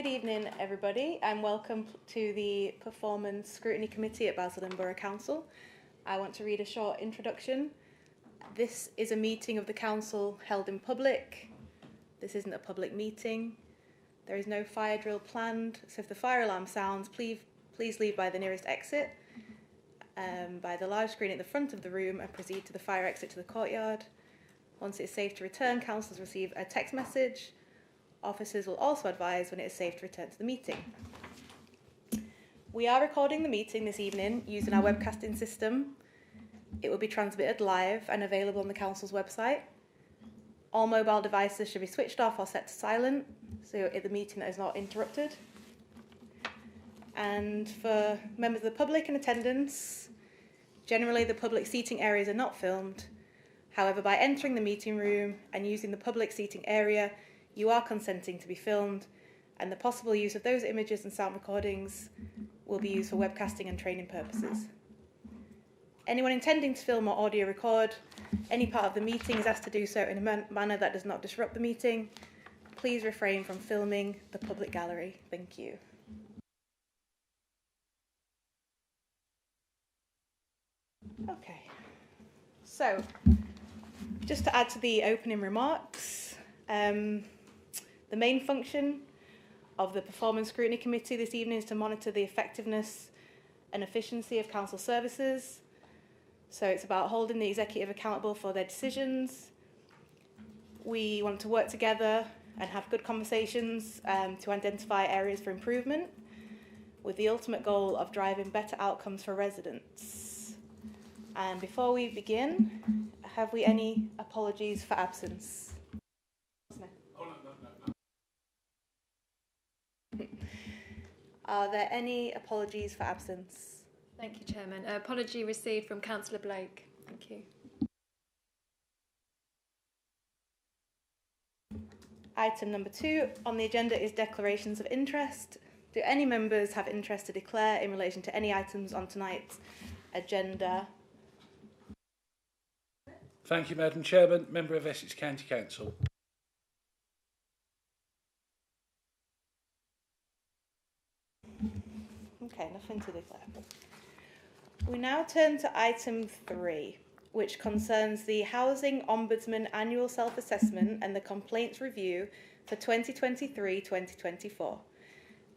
Good evening, everybody, and welcome to the Performance Scrutiny Committee at Basildon Borough Council. I want to read a short introduction. This is a meeting of the Council held in public. This isn't a public meeting. There is no fire drill planned, so if the fire alarm sounds, please leave by the nearest exit, by the large screen at the front of the room, and proceed to the fire exit to the courtyard. Once it's safe to return, councillors receive a text message. Officers will also advise when it is safe to return to the meeting. We are recording the meeting this evening using our webcasting system. It will be transmitted live and available on the council's website. All mobile devices should be switched off or set to silent, so the meeting is not interrupted. And for members of the public in attendance, generally the public seating areas are not filmed. However, by entering the meeting room and using the public seating area, you are consenting to be filmed, and the possible use of those images and sound recordings will be used for webcasting and training purposes. Anyone intending to film or audio record any part of the meeting is asked to do so in a manner that does not disrupt the meeting. Please refrain from filming the public gallery. Thank you. Okay, so just to add to the opening remarks, the main function of the Performance Scrutiny Committee this evening is to monitor the effectiveness and efficiency of council services. So it's about holding the executive accountable for their decisions. We want to work together and have good conversations to identify areas for improvement, with the ultimate goal of driving better outcomes for residents. And before we begin, have we any apologies for absence? Are there any apologies for absence? Thank you, Chairman. Apology received from Councillor Blake. Thank you. Item number 2 on the agenda is declarations of interest. Do any members have interest to declare in relation to any items on tonight's agenda? Thank you, Madam Chairman. Member of Essex County Council. Okay, nothing to declare. We now turn to item 3, which concerns the Housing Ombudsman Annual Self-Assessment and the Complaints Review for 2023-2024.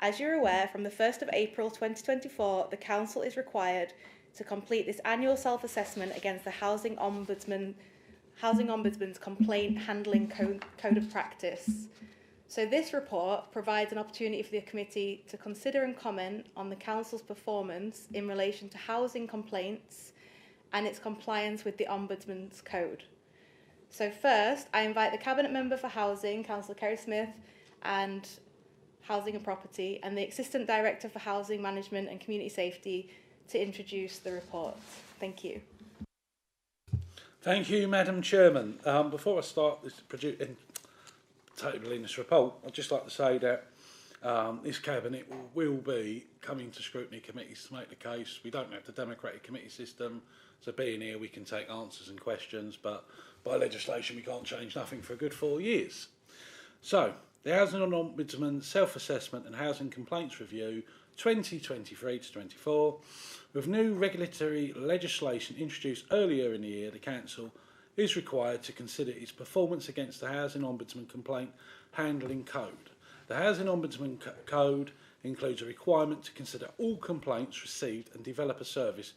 As you're aware, from the 1st of April 2024, the Council is required to complete this annual self-assessment against the Housing Ombudsman's Complaint Handling Code of Practice. So this report provides an opportunity for the committee to consider and comment on the Council's performance in relation to housing complaints and its compliance with the Ombudsman's Code. So first, I invite the Cabinet Member for Housing, Councillor Kerry Smith, and Housing and Property, and the Assistant Director for Housing Management and Community Safety to introduce the report. Thank you. Thank you, Madam Chairman. Before I start tabling this report, I'd just like to say that this Cabinet will be coming to scrutiny committees to make the case. We don't have the democratic committee system, so being here we can take answers and questions, but by legislation we can't change nothing for a good 4 years. So, the Housing Ombudsman Self-Assessment and Housing Complaints Review 2023-24, with new regulatory legislation introduced earlier in the year, the Council is required to consider its performance against the Housing Ombudsman Complaint Handling Code. The Housing Ombudsman Code includes a requirement to consider all complaints received and develop a service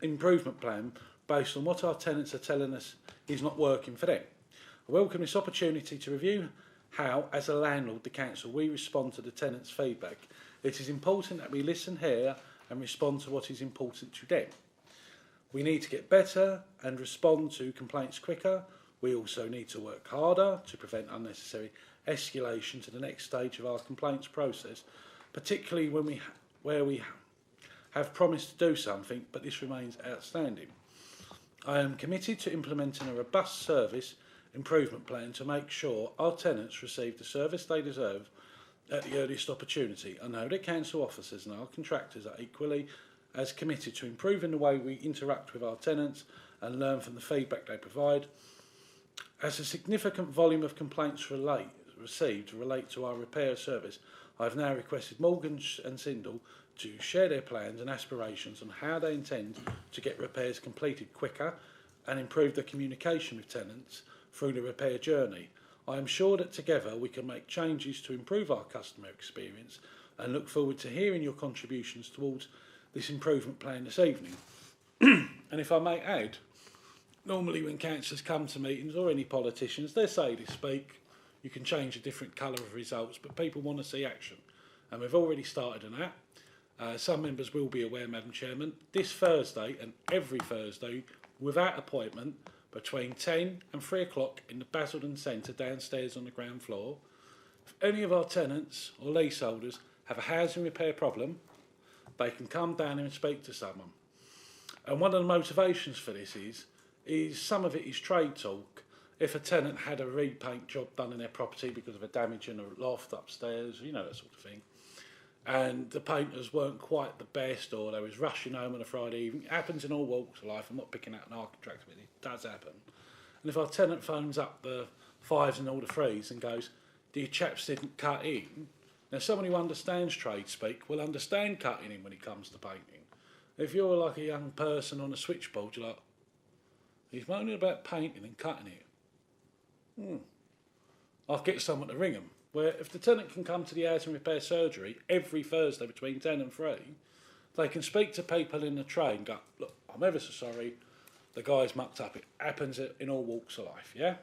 improvement plan based on what our tenants are telling us is not working for them. I welcome this opportunity to review how, as a landlord, the Council, we respond to the tenants' feedback. It is important that we listen here and respond to what is important to them. We need to get better and respond to complaints quicker. We also need to work harder to prevent unnecessary escalation to the next stage of our complaints process, particularly when where we have promised to do something, but this remains outstanding. I am committed to implementing a robust service improvement plan to make sure our tenants receive the service they deserve at the earliest opportunity. I know that council officers and our contractors are equally as committed to improving the way we interact with our tenants and learn from the feedback they provide. As a significant volume of complaints received relate to our repair service, I have now requested Morgan and Sindel to share their plans and aspirations on how they intend to get repairs completed quicker and improve the communication with tenants through the repair journey. I am sure that together we can make changes to improve our customer experience and look forward to hearing your contributions towards this improvement plan this evening. And if I may add, normally when councillors come to meetings, or any politicians, they say they speak, you can change a different colour of results, but people want to see action. And we've already started on that. Some members will be aware, Madam Chairman, this Thursday and every Thursday, without appointment, between 10 and 3 o'clock in the Basildon Centre downstairs on the ground floor, if any of our tenants or leaseholders have a housing repair problem, they can come down and speak to someone. And one of the motivations for this is some of it is trade talk. If a tenant had a repaint job done in their property because of a damage in a loft upstairs, you know, that sort of thing, and the painters weren't quite the best, or they was rushing home on a Friday evening. It happens in all walks of life. I'm not picking out an architect, but it does happen. And if our tenant phones up the 5s and all the 3s and goes, "The chaps didn't cut in," now someone who understands trade speak will understand cutting in when it comes to painting. If you're like a young person on a switchboard, you're like, he's moaning about painting and cutting it. I'll get someone to ring them. Where if the tenant can come to the housing repair surgery every Thursday between 10 and 3, they can speak to people in the train and go, "Look, I'm ever so sorry, the guy's mucked up. It happens in all walks of life, yeah?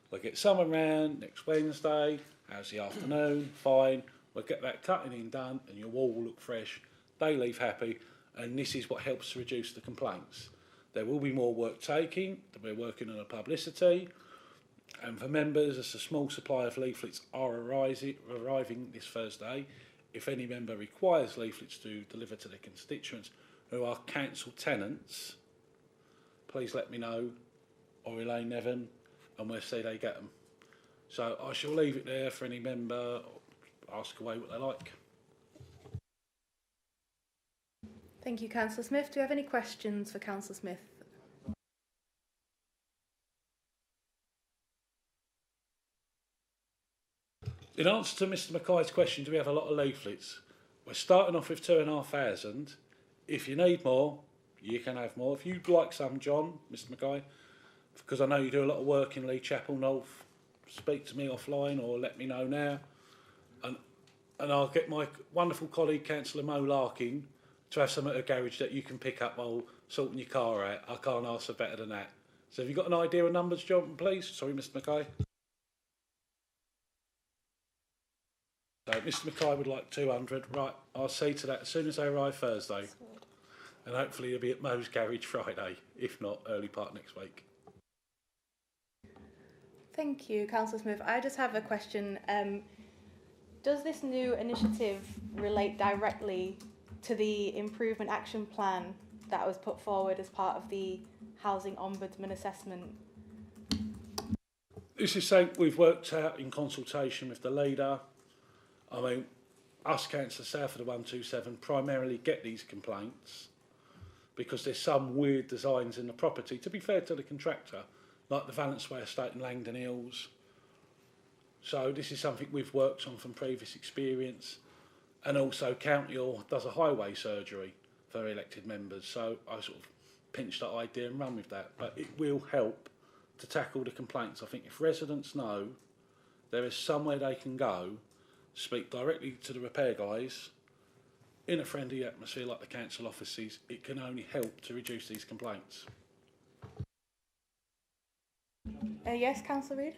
We'll get someone round next Wednesday, how's the afternoon, fine, we'll get that cutting in done and your wall will look fresh, they leave happy, and this is what helps to reduce the complaints." There will be more work taking, we're working on a publicity, and for members, as a small supply of leaflets are arriving this Thursday. If any member requires leaflets to deliver to their constituents who are council tenants, please let me know, or Elaine Nevin, and we'll see they get them. So I shall leave it there for any member, ask away what they like. Thank you, Councillor Smith. Do you have any questions for Councillor Smith? In answer to Mr Mackay's question, do we have a lot of leaflets? We're starting off with 2,500. If you need more, you can have more. If you'd like some, John, Mr Mackay, because I know you do a lot of work in Lee Chapel North, speak to me offline or let me know now. And I'll get my wonderful colleague, Councillor Mo Larkin, to have some at a garage that you can pick up while sorting your car out. I can't ask for better than that. So have you got an idea of numbers, John, please? Sorry, Mr Mackay. So Mr Mackay would like 200. Right, I'll see to that as soon as they arrive Thursday. And hopefully they'll be at Mo's garage Friday, if not early part next week. Thank you, Councillor Smith. I just have a question. Does this new initiative relate directly to the improvement action plan that was put forward as part of the Housing Ombudsman assessment? This is something we've worked out in consultation with the leader. I mean, us councillors south of the 127 primarily get these complaints because there's some weird designs in the property, to be fair to the contractor, like the Valence Way estate in Langdon Hills. So this is something we've worked on from previous experience. And also County Hall does a highway surgery for elected members. So I sort of pinched that idea and run with that. But it will help to tackle the complaints. I think if residents know there is somewhere they can go, speak directly to the repair guys in a friendly atmosphere like the council offices, it can only help to reduce these complaints. Yes, Councillor Reid?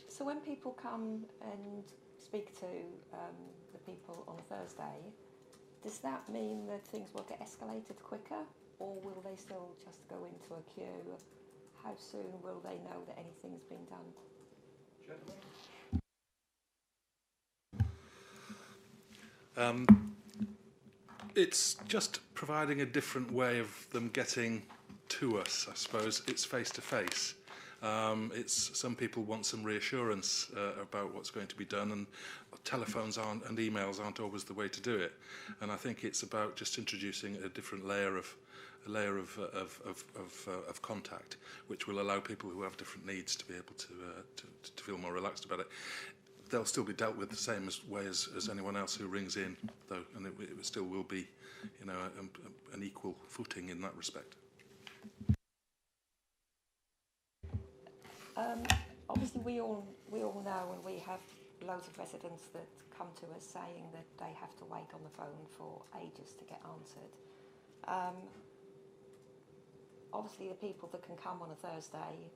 So when people come and speak to the people on Thursday, does that mean that things will get escalated quicker, or will they still just go into a queue? How soon will they know that anything's been done? It's just providing a different way of them getting to us, I suppose. It's face to face. It's some people want some reassurance about what's going to be done, and telephones aren't and emails aren't always the way to do it. And I think it's about just introducing a different layer of contact, which will allow people who have different needs to be able to feel more relaxed about it. They'll still be dealt with the same way as anyone else who rings in, though, and it still will be, you know, an equal footing in that respect. Obviously, we all know, and we have loads of residents that come to us saying that they have to wait on the phone for ages to get answered. Obviously, the people that can come on a Thursday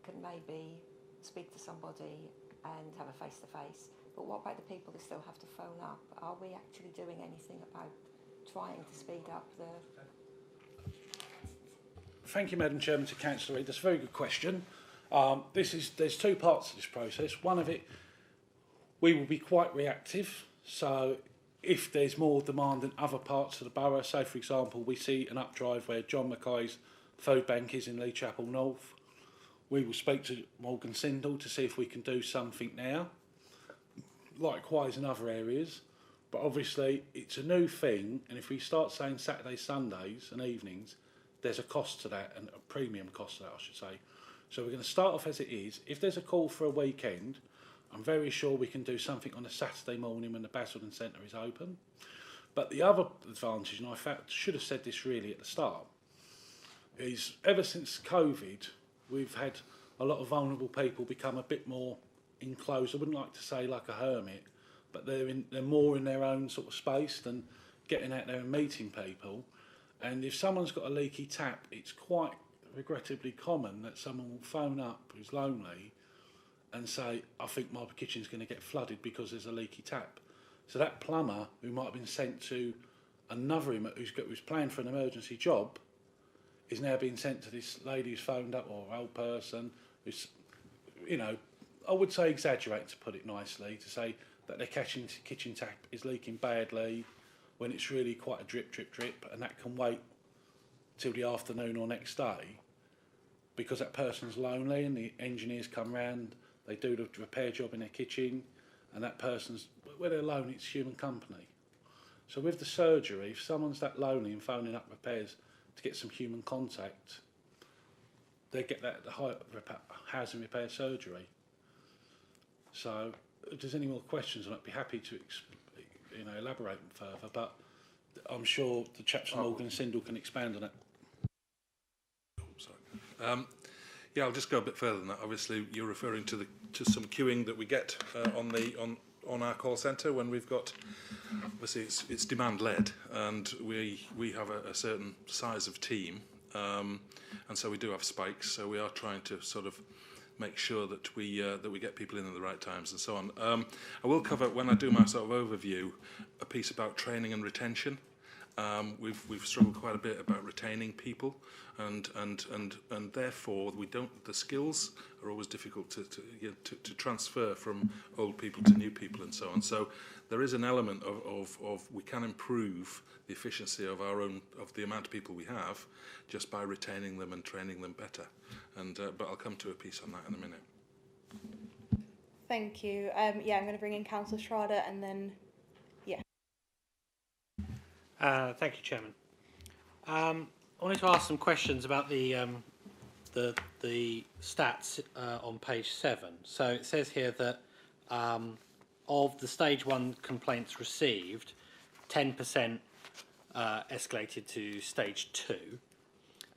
can maybe speak to somebody and have a face-to-face. But what about the people that still have to phone up? Are we actually doing anything about trying to speed up the... Thank you, Madam Chairman, to Councillor Reid. That's a very good question. There's two parts to this process. One of it, we will be quite reactive. So if there's more demand in other parts of the borough, say for example, we see an updrive where John Mackay's food bank is in Lee Chapel North, we will speak to Morgan Sindall to see if we can do something now. Likewise in other areas. But obviously it's a new thing, and if we start saying Saturdays, Sundays and evenings, there's a cost to that, and a premium cost to that, I should say. So we're going to start off as it is. If there's a call for a weekend, I'm very sure we can do something on a Saturday morning when the Basildon Centre is open. But the other advantage, and I should have said this really at the start, is ever since COVID, we've had a lot of vulnerable people become a bit more enclosed. I wouldn't like to say like a hermit, but they're more in their own sort of space than getting out there and meeting people. And if someone's got a leaky tap, it's quite regrettably common that someone will phone up who's lonely and say, I think my kitchen's going to get flooded because there's a leaky tap. So that plumber who might have been sent to another who's planned for an emergency job is now being sent to this lady who's phoned up, or old person who's, you know, I would say exaggerate to put it nicely, to say that their kitchen tap is leaking badly when it's really quite a drip, drip, drip, and that can wait till the afternoon or next day because that person's lonely and the engineers come round, they do the repair job in their kitchen, and that person's, when they're alone, it's human company. So with the surgery, if someone's that lonely and phoning up repairs to get some human contact, they get that at the housing repair surgery. So if there's any more questions, I'd be happy to elaborate further, but I'm sure the chaps from Morgan and Sindall can expand on it. Yeah, I'll just go a bit further than that. Obviously, you're referring to some queuing that we get on our call centre when we've got. Obviously, it's demand led, and we have a certain size of team, and so we do have spikes. So we are trying to sort of make sure that we get people in at the right times and so on. I will cover, when I do my sort of overview, a piece about training and retention. We've struggled quite a bit about retaining people, and therefore the skills are always difficult to transfer from old people to new people and so on. So there is an element of we can improve the efficiency of the amount of people we have just by retaining them and training them better. But I'll come to a piece on that in a minute. Thank you. I'm going to bring in Councillor Schrader and then, Thank you, Chairman. I wanted to ask some questions about the stats on page 7. So it says here that of the stage 1 complaints received, 10% escalated to stage 2.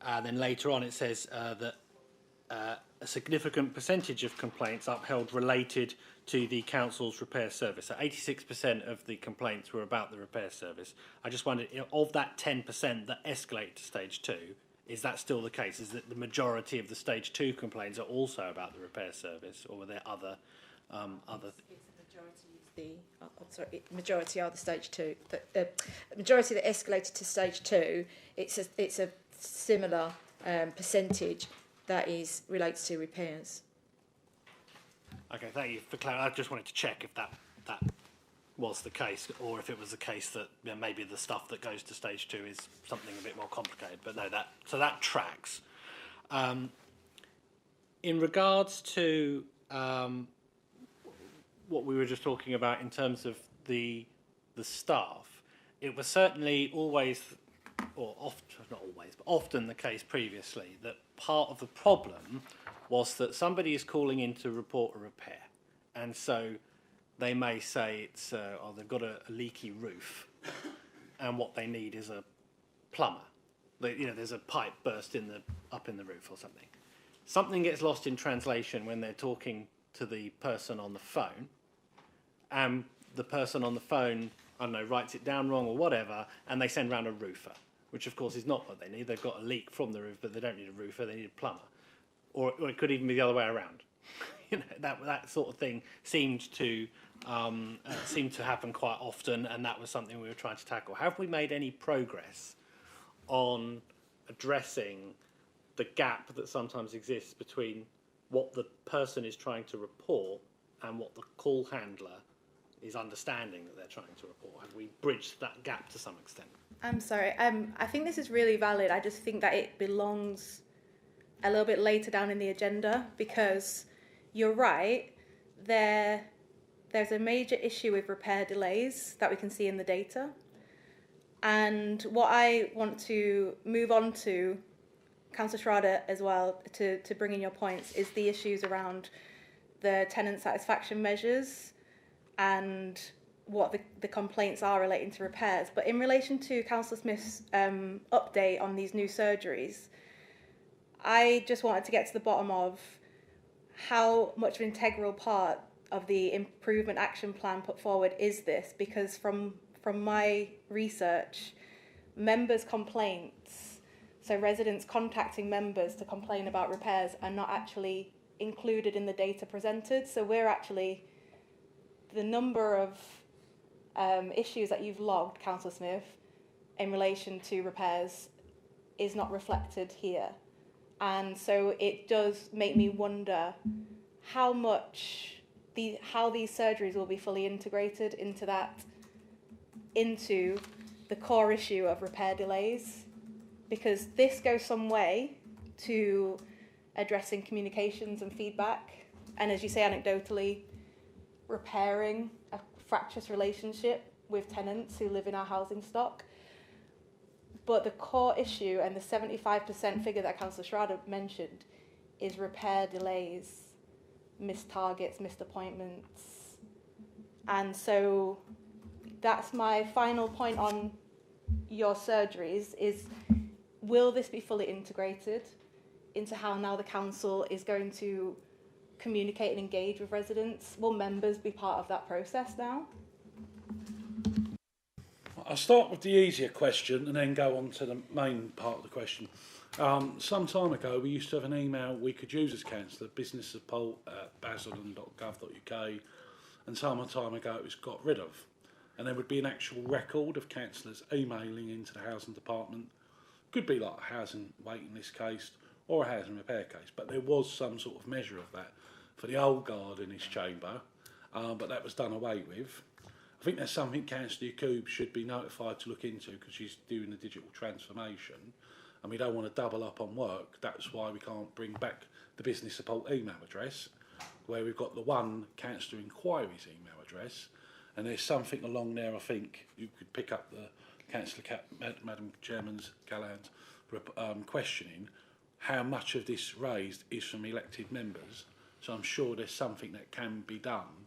And then later on it says that a significant percentage of complaints upheld related to the council's repair service. So 86% of the complaints were about the repair service. I just wondered, of that 10% that escalate to stage 2, is that still the case? Is that the majority of the stage 2 complaints are also about the repair service, or were there other? Majority are the stage 2. The majority that escalated to stage 2, it's a similar percentage that relates to repairs. Okay, thank you for clarifying. I just wanted to check if that was the case, or if it was the case that maybe the stuff that goes to stage 2 is something a bit more complicated. But no, that tracks. In regards to what we were just talking about in terms of the staff, it was certainly always, or often, not always, but often the case previously, that part of the problem was that somebody is calling in to report a repair, and so they may say it's they've got a leaky roof, and what they need is a plumber. There's a pipe burst up in the roof or something. Something gets lost in translation when they're talking to the person on the phone, and the person on the phone, I don't know, writes it down wrong or whatever, and they send round a roofer, which of course is not what they need. They've got a leak from the roof, but they don't need a roofer, they need a plumber. Or it could even be the other way around. That sort of thing seemed to happen quite often, and that was something we were trying to tackle. Have we made any progress on addressing the gap that sometimes exists between what the person is trying to report and what the call handler is understanding that they're trying to report? Have we bridged that gap to some extent? I'm sorry. I think this is really valid. I just think that it belongs a little bit later down in the agenda, because you're right. There's a major issue with repair delays that we can see in the data. And what I want to move on to, Councillor Schrader as well, to bring in your points, is the issues around the tenant satisfaction measures and what the complaints are relating to repairs. But in relation to Councillor Smith's update on these new surgeries, I just wanted to get to the bottom of how much of an integral part of the improvement action plan put forward is this, because from my research, members' complaints, so residents contacting members to complain about repairs, are not actually included in the data presented. So we're actually, the number of issues that you've logged, Councillor Smith, in relation to repairs is not reflected here. And so it does make me wonder how these surgeries will be fully integrated into the core issue of repair delays, because this goes some way to addressing communications and feedback, and as you say, anecdotally, repairing a fractious relationship with tenants who live in our housing stock. But the core issue, and the 75% figure that Councillor Schrader mentioned, is repair delays, missed targets, missed appointments. And so that's my final point on your surgeries, is will this be fully integrated into how now the council is going to communicate and engage with residents? Will members be part of that process now? I'll start with the easier question and then go on to the main part of the question. Some time ago, we used to have an email we could use as councillor, businesssupport@basildon.gov.uk, and some time ago it was got rid of. And there would be an actual record of councillors emailing into the housing department. Could be like a housing waiting list case or a housing repair case, but there was some sort of measure of that for the old guard in his chamber, but that was done away with. I think there's something Councillor Coob should be notified to look into, because she's doing the digital transformation and we don't want to double up on work. That's why we can't bring back the business support email address, where we've got the one Councillor Inquiries email address, and there's something along there. I think you could pick up the Madam Chairman's Callahan's questioning how much of this raised is from elected members. So I'm sure there's something that can be done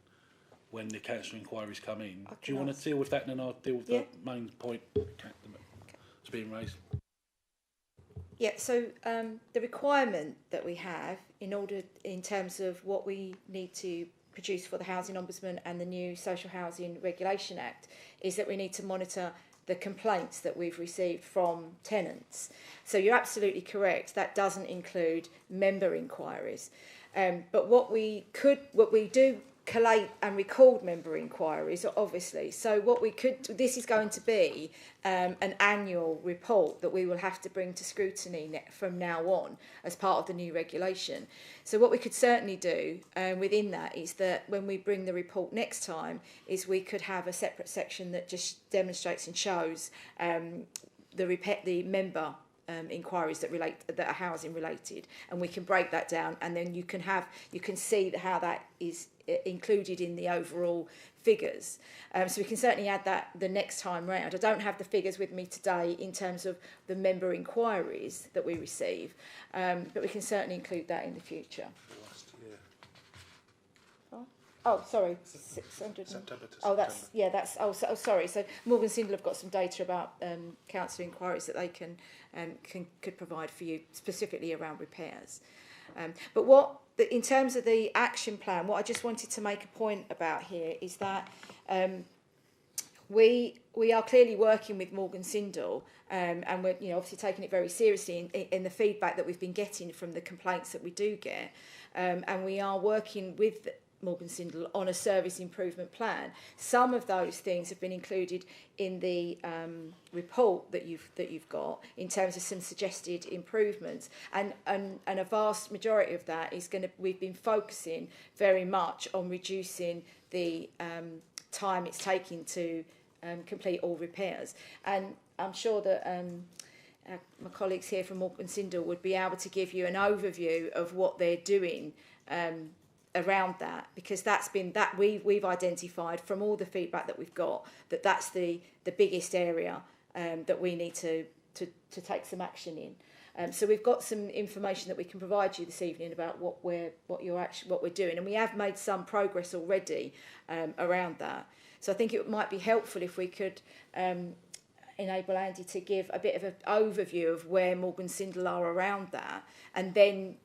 when the council inquiries come in. Do you want to deal with that, and then I'll deal with the main point that's being raised? Yeah, so the requirement that we have in terms of what we need to produce for the Housing Ombudsman and the new Social Housing Regulation Act is that we need to monitor the complaints that we've received from tenants. So you're absolutely correct, that doesn't include member inquiries. But what we do collate and record member inquiries, obviously. So this is going to be an annual report that we will have to bring to scrutiny from now on as part of the new regulation. So what we could certainly do within that is that when we bring the report next time, is we could have a separate section that just demonstrates and shows the member inquiries that are housing related, and we can break that down, and then you can see how that is included in the overall figures. So we can certainly add that the next time round. I don't have the figures with me today in terms of the member inquiries that we receive, but we can certainly include that in the future. Last year. Oh, sorry, 600. September to Oh, September. sorry. So Morgan Sindall have got some data about council inquiries that they could provide for you specifically around repairs. But in terms of the action plan, what I just wanted to make a point about here is that we are clearly working with Morgan Sindall, and we're obviously taking it very seriously in the feedback that we've been getting from the complaints that we do get, and we are working with Morgan Sindall on a service improvement plan. Some of those things have been included in the report that you've got in terms of some suggested improvements, and a vast majority of that is we've been focusing very much on reducing the time it's taking to complete all repairs. And I'm sure that my colleagues here from Morgan Sindall would be able to give you an overview of what they're doing around that, because we've identified from all the feedback that we've got that's the biggest area that we need to take some action in. So we've got some information that we can provide you this evening about what we're doing, and we have made some progress already around that. So I think it might be helpful if we could enable Andy to give a bit of an overview of where Morgan Sindall are around that, and then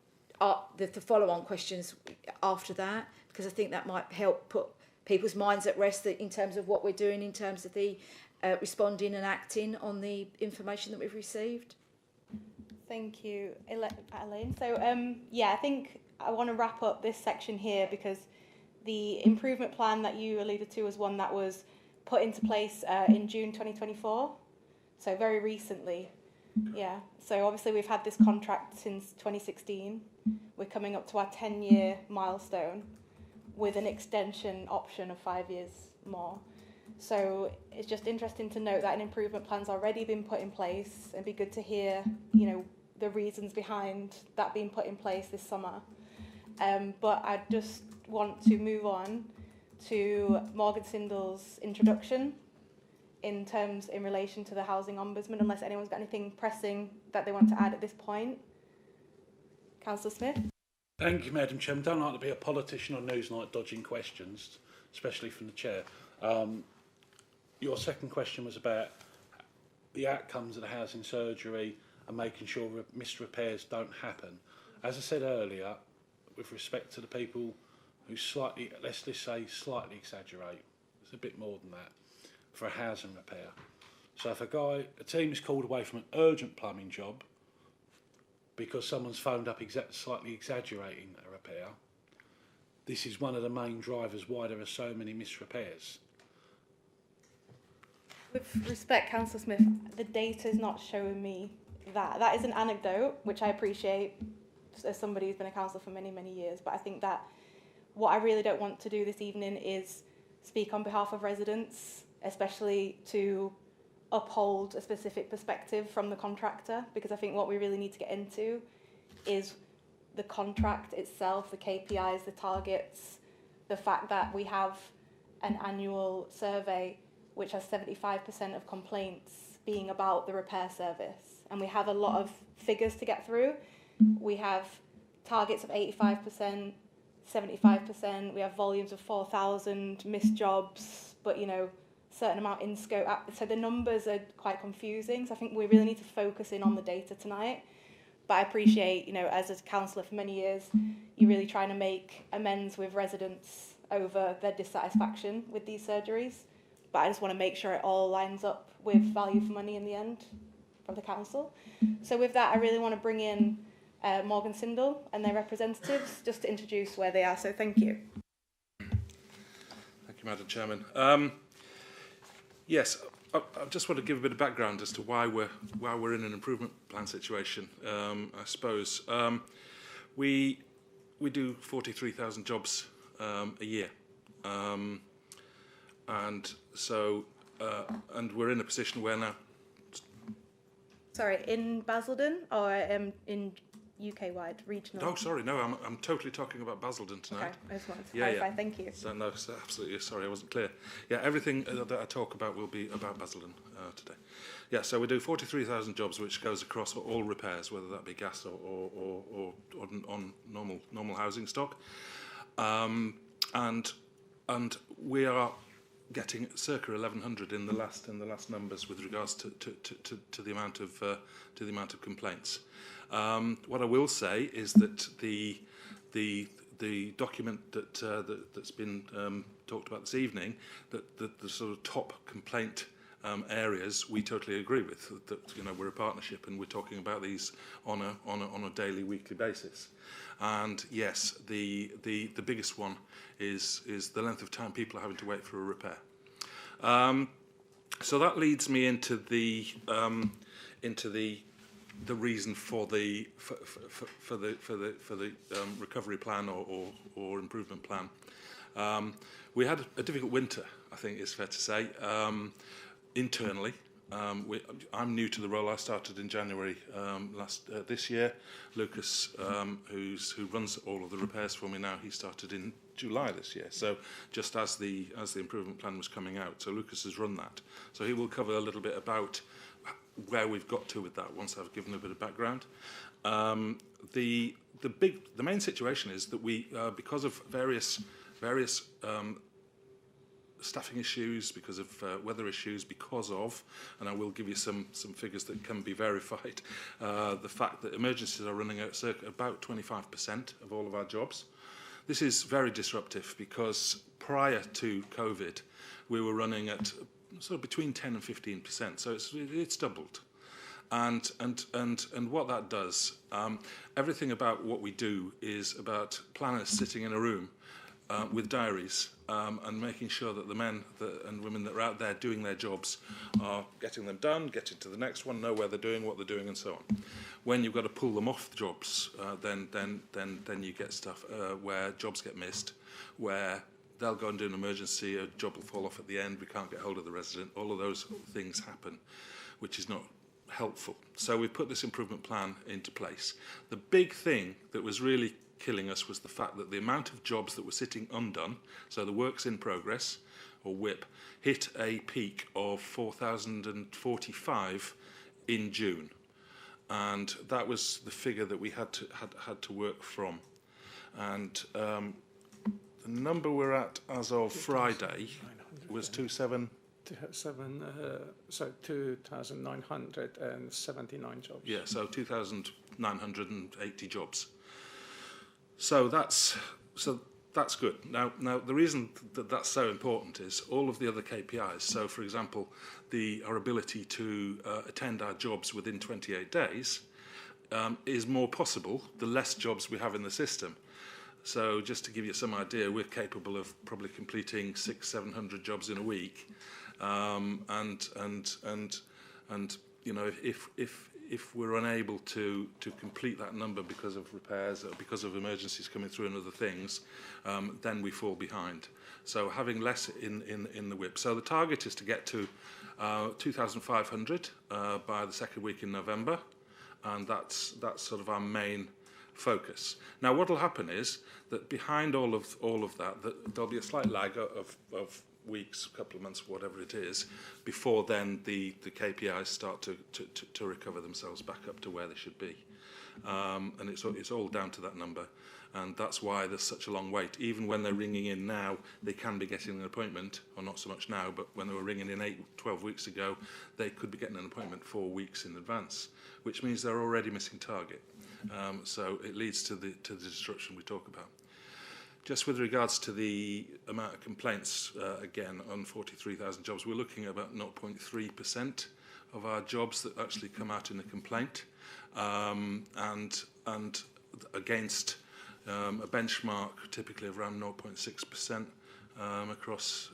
the follow-on questions after that, because I think that might help put people's minds at rest in terms of what we're doing in terms of the responding and acting on the information that we've received. Thank you, Elaine. So, I think I want to wrap up this section here, because the improvement plan that you alluded to was one that was put into place in June 2024, so very recently. Yeah, so obviously we've had this contract since 2016. We're coming up to our 10-year milestone with an extension option of 5 years more. So it's just interesting to note that an improvement plan's already been put in place, and it'd be good to hear, the reasons behind that being put in place this summer. But I just want to move on to Morgan Sindall's introduction in relation to the Housing Ombudsman, unless anyone's got anything pressing that they want to add at this point. Councillor Smith? Thank you, Madam Chairman. Don't like to be a politician on Newsnight dodging questions, especially from the Chair. Your second question was about the outcomes of the housing surgery and making sure missed repairs don't happen. As I said earlier, with respect to the people who slightly exaggerate, it's a bit more than that, for a housing repair. So if a team is called away from an urgent plumbing job because someone's phoned up slightly exaggerating a repair, this is one of the main drivers why there are so many missed repairs. With respect, Councillor Smith, the data is not showing me that. That is an anecdote, which I appreciate as somebody who's been a councillor for many, many years, but I think that what I really don't want to do this evening is speak on behalf of residents, especially to uphold a specific perspective from the contractor, because I think what we really need to get into is the contract itself, the KPIs, the targets, the fact that we have an annual survey which has 75% of complaints being about the repair service, and we have a lot of figures to get through. We have targets of 85%, 75%, we have volumes of 4,000 missed jobs, but certain amount in scope. So the numbers are quite confusing. So I think we really need to focus in on the data tonight. But I appreciate, as a councillor for many years, you're really trying to make amends with residents over their dissatisfaction with these surgeries. But I just want to make sure it all lines up with value for money in the end from the council. So with that, I really want to bring in Morgan Sindall and their representatives just to introduce where they are. So thank you. Thank you, Madam Chairman. Yes, I just want to give a bit of background as to why we're in an improvement plan situation. I suppose we do 43,000 jobs a year, and so and we're in a position where now. Sorry, in Basildon or in UK-wide, regional? Oh, sorry, no, I'm totally talking about Basildon tonight. Okay, I just wanted to Yeah, clarify. yeah. Thank you. So, no, so absolutely, sorry, I wasn't clear. Yeah, everything that I talk about will be about Basildon today. Yeah, so we do 43,000 jobs, which goes across all repairs, whether that be gas or on normal housing stock. And we are getting circa 1,100 in the last numbers with regards to the amount of complaints. What I will say is that the document that's been talked about this evening, that the sort of top complaint areas we totally agree with. That we're a partnership and we're talking about these on a daily, weekly basis. And yes, the biggest one is the length of time people are having to wait for a repair. So that leads me into the reason for the recovery plan or improvement plan. We had a difficult winter, I think it's fair to say, internally. I'm new to the role. I started in January this year. Lucas, who runs all of the repairs for me now, he started in July this year. So just as the improvement plan was coming out, so Lucas has run that. So he will cover a little bit about where we've got to with that once I've given a bit of background. The main situation is that we, because of various staffing issues, because of weather issues, and I will give you some figures that can be verified, the fact that emergencies are running at circa about 25% of all of our jobs. This is very disruptive because prior to COVID, we were running at sort of between 10 and 15%, so it's doubled. And what that does, everything about what we do is about planners sitting in a room with diaries and making sure that the men and women that are out there doing their jobs are getting them done, getting to the next one, know where they're doing, what they're doing, and so on. When you've got to pull them off the jobs, then you get stuff where jobs get missed, where they'll go and do an emergency, a job will fall off at the end, we can't get hold of the resident, all of those things happen, which is not helpful. So we put this improvement plan into place. The big thing that was really killing us was the fact that the amount of jobs that were sitting undone, so the works in progress, or WIP, hit a peak of 4,045 in June. And that was the figure that we had to work from. And the number we're at as of Friday was 2,979 jobs. Yeah, so 2,980 jobs. So that's good. Now the reason that that's so important is all of the other KPIs. So, for example, our ability to attend our jobs within 28 days is more possible the less jobs we have in the system. So, just to give you some idea, we're capable of probably completing 600-700 jobs in a week, and if we're unable to complete that number because of repairs or because of emergencies coming through and other things, then we fall behind. So having less in the WIP. So the target is to get to 2,500 by the second week in November, and that's sort of our main focus. Now, what will happen is that behind all of that, there'll be a slight lag of weeks, a couple of months, whatever it is, before then the KPIs start to recover themselves back up to where they should be. And it's all down to that number. And that's why there's such a long wait. Even when they're ringing in now, they can be getting an appointment, or not so much now, but when they were ringing in 12 weeks ago, they could be getting an appointment 4 weeks in advance, which means they're already missing target. So it leads to the disruption we talk about. Just with regards to the amount of complaints, again, on 43,000 jobs, we're looking at about 0.3% of our jobs that actually come out in a complaint, and against a benchmark typically of around 0.6% across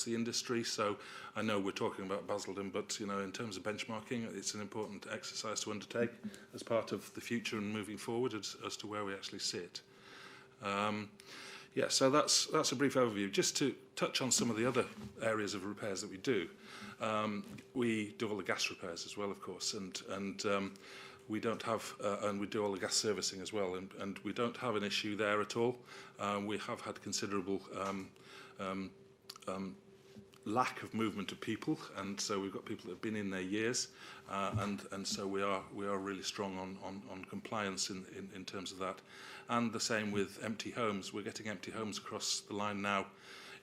the industry. So I know we're talking about Basildon, but in terms of benchmarking, it's an important exercise to undertake as part of the future and moving forward as to where we actually sit. Yeah, so that's a brief overview. Just to touch on some of the other areas of repairs that we do. We do all the gas repairs as well, of course, and we don't have, and we do all the gas servicing as well, and we don't have an issue there at all. We have had considerable lack of movement of people, and so we've got people that have been in there years, and so we are really strong on compliance in terms of that. And the same with empty homes. We're getting empty homes across the line now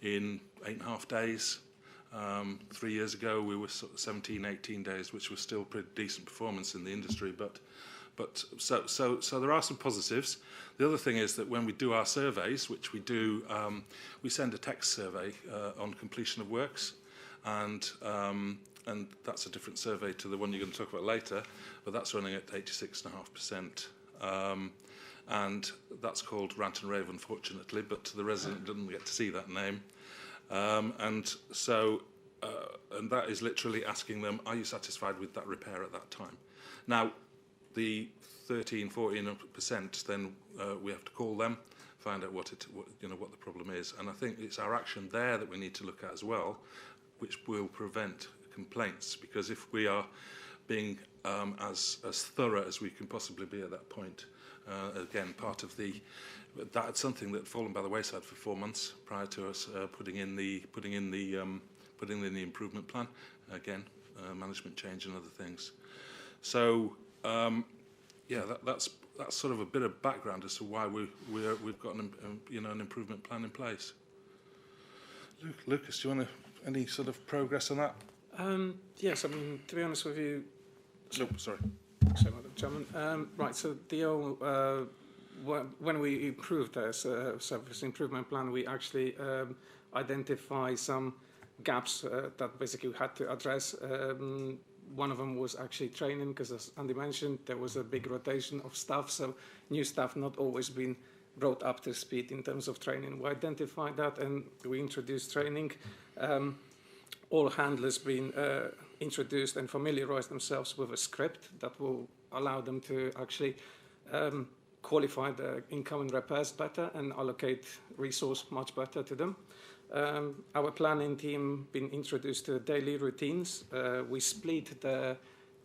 in 8.5 days. 3 years ago we were sort of 17, 18 days, which was still pretty decent performance in the industry, but so there are some positives. The other thing is that when we do our surveys, which we do, we send a text survey on completion of works, and that's a different survey to the one you're going to talk about later, but that's running at 86.5%. And that's called Rant and Rave, unfortunately, but the resident doesn't get to see that name. And that is literally asking them, are you satisfied with that repair at that time? Now, the 13-14%, then we have to call them, find out what the problem is. And I think it's our action there that we need to look at as well, which will prevent complaints. Because if we are being as thorough as we can possibly be at that point, again, part of that's something that had fallen by the wayside for 4 months prior to us putting in the improvement plan. Again, management change and other things. So yeah, that's sort of a bit of background as to why we've got an improvement plan in place. Lucas, do you want any sort of progress on that? Yes, I mean, to be honest with you... Sorry, Madam Chairman. Right, so when we improved the service improvement plan, we actually identify some gaps that basically we had to address. One of them was actually training, because as Andy mentioned, there was a big rotation of staff, so new staff not always been brought up to speed in terms of training. We identified that and we introduced training. All handlers been introduced and familiarised themselves with a script that will allow them to actually qualify the incoming repairs better and allocate resource much better to them. Our planning team been introduced to daily routines. We split the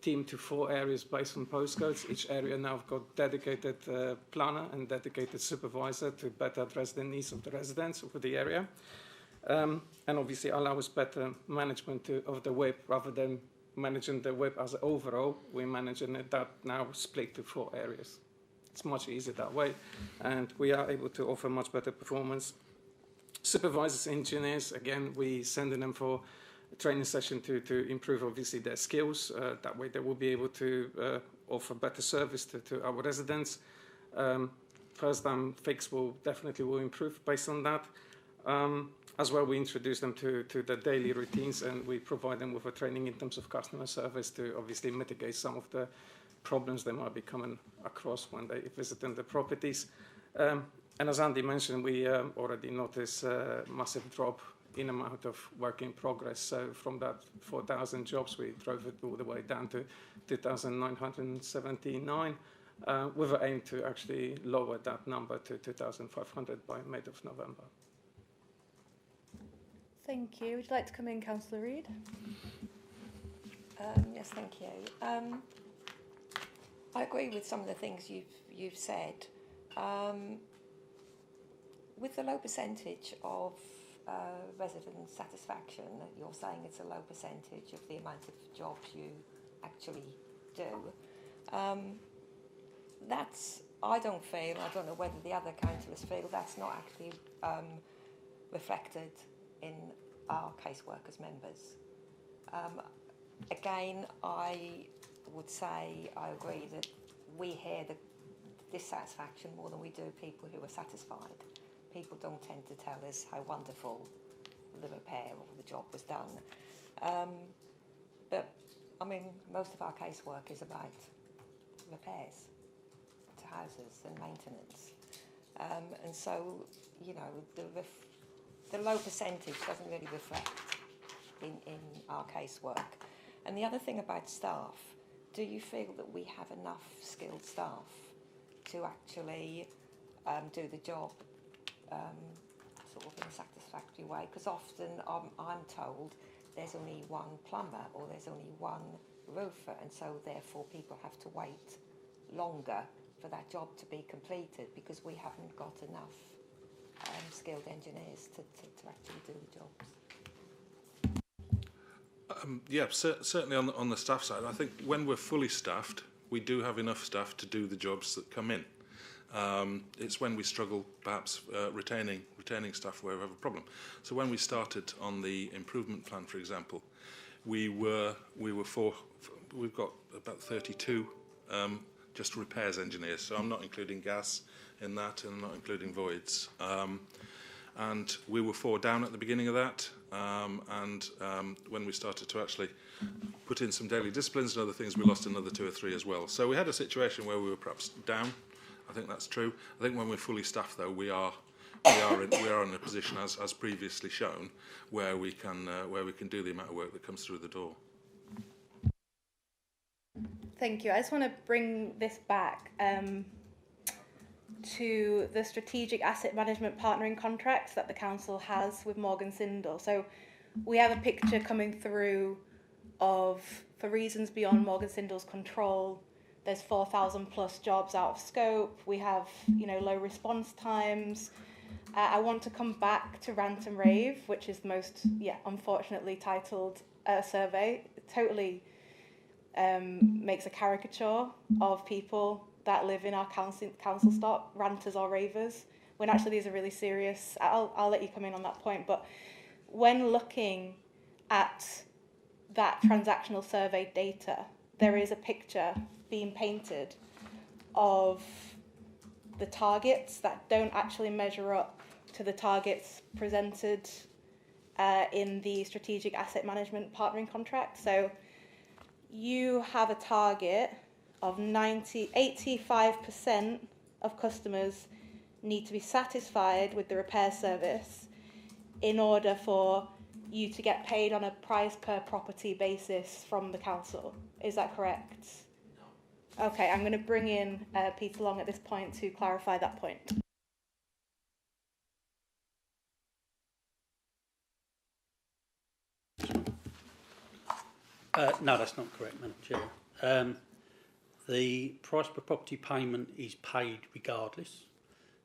team to 4 areas based on postcodes. Each area now got dedicated planner and dedicated supervisor to better address the needs of the residents of the area. And obviously allow us better management of the WIP rather than managing the WIP as an overall. We're managing that now split to 4 areas. It's much easier that way, and we are able to offer much better performance. Supervisors, engineers, again, we sending them for a training session to improve obviously their skills. That way they will be able to offer better service to our residents. First time fix will improve based on that. As well, we introduce them to the daily routines, and we provide them with a training in terms of customer service to obviously mitigate some of the problems they might be coming across when they visiting the properties. And as Andy mentioned, we already noticed a massive drop in amount of work in progress. So from that 4,000 jobs, we drove it all the way down to 2,979, with an aim to actually lower that number to 2,500 by mid of November. Thank you. Would you like to come in, Councillor Reid? Yes, thank you. I agree with some of the things you've said. With the low percentage of resident satisfaction, that you're saying it's a low percentage of the amount of jobs you actually do. I don't know whether the other councillors feel that's not actually reflected in our caseworkers members. Again, I would say I agree that we hear the dissatisfaction more than we do people who are satisfied. People don't tend to tell us how wonderful the repair or the job was done. But, I mean, most of our casework is about repairs to houses and maintenance. And so, you know, the low percentage doesn't really reflect in our casework. And the other thing about staff, do you feel that we have enough skilled staff to actually do the job sort of in a satisfactory way? Because often I'm told there's only one plumber or there's only one roofer, and so therefore people have to wait longer for that job to be completed because we haven't got enough skilled engineers to actually do the jobs. Certainly on the staff side, I think when we're fully staffed, we do have enough staff to do the jobs that come in. It's when we struggle, perhaps, retaining staff where we have a problem. So when we started on the improvement plan, for example, we've got about 32 just repairs engineers. So I'm not including gas in that, and I'm not including voids. And we were 4 down at the beginning of that. When we started to actually put in some daily disciplines and other things, we lost another 2 or 3 as well. So we had a situation where we were perhaps down. I think that's true. I think when we're fully staffed, though, we are in a position, as previously shown, where we can do the amount of work that comes through the door. Thank you. I just want to bring this back to the strategic asset management partnering contracts that the council has with Morgan Sindall. So we have a picture coming through of, for reasons beyond Morgan Sindall's control, there's 4,000 plus jobs out of scope. We have, low response times. I want to come back to Rant and Rave, which is the most, unfortunately titled survey. It totally makes a caricature of people that live in our council stock, ranters or ravers, when actually these are really serious. I'll let you come in on that point. But when looking at that transactional survey data, there is a picture being painted of the targets that don't actually measure up to the targets presented in the strategic asset management partnering contract. So you have a target of 85% of customers need to be satisfied with the repair service in order for you to get paid on a price per property basis from the council. Is that correct? No. Okay, I'm going to bring in Peter Long at this point to clarify that point. No, that's not correct, Madam Chair. The price per property payment is paid regardless.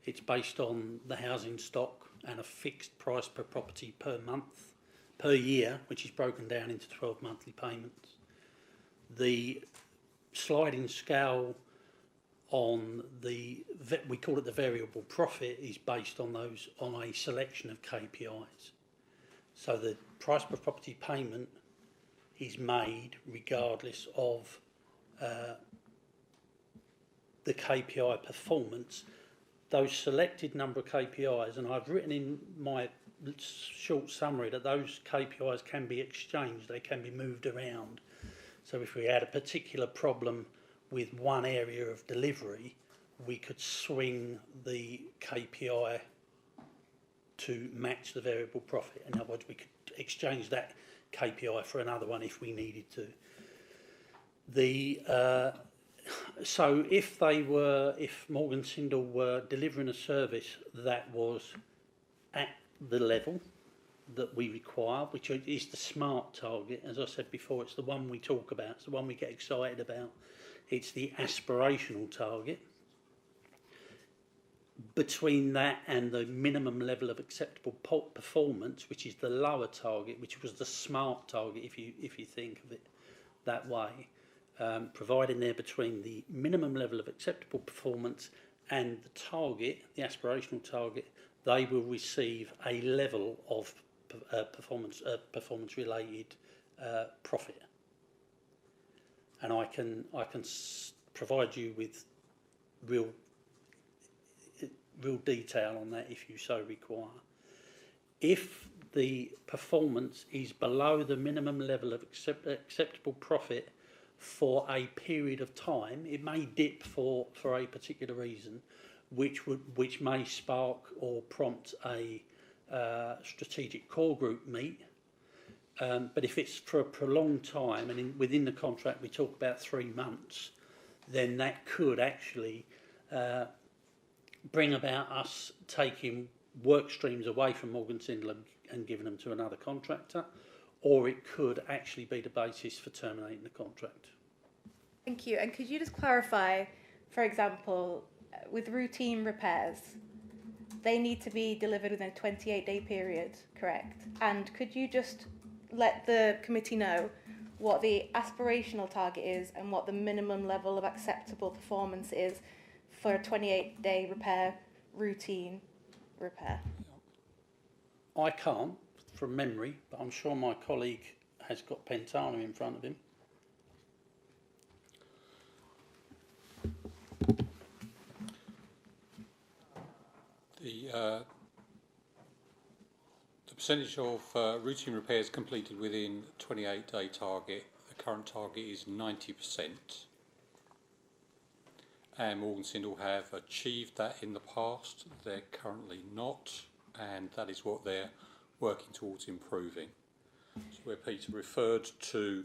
It's based on the housing stock and a fixed price per property per year, which is broken down into 12 monthly payments. The sliding scale on we call it the variable profit, is based on a selection of KPIs. So the price per property payment is made regardless of the KPI performance. Those selected number of KPIs, and I've written in my short summary that those KPIs can be exchanged, they can be moved around. So if we had a particular problem with one area of delivery, we could swing the KPI to match the variable profit. In other words, we could exchange that KPI for another one if we needed to. So if Morgan Sindall were delivering a service that was at the level that we require, which is the SMART target, as I said before, it's the one we talk about, it's the one we get excited about, it's the aspirational target. Between that and the minimum level of acceptable performance, which is the lower target, which was the SMART target, if you think of it that way, providing they're between the minimum level of acceptable performance and the target, the aspirational target, they will receive a level of performance-related profit. And I can provide you with real detail on that if you so require. If the performance is below the minimum level of acceptable profit for a period of time, it may dip for a particular reason, which may spark or prompt a strategic core group meet. But if it's for a prolonged time, and within the contract we talk about 3 months, then that could actually bring about us taking work streams away from Morgan Sindel and giving them to another contractor, or it could actually be the basis for terminating the contract. Thank you. And could you just clarify, for example, with routine repairs, they need to be delivered within a 28-day period, correct? And could you just let the committee know what the aspirational target is and what the minimum level of acceptable performance is for a 28-day repair, routine repair? I can't from memory, but I'm sure my colleague has got Pentana in front of him. The percentage of routine repairs completed within 28-day target, the current target is 90%. And Morgan Sindel have achieved that in the past. They're currently not, and that is what they're working towards improving. So where Peter referred to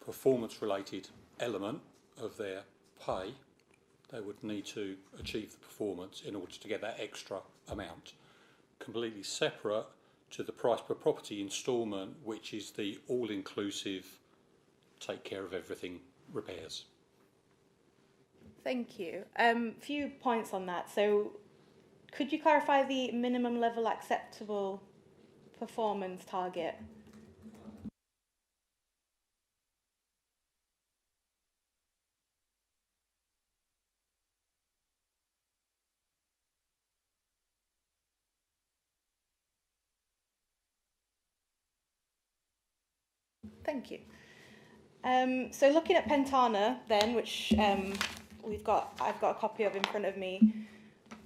performance-related element of their pay, they would need to achieve the performance in order to get that extra amount. Completely separate to the price per property instalment, which is the all-inclusive, take care of everything repairs. Thank you. Few points on that. So could you clarify the minimum level acceptable performance target? Thank you. So looking at Pentana then, which I've got a copy of in front of me,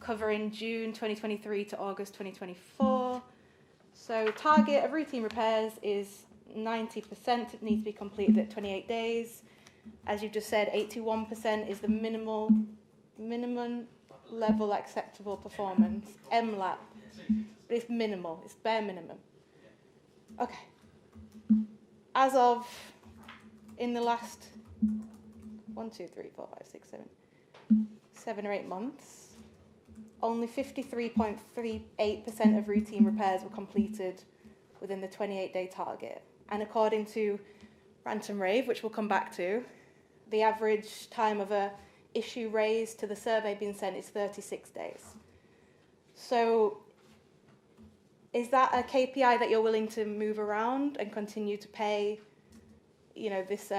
covering June 2023 to August 2024. So target of routine repairs is 90%, it needs to be completed at 28 days. As you've just said, 81% is the minimum level acceptable performance, MLAP. But it's minimal, it's bare minimum. Okay. As of in the last 7 or 8 months, only 53.38% of routine repairs were completed within the 28-day target. And according to Rant and Rave, which we'll come back to, the average time of a issue raised to the survey being sent is 36 days. So is that a KPI that you're willing to move around and continue to pay, you know, this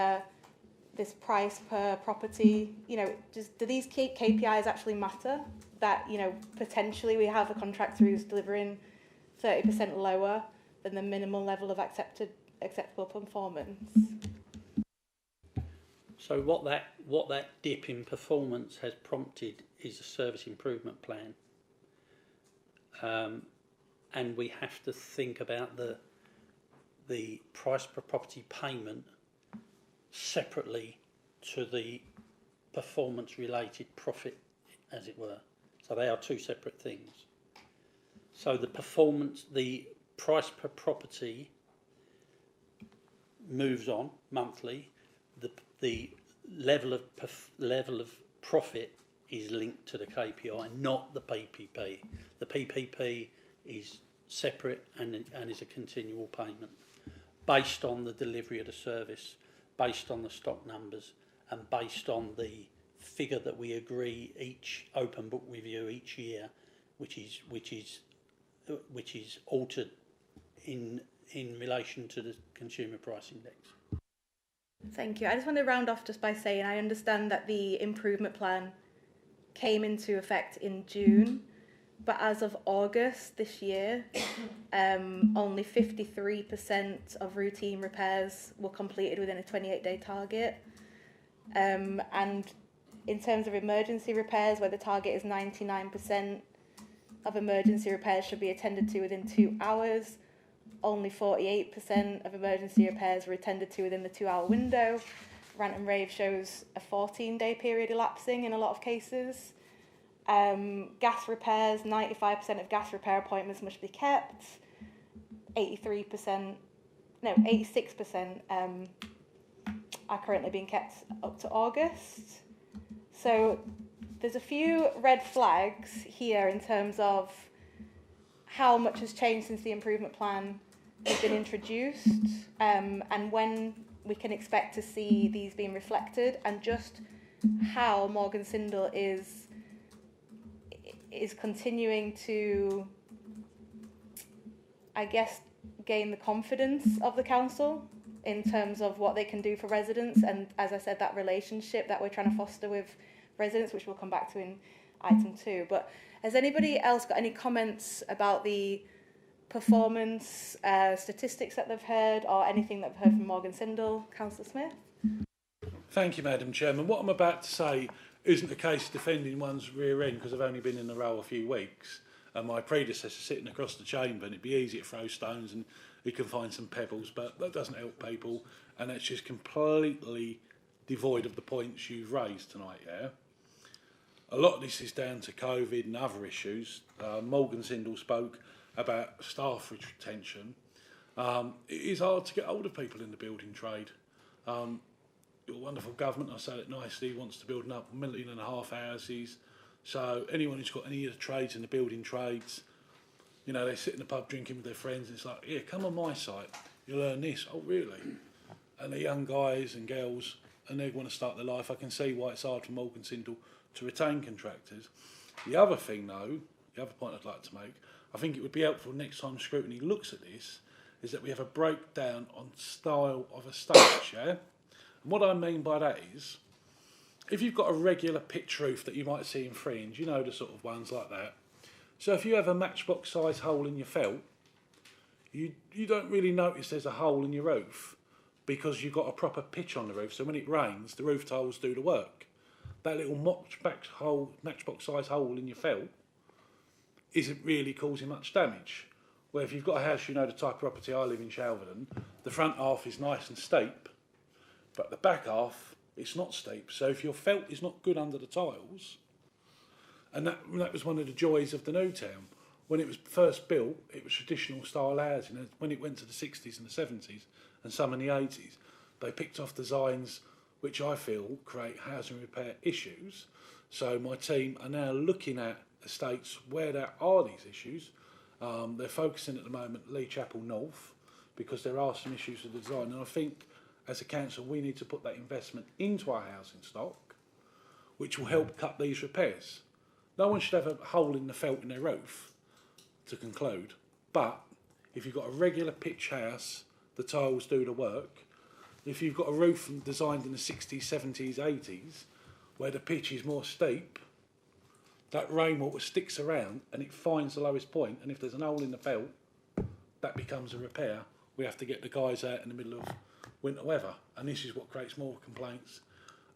price per property? You know, do these KPIs actually matter? That, you know, potentially we have a contractor who's delivering 30% lower than the minimal level of acceptable performance. So what that dip in performance has prompted is a service improvement plan. And we have to think about the price per property payment separately to the performance-related profit, as it were. So they are two separate things. So the price per property moves on monthly. The level of profit is linked to the KPI, not the PPP. The PPP is separate and is a continual payment based on the delivery of the service, based on the stock numbers, and based on the figure that we agree each open book review each year, which is altered in relation to the consumer price index. Thank you. I just want to round off just by saying I understand that the improvement plan came into effect in June, but as of August this year, only 53% of routine repairs were completed within a 28-day target. And in terms of emergency repairs, where the target is 99% of emergency repairs should be attended to within 2 hours, only 48% of emergency repairs were attended to within the 2-hour window. Rant and Rave shows a 14-day period elapsing in a lot of cases. Gas repairs, 95% of gas repair appointments must be kept. 86% are currently being kept up to August. So there's a few red flags here in terms of how much has changed since the improvement plan has been introduced, and when we can expect to see these being reflected, and just how Morgan Sindall is continuing to, I guess, gain the confidence of the council in terms of what they can do for residents, and as I said, that relationship that we're trying to foster with residents, which we'll come back to in item 2. But has anybody else got any comments about the performance statistics that they've heard, or anything that they've heard from Morgan Sindall? Councillor Smith? Thank you, Madam Chairman. What I'm about to say isn't a case of defending one's rear end, because I've only been in the role a few weeks, and my predecessor sitting across the chamber, and it'd be easy to throw stones and he can find some pebbles, but that doesn't help people, and it's just completely devoid of the points you've raised tonight, yeah? A lot of this is down to COVID and other issues. Morgan Sindall spoke about staff retention. It is hard to get hold of people in the building trade. Your wonderful government, I say it nicely, wants to build up 1.5 million houses. So anyone who's got any of the trades in the building trades, you know, they sit in the pub drinking with their friends, and it's like, yeah, come on my site, you'll earn this. Oh, really? And the young guys and girls, and they want to start their life. I can see why it's hard for Morgan Sindall to retain contractors. The other thing, though, the other point I'd like to make, I think it would be helpful next time Scrutiny looks at this, is that we have a breakdown on style of estates, yeah? And what I mean by that is, if you've got a regular pitch roof that you might see in Fringe, you know, the sort of ones like that. So if you have a matchbox size hole in your felt, you don't really notice there's a hole in your roof because you've got a proper pitch on the roof. So when it rains, the roof tiles do the work. That little matchbox size hole in your felt isn't really causing much damage. Where if you've got a house, you know the type of property I live in, Shalverton, the front half is nice and steep, but the back half, it's not steep. So if your felt is not good under the tiles, and that was one of the joys of the new town. When it was first built, it was traditional style housing. And when it went to the 60s and the 70s and some in the 80s, they picked off designs which I feel create housing repair issues. So my team are now looking at estates where there are these issues. They're focusing at the moment Lee Chapel North, because there are some issues with the design. And I think as a council we need to put that investment into our housing stock, which will help cut these repairs. No one should have a hole in the felt in their roof, to conclude, but if you've got a regular pitch house, the tiles do the work. If you've got a roof designed in the 60s, 70s, 80s, where the pitch is more steep, that rainwater sticks around and it finds the lowest point, and if there's an hole in the felt, that becomes a repair. We have to get the guys out in the middle of winter weather, and this is what creates more complaints.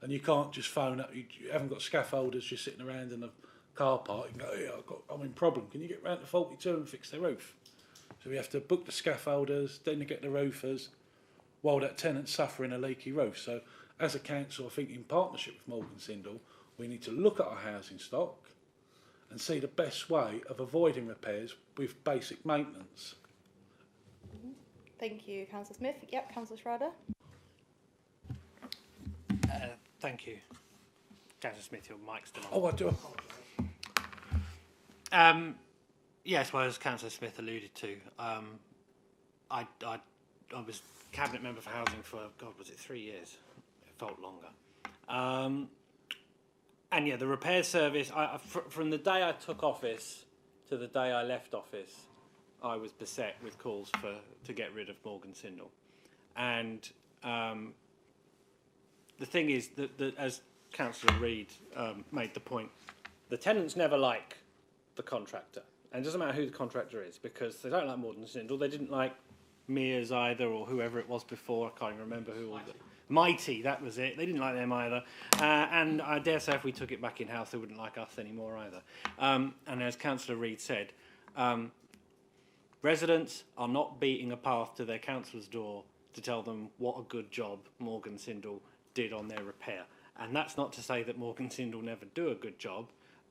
And you can't just phone up, you haven't got scaffolders just sitting around in the car park and go, yeah, I'm in problem, can you get round to 42 and fix their roof? So we have to book the scaffolders, then to get the roofers, while that tenant's suffering a leaky roof. So as a council, I think in partnership with Morgan Sindall, we need to look at our housing stock and see the best way of avoiding repairs with basic maintenance. Thank you, Councillor Smith. Yep, Councillor Schrader. Thank you. Councillor Smith, your mic's still on. Oh, I do. Yes, well, as Councillor Smith alluded to, I was cabinet member for housing for, God, was it 3 years? It felt longer. And yeah, the repair service, from the day I took office to the day I left office, I was beset with calls to get rid of Morgan Sindall. And the thing is that as Councillor Reid made the point, the tenants never like the contractor. And it doesn't matter who the contractor is, because they don't like Morgan Sindall. They didn't like Mears either, or whoever it was before. I can't even remember who. Mighty, that was it. They didn't like them either. And I dare say if we took it back in-house, they wouldn't like us anymore either. And as Councillor Reid said, residents are not beating a path to their councillor's door to tell them what a good job Morgan Sindall did on their repair. And that's not to say that Morgan Sindall never do a good job.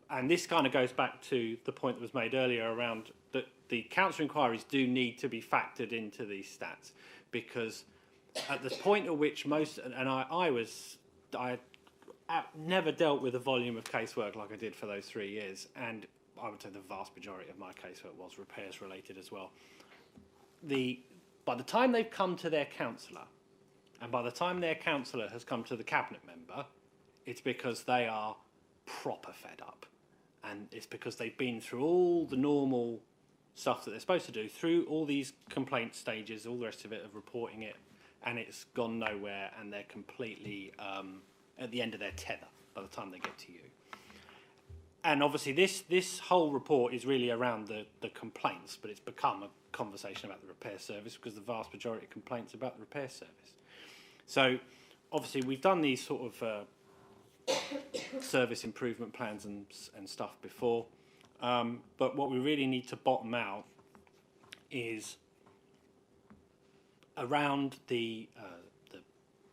And this kind of goes back to the point that was made earlier around that the council inquiries do need to be factored into these stats, because at the point at which most, and I never dealt with a volume of casework like I did for those 3 years, and I would say the vast majority of my casework was repairs related as well. By the time they've come to their councillor, and by the time their councillor has come to the cabinet member, it's because they are proper fed up. And it's because they've been through all the normal stuff that they're supposed to do, through all these complaint stages, all the rest of it, of reporting it, and it's gone nowhere, and they're completely at the end of their tether by the time they get to you. And obviously this whole report is really around the complaints, but it's become a conversation about the repair service because the vast majority of complaints are about the repair service. So obviously we've done these sort of service improvement plans and stuff before, but what we really need to bottom out is around the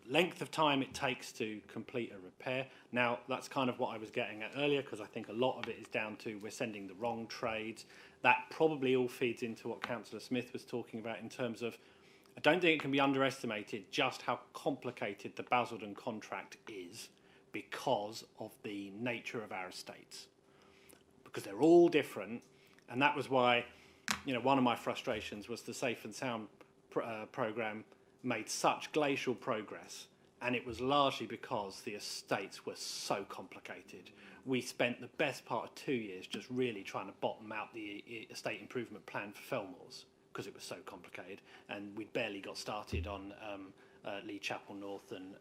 length of time it takes to complete a repair. Now, that's kind of what I was getting at earlier, because I think a lot of it is down to we're sending the wrong trades. That probably all feeds into what Councillor Smith was talking about in terms of, I don't think it can be underestimated just how complicated the Basildon contract is because of the nature of our estates. Because they're all different, and that was why, one of my frustrations was the Safe and Sound programme made such glacial progress, and it was largely because the estates were so complicated. We spent the best part of 2 years just really trying to bottom out the estate improvement plan for Felmore's because it was so complicated, and we'd barely got started on Lee Chapel North and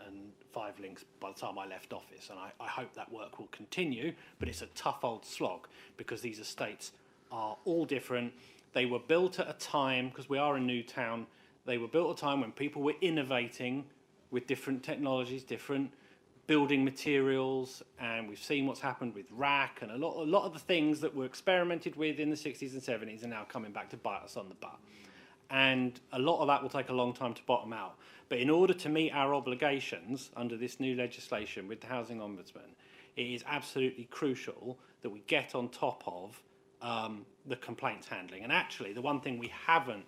Five Links by the time I left office, and I hope that work will continue, but it's a tough old slog because these estates are all different. They were built at a time, because we are a new town, they were built at a time when people were innovating with different technologies, different building materials, and we've seen what's happened with rack, and a lot of the things that were experimented with in the 60s and 70s are now coming back to bite us on the butt. And a lot of that will take a long time to bottom out. But in order to meet our obligations under this new legislation with the Housing Ombudsman, it is absolutely crucial that we get on top of the complaints handling. And actually, the one thing we haven't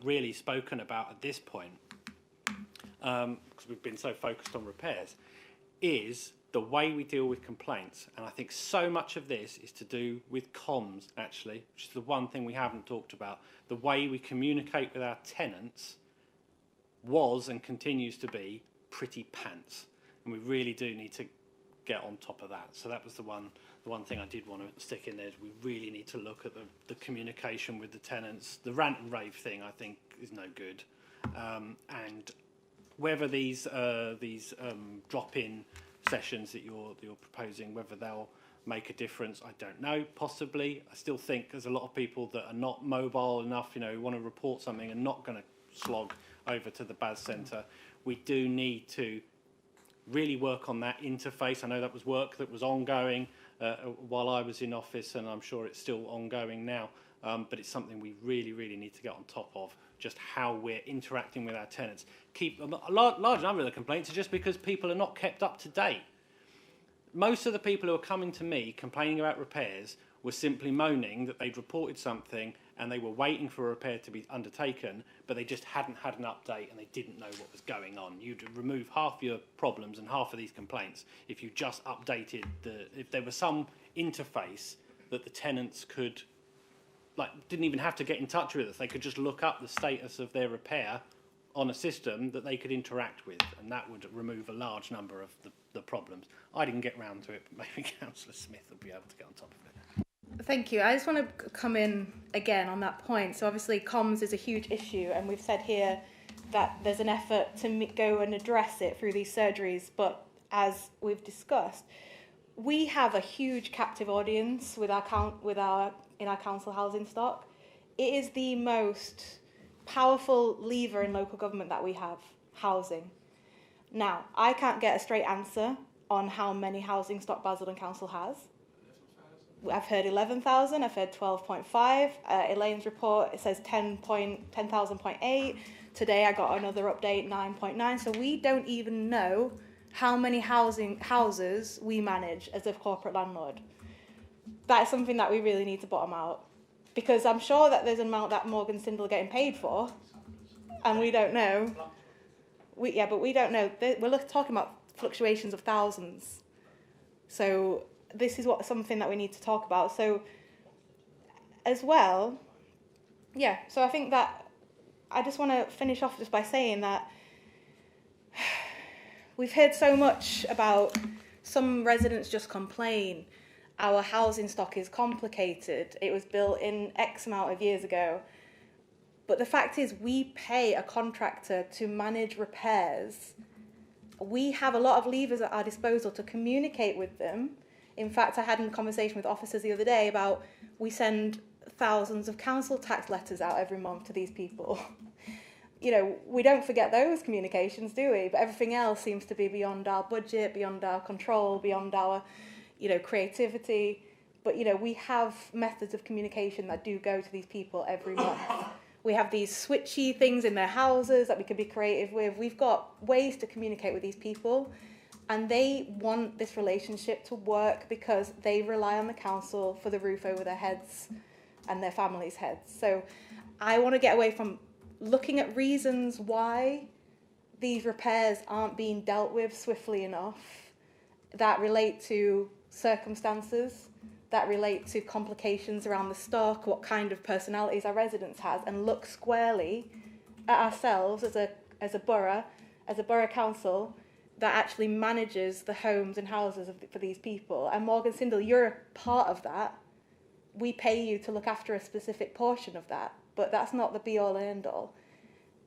really spoken about at this point, because we've been so focused on repairs, is the way we deal with complaints. And I think so much of this is to do with comms, actually, which is the one thing we haven't talked about. The way we communicate with our tenants was and continues to be pretty pants. And we really do need to get on top of that. So that was the one thing I did want to stick in there. Is we really need to look at the communication with the tenants. The rant and rave thing, I think, is no good. And whether these drop-in sessions that you're proposing, whether they'll make a difference, I don't know. Possibly. I still think there's a lot of people that are not mobile enough, who want to report something and not going to slog over to the BAS Centre. We do need to really work on that interface. I know that was work that was ongoing while I was in office, and I'm sure it's still ongoing now, but it's something we really, really need to get on top of, just how we're interacting with our tenants. A large number of the complaints are just because people are not kept up to date. Most of the people who are coming to me complaining about repairs were simply moaning that they'd reported something and they were waiting for a repair to be undertaken, but they just hadn't had an update and they didn't know what was going on. You'd remove half your problems and half of these complaints if you just updated if there was some interface that the tenants could, didn't even have to get in touch with us. They could just look up the status of their repair on a system that they could interact with, and that would remove a large number of the problems. I didn't get round to it, but maybe Councillor Smith will be able to get on top of it. Thank you. I just want to come in again on that point. So obviously comms is a huge issue, and we've said here that there's an effort to go and address it through these surgeries, but as we've discussed, we have a huge captive audience in our council housing stock. It is the most powerful lever in local government that we have, housing. Now, I can't get a straight answer on how many housing stock Basildon Council has. I've heard 11,000, I've heard 12.5. Elaine's report, it says 10,000.8. Today I got another update, 9.9. So we don't even know how many houses we manage as a corporate landlord. That's something that we really need to bottom out. Because I'm sure that there's an amount that Morgan Sindel are getting paid for, and we don't know. But we don't know. We're talking about fluctuations of thousands. So this is something that we need to talk about. So as well, so I think that I just want to finish off just by saying that we've heard so much about some residents just complain, our housing stock is complicated, it was built in X amount of years ago. But the fact is, we pay a contractor to manage repairs. We have a lot of levers at our disposal to communicate with them. In fact, I had a conversation with officers the other day about we send thousands of council tax letters out every month to these people. You know, we don't forget those communications, do we? But everything else seems to be beyond our budget, beyond our control, beyond our, creativity. But, we have methods of communication that do go to these people every month. We have these switchy things in their houses that we can be creative with. We've got ways to communicate with these people, and they want this relationship to work because they rely on the council for the roof over their heads and their families' heads. So I want to get away from looking at reasons why these repairs aren't being dealt with swiftly enough that relate to circumstances, that relate to complications around the stock, what kind of personalities our residents has, and look squarely at ourselves as a borough council that actually manages the homes and houses for these people. And Morgan Sindall, you're a part of that. We pay you to look after a specific portion of that, but that's not the be-all and end-all.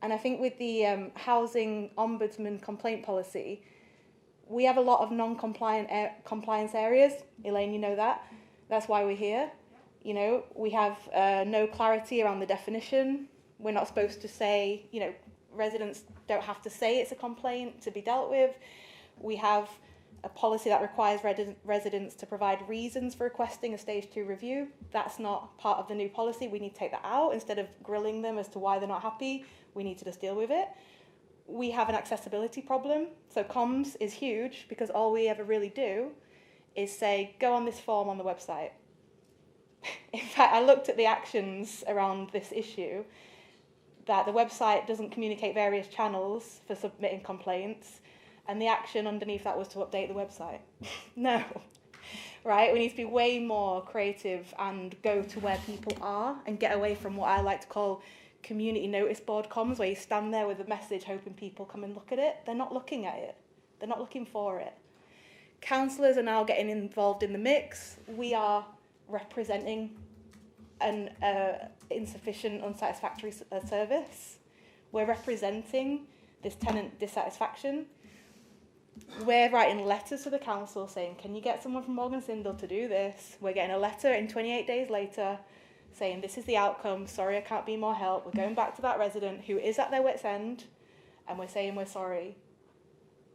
And I think with the housing ombudsman complaint policy, we have a lot of non-compliant compliance areas. Elaine, you know that. That's why we're here. We have no clarity around the definition. We're not supposed to say, residents don't have to say it's a complaint to be dealt with. We have a policy that requires residents to provide reasons for requesting a stage 2 review. That's not part of the new policy. We need to take that out. Instead of grilling them as to why they're not happy, we need to just deal with it. We have an accessibility problem. So comms is huge because all we ever really do is say, go on this form on the website. In fact, I looked at the actions around this issue, that the website doesn't communicate various channels for submitting complaints, and the action underneath that was to update the website. No, right? We need to be way more creative and go to where people are and get away from what I like to call community notice board comms, where you stand there with a message hoping people come and look at it. They're not looking at it. They're not looking for it. Councillors are now getting involved in the mix. We are representing an insufficient, unsatisfactory service. We're representing this tenant dissatisfaction. We're writing letters to the council saying, can you get someone from Morgan Sindall to do this? We're getting a letter in 28 days later saying, this is the outcome, sorry I can't be more help. We're going back to that resident who is at their wit's end, and we're saying we're sorry.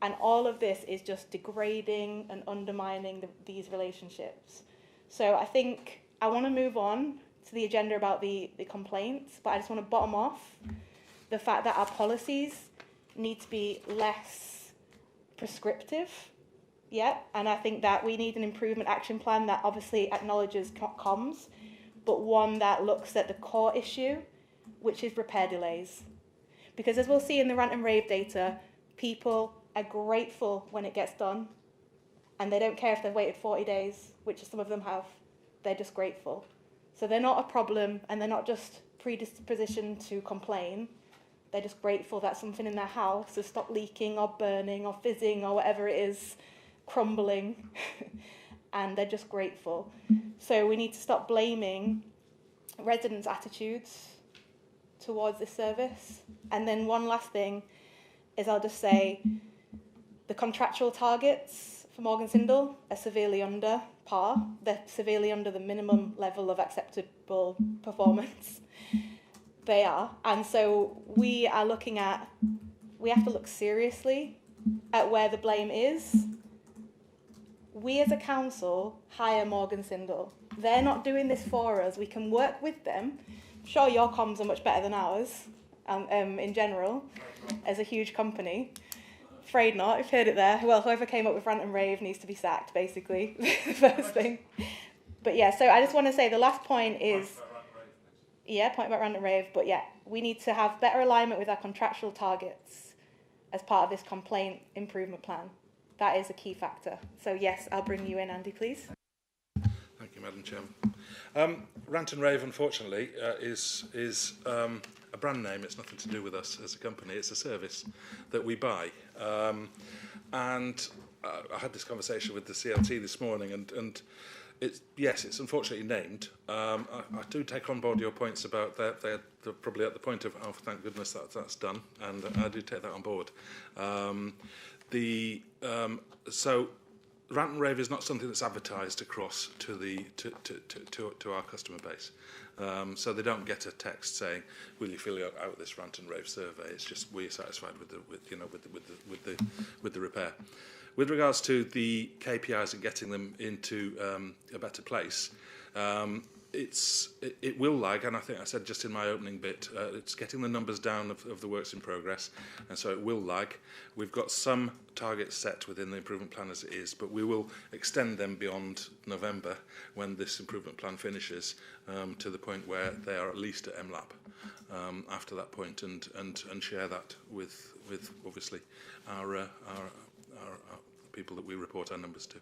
And all of this is just degrading and undermining these relationships. So I think I want to move on to the agenda about the complaints, but I just want to bottom off the fact that our policies need to be less prescriptive, and I think that we need an improvement action plan that obviously acknowledges comms, but one that looks at the core issue, which is repair delays. Because as we'll see in the rant and rave data, people are grateful when it gets done, and they don't care if they've waited 40 days, which some of them have. They're just grateful. So they're not a problem, and they're not just predispositioned to complain. They're just grateful that something in their house has stopped leaking or burning or fizzing or whatever it is, crumbling, and they're just grateful. So we need to stop blaming residents' attitudes towards this service. And then one last thing is I'll just say the contractual targets for Morgan Sindall are severely under par. They're severely under the minimum level of acceptable performance. They are. And so we have to look seriously at where the blame is. We as a council hire Morgan Sindall. They're not doing this for us. We can work with them. I'm sure your comms are much better than ours in general, as a huge company. Afraid not, I've heard it there. Well, whoever came up with rant and rave needs to be sacked, basically, the first thing. But yeah, so I just want to say the last point is, point about rant and rave, but yeah, we need to have better alignment with our contractual targets as part of this complaint improvement plan. that is a key factor. So yes, I'll bring you in, Andy, please. Thank you, Madam Chairman. Rant and Rave, unfortunately, is a brand name. It's nothing to do with us as a company. It's a service that we buy. And I had this conversation with the CLT this morning, and it's unfortunately named. I do take on board your points about they're probably at the point of, oh, thank goodness that's done, and I do take that on board. So Rant and Rave is not something that's advertised across to our customer base. So they don't get a text saying, "Will you fill out this Rant and Rave survey?" It's just we're satisfied with the repair. With regards to the KPIs and getting them into a better place, it will lag, and I think I said just in my opening bit, it's getting the numbers down of the works in progress, and so it will lag. We've got some targets set within the improvement plan as it is, but we will extend them beyond November when this improvement plan finishes, to the point where they are at least at MLAP after that point, and share that with obviously our people that we report our numbers to.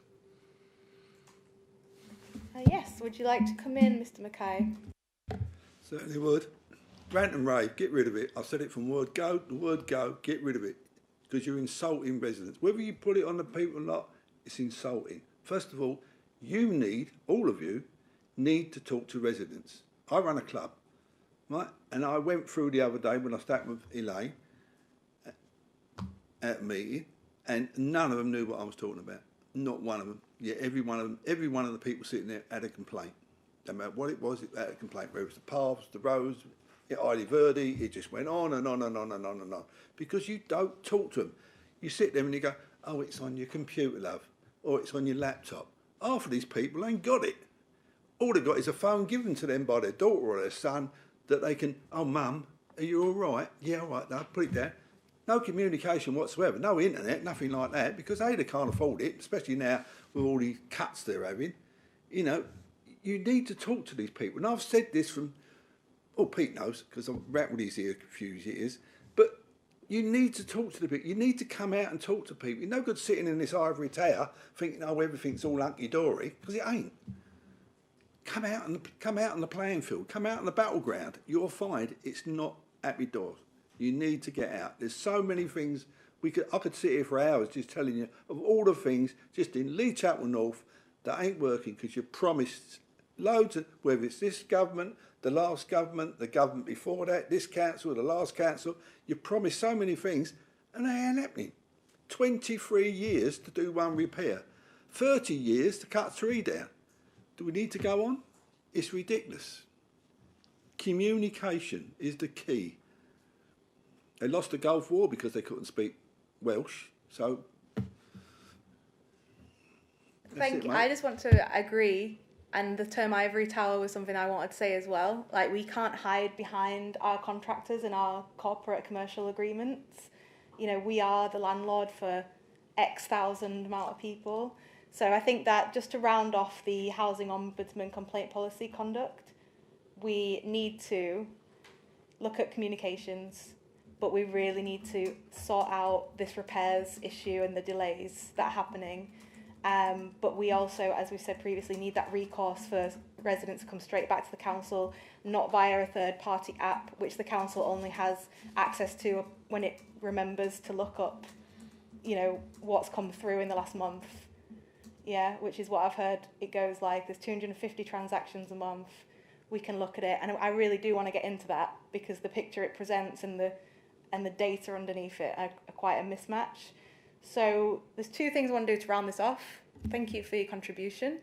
Yes, would you like to come in, Mr. Mackay? Certainly would. Rant and rave, get rid of it. I've said it from word go to word go, get rid of it. Because you're insulting residents. Whether you put it on the people or not, it's insulting. First of all, all of you, need to talk to residents. I run a club, right? And I went through the other day when I sat with Elaine at a meeting, and none of them knew what I was talking about. Not one of them. Yeah, every one of the people sitting there had a complaint. No matter what it was, it had a complaint. Whether it was the paths, the roads, Ivy Verde, it just went on and on and on and on and on. Because you don't talk to them. You sit there and you go, oh, it's on your computer, love, or it's on your laptop. Half of these people ain't got it. All they've got is a phone given to them by their daughter or their son that they can, oh, mum, are you all right? Yeah, all right, no, put it down. No communication whatsoever, no internet, nothing like that, because A, they can't afford it, especially now with all these cuts they're having. You know, you need to talk to these people. And I've said this from, Pete knows, because I've rattled his ear a few years, but you need to talk to the people. You need to come out and talk to people. You're no good sitting in this ivory tower thinking, oh, everything's all hunky-dory, because it ain't. Come out on the playing field, come out on the battleground. You'll find it's not happy doors. You need to get out. There's so many things I could sit here for hours just telling you of all the things just in Lee Chapel North that ain't working because you promised loads of, whether it's this government, the last government, the government before that, this council, the last council, you promised so many things and they ain't happening. 23 years to do one repair, 30 years to cut 3 down. Do we need to go on? It's ridiculous. Communication is the key. They lost the Gulf War because they couldn't speak Welsh, so... Thank you. I just want to agree, and the term ivory tower was something I wanted to say as well. Like, we can't hide behind our contractors and our corporate commercial agreements. You know, we are the landlord for X thousand amount of people. So I think that just to round off the Housing Ombudsman complaint policy conduct, we need to look at communications, but we really need to sort out this repairs issue and the delays that are happening. But we also, as we said previously, need that recourse for residents to come straight back to the council, not via a third-party app, which the council only has access to when it remembers to look up, you know, what's come through in the last month. Yeah, which is what I've heard. It goes like there's 250 transactions a month. We can look at it, and I really do want to get into that because the picture it presents and the data underneath it are quite a mismatch. So there's 2 things I want to do to round this off. Thank you for your contribution.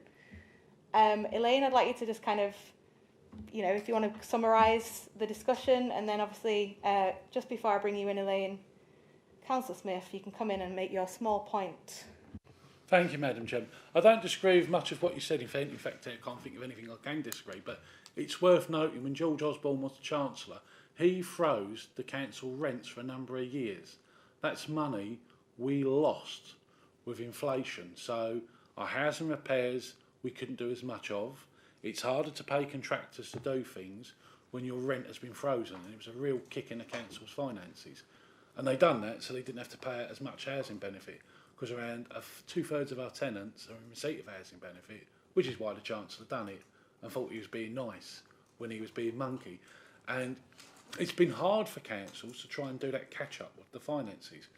Elaine, I'd like you to just kind of, you know, if you want to summarise the discussion, and then obviously, just before I bring you in, Elaine, Councillor Smith, you can come in and make your small point. Thank you, Madam Chairman. I don't disagree with much of what you said. In fact, I can't think of anything I can disagree, but it's worth noting when George Osborne was the Chancellor, he froze the council rents for a number of years. That's money we lost with inflation. So our housing repairs we couldn't do as much of. It's harder to pay contractors to do things when your rent has been frozen, and it was a real kick in the council's finances. And they done that so they didn't have to pay out as much housing benefit. because around 2/3 of our tenants are in receipt of housing benefit, which is why the Chancellor done it and thought he was being nice when he was being monkey. And it's been hard for councils to try and do that catch-up with the finances.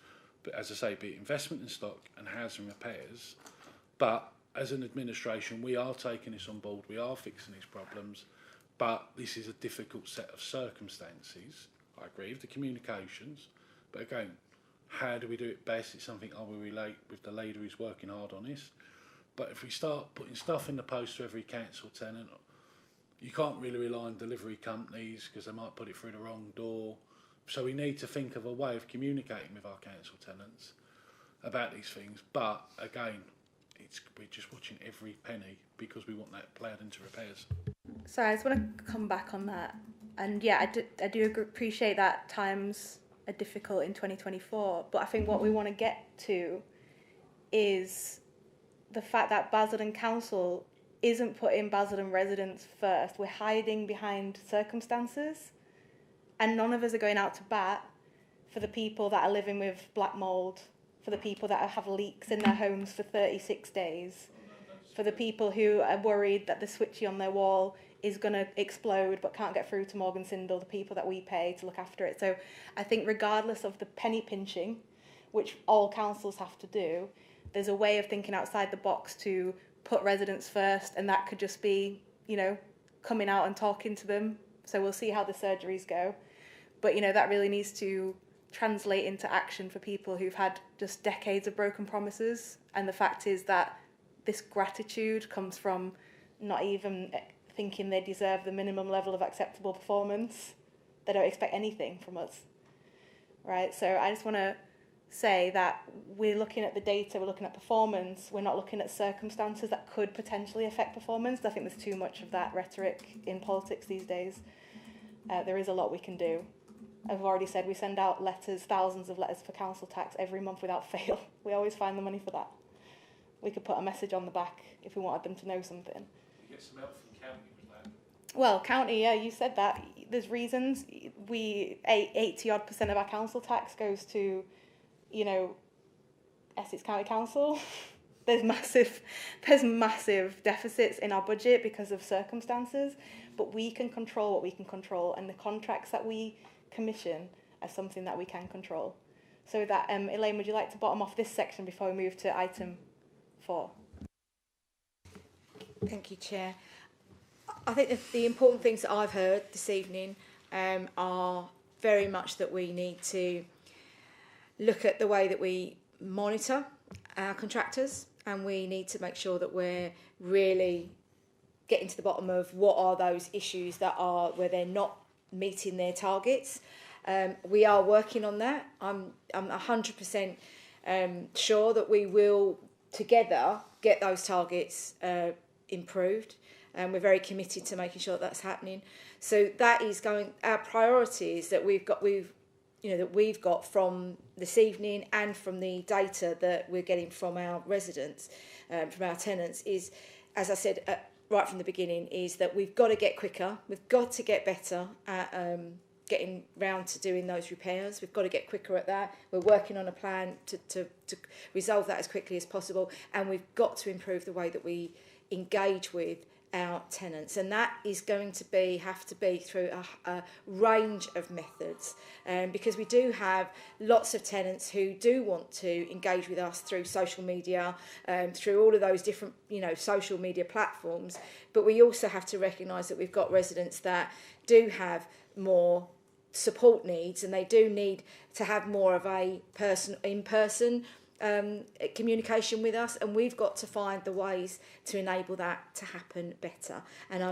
But as I say, be it investment in stock and housing repairs. But as an administration, we are taking this on board, we are fixing these problems, but this is a difficult set of circumstances. I agree with the communications, but again, how do we do it best? It's something I will relate with the lady who's working hard on this. But if we start putting stuff in the post to every council tenant, you can't really rely on delivery companies because they might put it through the wrong door. So we need to think of a way of communicating with our council tenants about these things. But again, we're just watching every penny because we want that ploughed into repairs. So I just want to come back on that. And yeah, I do appreciate that times are difficult in 2024. But I think what we want to get to is the fact that Basildon Council isn't putting Basildon residents first. We're hiding behind circumstances, and none of us are going out to bat for the people that are living with black mould, for the people that have leaks in their homes for 36 days, for the people who are worried that the switchy on their wall is going to explode but can't get through to Morgan Sindall, the people that we pay to look after it. So I think regardless of the penny pinching, which all councils have to do, there's a way of thinking outside the box to put residents first, and that could just be, you know, coming out and talking to them. So we'll see how the surgeries go. But, you know, that really needs to translate into action for people who've had just decades of broken promises. And the fact is that this gratitude comes from not even thinking they deserve the minimum level of acceptable performance. They don't expect anything from us, right? So I just want to say that we're looking at the data, we're looking at performance, we're not looking at circumstances that could potentially affect performance. I think there's too much of that rhetoric in politics these days. There is a lot we can do. I've already said we send out letters, thousands of letters for council tax every month without fail. We always find the money for that. We could put a message on the back if we wanted them to know something. You get some help from county with that. Well, county, yeah, you said that. There's reasons. 80% of our council tax goes to, you know, Essex County Council. There's massive deficits in our budget because of circumstances, but we can control what we can control, and the contracts that we commission are something that we can control. So with that, Elaine, would you like to bottom off this section before we move to item 4? Thank you, Chair. I think the important things that I've heard this evening are very much that we need to look at the way that we monitor our contractors, and we need to make sure that we're really getting to the bottom of what are those issues that are where they're not meeting their targets. We are working on that. I'm 100% sure that we will together get those targets improved, and we're very committed to making sure that that's happening. So that is going. Our priorities that we've got from this evening and from the data that we're getting from our residents, from our tenants, is, as I said right from the beginning, is that we've got to get quicker. We've got to get better at getting round to doing those repairs. We've got to get quicker at that. We're working on a plan to resolve that as quickly as possible, and we've got to improve the way that we engage with our tenants, and that is going to have to be through a range of methods, because we do have lots of tenants who do want to engage with us through social media, through all of those different social media platforms, but we also have to recognise that we've got residents that do have more support needs, and they do need to have more of a in-person communication with us, and we've got to find the ways to enable that to happen better. And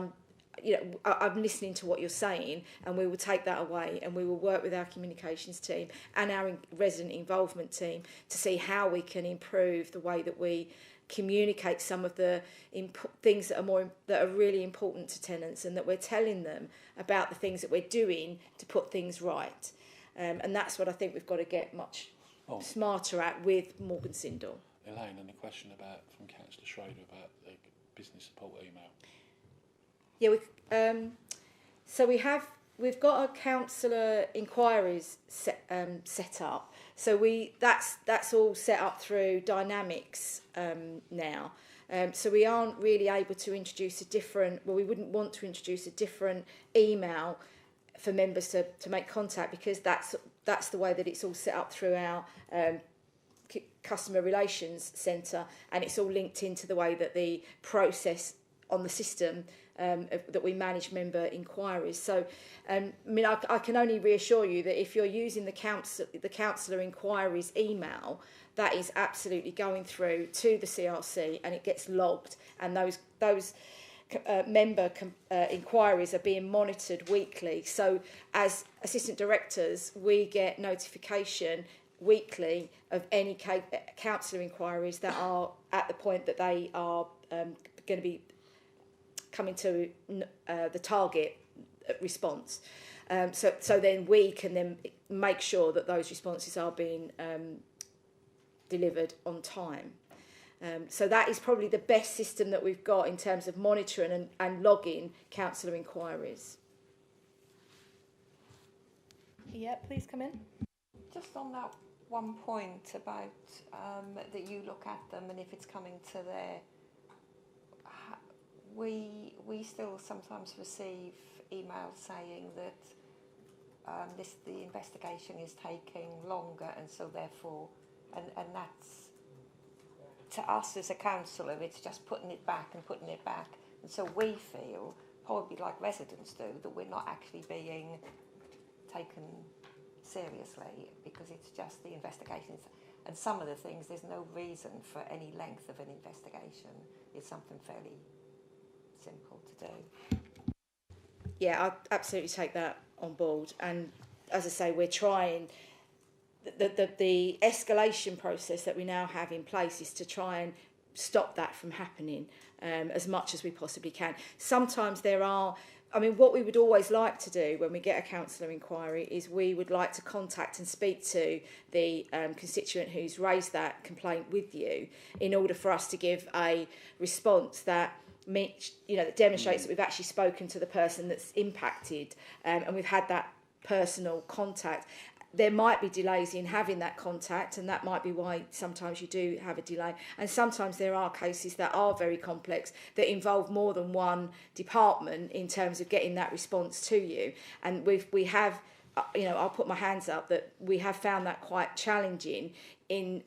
I'm listening to what you're saying, and we will take that away, and we will work with our communications team and our resident involvement team to see how we can improve the way that we communicate some of the things that are really important to tenants, and that we're telling them about the things that we're doing to put things right. And that's what I think we've got to get much smarter at with Morgan Sindall. Elaine, and a question from Councillor Schrader about the business support email. Yeah, so we have we've got a councillor inquiries set up. So that's all set up through Dynamics now. So we aren't really able to introduce a different, well, we wouldn't want to introduce a different email for members to make contact, because that's the way that it's all set up through our customer relations centre, and it's all linked into the way that the process on the system that we manage member inquiries. So, I mean, I can only reassure you that if you're using the councillor inquiries email, that is absolutely going through to the CRC and it gets logged, and those member inquiries are being monitored weekly. So, as assistant directors, we get notification weekly of any councillor inquiries that are at the point that they are going to be coming to the target response. So then we can then make sure that those responses are being delivered on time. So that is probably the best system that we've got in terms of monitoring and logging councillor inquiries. Yeah, please come in. Just on that one point about that you look at them and if it's coming to their, we still sometimes receive emails saying that the investigation is taking longer, and so therefore, and that's, to us as a councillor, it's just putting it back, and so we feel, probably like residents do, that we're not actually being taken seriously because it's just the investigations. And some of the things, there's no reason for any length of an investigation. It's something fairly simple to do. Yeah, I absolutely take that on board. And as I say, we're trying, the escalation process that we now have in place is to try and stop that from happening as much as we possibly can. Sometimes there are, I mean, what we would always like to do when we get a councillor inquiry is we would like to contact and speak to the constituent who's raised that complaint with you, in order for us to give a response that that demonstrates that we've actually spoken to the person that's impacted, and we've had that personal contact. There might be delays in having that contact, and that might be why sometimes you do have a delay. And sometimes there are cases that are very complex, that involve more than one department in terms of getting that response to you. And we have, I'll put my hands up that we have found that quite challenging in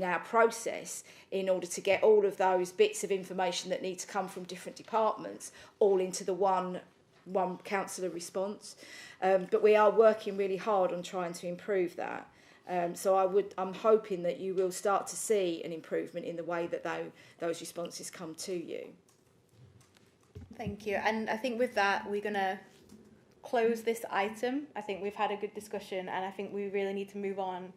our process, in order to get all of those bits of information that need to come from different departments all into the one councillor response. But we are working really hard on trying to improve that. So I'm hoping that you will start to see an improvement in the way that those responses come to you. Thank you. And I think with that, we're going to close this item. I think we've had a good discussion, and I think we really need to move on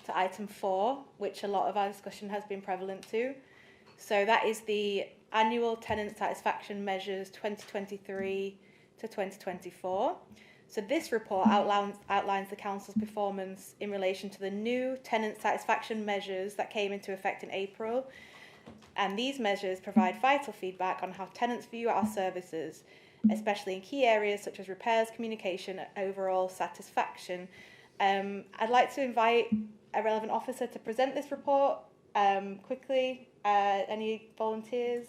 to item 4, which a lot of our discussion has been prevalent to. So that is the annual tenant satisfaction measures 2023 to 2024. So this report outlines the council's performance in relation to the new tenant satisfaction measures that came into effect in April. And these measures provide vital feedback on how tenants view our services, especially in key areas such as repairs, communication, and overall satisfaction. I'd like to invite a relevant officer to present this report quickly. Any volunteers?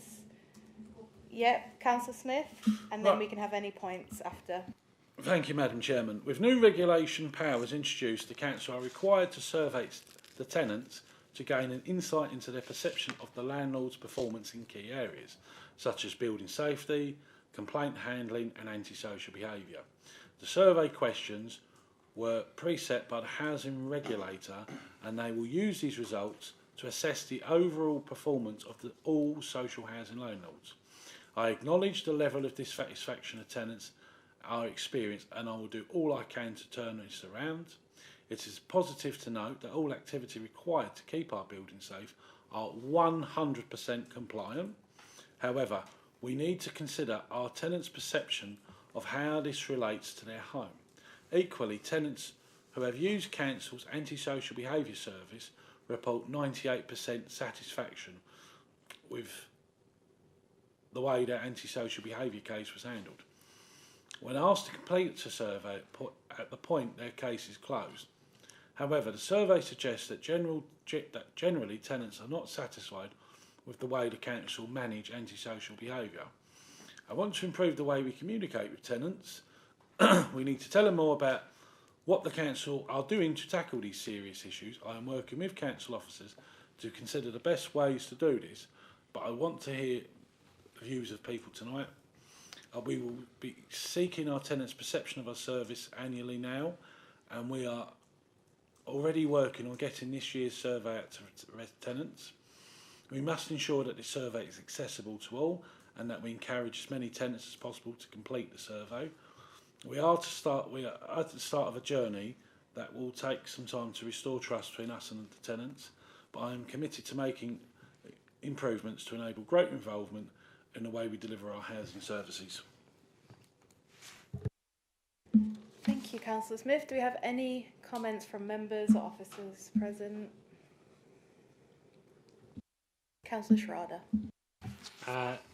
Yep, Councillor Smith, and then we can have any points after. Thank you, Madam Chairman. With new regulation powers introduced, the council are required to survey the tenants to gain an insight into their perception of the landlord's performance in key areas, such as building safety, complaint handling and antisocial behaviour. The survey questions were preset by the housing regulator, and they will use these results to assess the overall performance of all social housing landlords. I acknowledge the level of dissatisfaction of tenants are experienced, and I will do all I can to turn this around. It is positive to note that all activity required to keep our buildings safe are 100% compliant. However, we need to consider our tenants' perception of how this relates to their home. Equally, tenants who have used council's antisocial behaviour service report 98% satisfaction with the way their antisocial behaviour case was handled. when asked to complete a survey at the point their case is closed. However, the survey suggests that generally tenants are not satisfied with the way the council manage antisocial behaviour. I want to improve the way we communicate with tenants. We need to tell them more about what the council are doing to tackle these serious issues. I am working with council officers to consider the best ways to do this, but I want to hear the views of people tonight. We will be seeking our tenants' perception of our service annually now, and we are already working on getting this year's survey out to tenants. We must ensure that this survey is accessible to all and that we encourage as many tenants as possible to complete the survey. We are at the start of a journey that will take some time to restore trust between us and the tenants, but I am committed to making improvements to enable greater involvement in the way we deliver our housing services. Thank you, Councillor Smith. Do we have any comments from members or officers present? Councillor Schrader.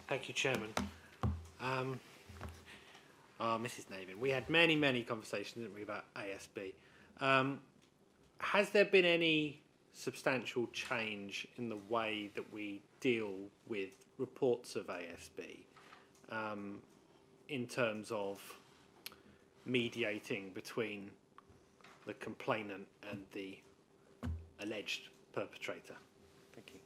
Thank you, Chairman. Mrs. Navin, we had many conversations, didn't we, about ASB. Has there been any substantial change in the way that we deal with reports of ASB in terms of mediating between the complainant and the alleged perpetrator? Thank you.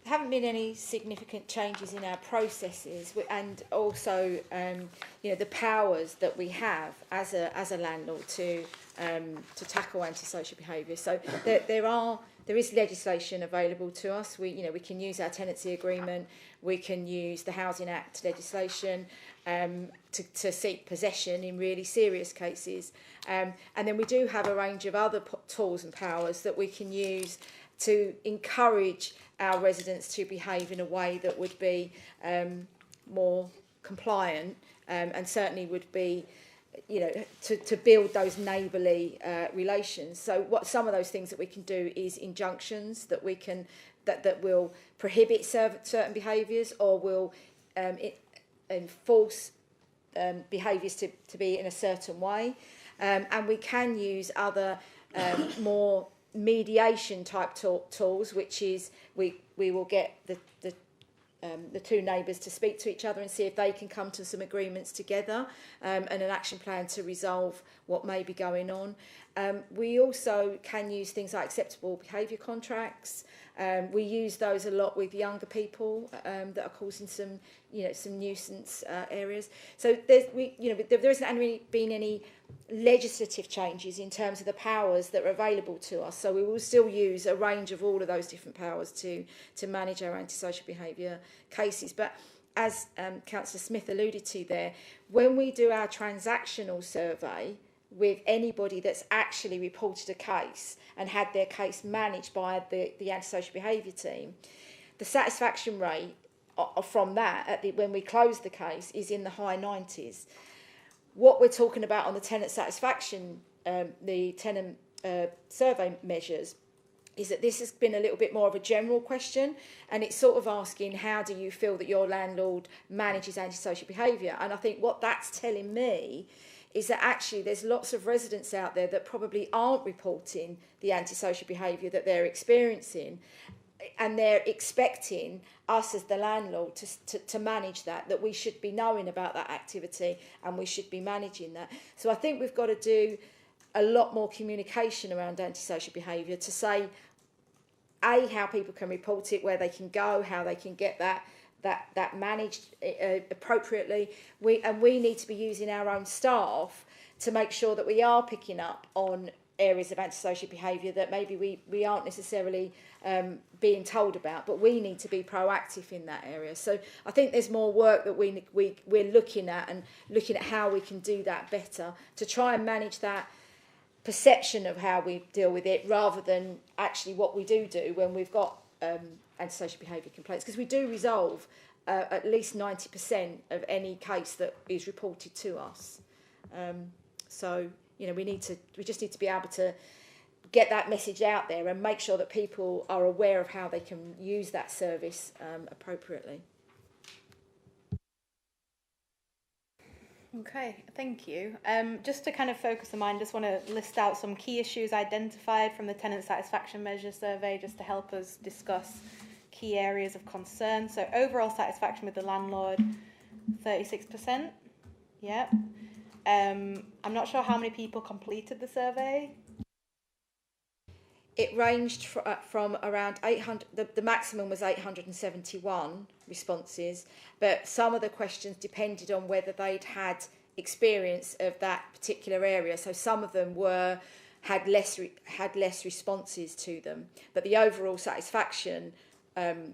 There haven't been any significant changes in our processes, and also, the powers that we have as a landlord to tackle antisocial behaviour. So there is legislation available to us. We can use our tenancy agreement. We can use the Housing Act legislation to seek possession in really serious cases. And then we do have a range of other tools and powers that we can use to encourage our residents to behave in a way that would be more compliant and certainly would be, to build those neighbourly relations. So what some of those things that we can do is injunctions that we can that will prohibit certain behaviours or will enforce behaviours to be in a certain way, and we can use other more mediation type tools, which is we will get the two neighbours to speak to each other and see if they can come to some agreements together and an action plan to resolve what may be going on. We also can use things like acceptable behaviour contracts. We use those a lot with younger people that are causing some nuisance areas. So there isn't really been any legislative changes in terms of the powers that are available to us. So we will still use a range of all of those different powers to manage our antisocial behaviour cases. But as Councillor Smith alluded to there, when we do our transactional survey with anybody that's actually reported a case and had their case managed by the antisocial behaviour team, the satisfaction rate from that when we close the case is in the high 90s. What we're talking about on the tenant satisfaction, the tenant survey measures, is that this has been a little bit more of a general question, and it's sort of asking, how do you feel that your landlord manages antisocial behaviour? And I think what that's telling me is that actually there's lots of residents out there that probably aren't reporting the antisocial behaviour that they're experiencing, and they're expecting us as the landlord to manage that we should be knowing about that activity and we should be managing that. So I think we've got to do a lot more communication around antisocial behaviour to say, how people can report it, where they can go, how they can get that managed appropriately. We need to be using our own staff to make sure that we are picking up on areas of antisocial behaviour that maybe we aren't necessarily being told about, but we need to be proactive in that area. So I think there's more work that we're looking at, and looking at how we can do that better to try and manage that perception of how we deal with it, rather than actually what we do when we've got antisocial behaviour complaints, because we do resolve at least 90% of any case that is reported to us. So we just need to be able to get that message out there and make sure that people are aware of how they can use that service appropriately. Okay, thank you. Just to kind of focus the mind, just want to list out some key issues identified from the tenant satisfaction measure survey, just to help us discuss key areas of concern. So overall satisfaction with the landlord, 36%. Yep. I'm not sure how many people completed the survey. It ranged from around 800, the maximum was 871 responses, but some of the questions depended on whether they'd had experience of that particular area. So some of them had less responses to them, but the overall satisfaction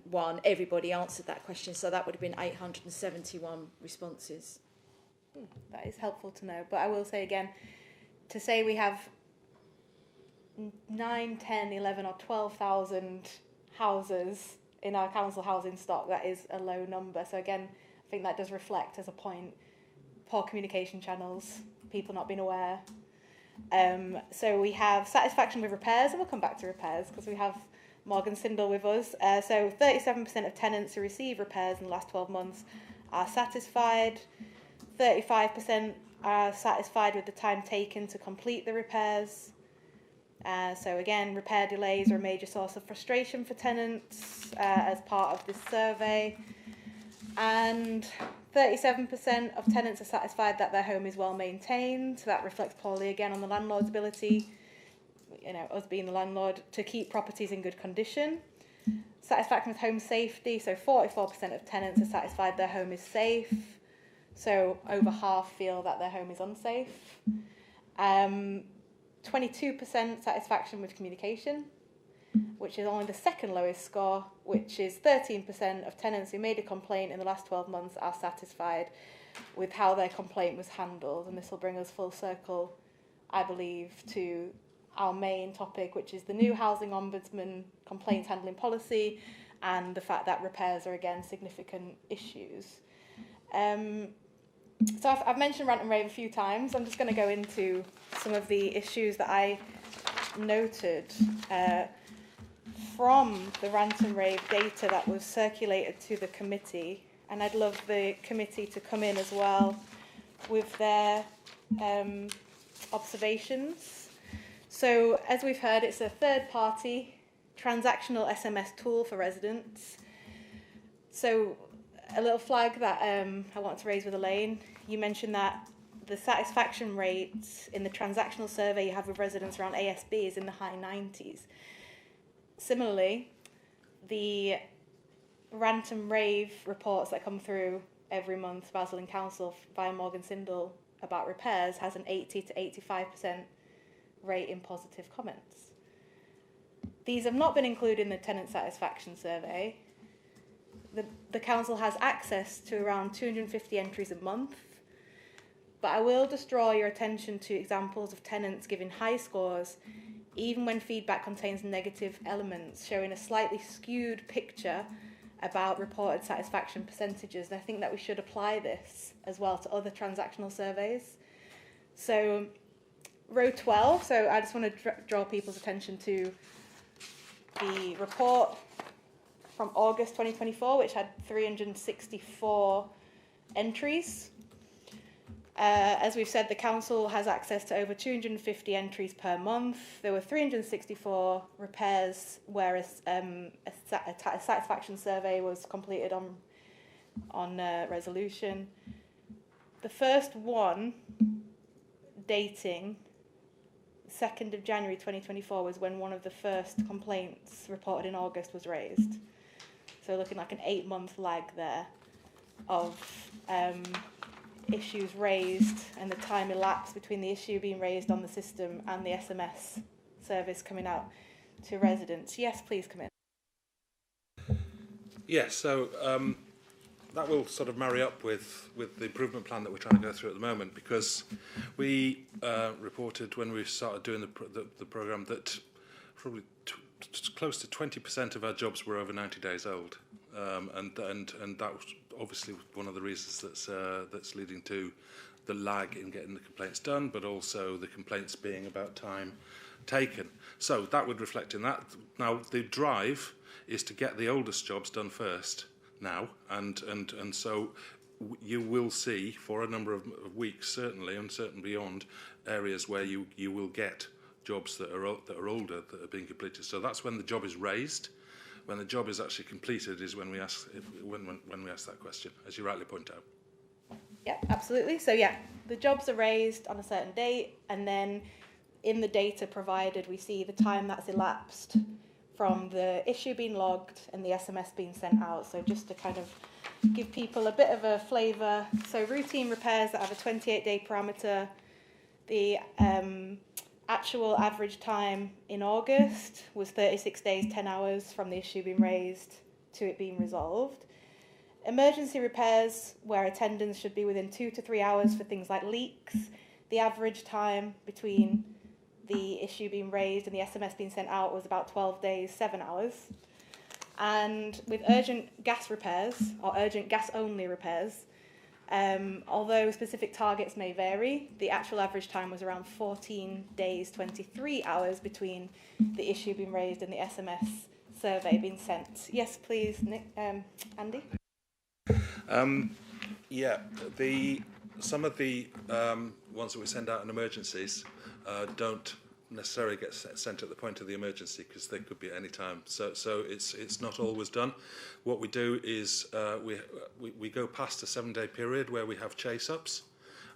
one, everybody answered that question, so that would have been 871 responses. That is helpful to know, but I will say again, to say we have 9, 10, 11 or 12,000 houses in our council housing stock, that is a low number. So again, I think that does reflect as a point poor communication channels, people not being aware. So we have satisfaction with repairs, and we'll come back to repairs because we have Morgan Sindel with us. So 37% of tenants who receive repairs in the last 12 months are satisfied. 35% are satisfied with the time taken to complete the repairs. So again, repair delays are a major source of frustration for tenants as part of this survey. And 37% of tenants are satisfied that their home is well maintained. So that reflects poorly again on the landlord's ability, us being the landlord, to keep properties in good condition. Satisfaction with home safety. So 44% of tenants are satisfied their home is safe. So over half feel that their home is unsafe. 22% satisfaction with communication, which is only the second lowest score, which is 13% of tenants who made a complaint in the last 12 months are satisfied with how their complaint was handled. And this will bring us full circle, I believe, to our main topic, which is the new Housing Ombudsman complaints handling policy and the fact that repairs are, again, significant issues. So I've mentioned rant and rave a few times. I'm just going to go into some of the issues that I noted from the rant and rave data that was circulated to the committee. And I'd love the committee to come in as well with their observations. So as we've heard, it's a third-party transactional SMS tool for residents. So a little flag that I want to raise with Elaine. You mentioned that the satisfaction rate in the transactional survey you have with residents around ASB is in the high 90s. Similarly, the rant and rave reports that come through every month, Basel and Council via Morgan Sindel about repairs, has an 80 to 85% rate in positive comments. These have not been included in the tenant satisfaction survey. The council has access to around 250 entries a month, but I will just draw your attention to examples of tenants giving high scores, even when feedback contains negative elements, showing a slightly skewed picture about reported satisfaction percentages. And I think that we should apply this as well to other transactional surveys. So row 12, so I just want to draw people's attention to the report from August 2024, which had 364 entries. As we've said, the council has access to over 250 entries per month. There were 364 repairs, whereas a satisfaction survey was completed on resolution. The first one, dating 2nd of January 2024, was when one of the first complaints reported in August was raised. So looking like an 8-month lag there of issues raised and the time elapsed between the issue being raised on the system and the SMS service coming out to residents. Yes, please come in. Yes, so that will sort of marry up with the improvement plan that we're trying to go through at the moment, because we reported when we started doing the programme that probably close to 20% of our jobs were over 90 days old, and that was obviously one of the reasons that's leading to the lag in getting the complaints done, but also the complaints being about time taken. So that would reflect in that. Now the drive is to get the oldest jobs done first now, and so you will see for a number of weeks, certainly, and certainly beyond, areas where you will get jobs that are older that are being completed. So that's when the job is raised. When the job is actually completed is when we ask when we ask that question, as you rightly point out. Yeah, absolutely. So yeah, the jobs are raised on a certain date, and then in the data provided, we see the time that's elapsed from the issue being logged and the SMS being sent out. So just to kind of give people a bit of a flavour. So routine repairs that have a 28-day parameter, the actual average time in August was 36 days, 10 hours from the issue being raised to it being resolved. Emergency repairs, where attendance should be within 2 to 3 hours for things like leaks, the average time between the issue being raised and the SMS being sent out was about 12 days, 7 hours. And with urgent gas repairs, or urgent gas-only repairs, although specific targets may vary, the actual average time was around 14 days, 23 hours between the issue being raised and the SMS survey being sent. Yes, please, Nick, Andy? Some of the ones that we send out in emergencies don't necessarily get sent at the point of the emergency because they could be at any time. So it's not always done. What we do is we go past a 7-day period where we have chase-ups,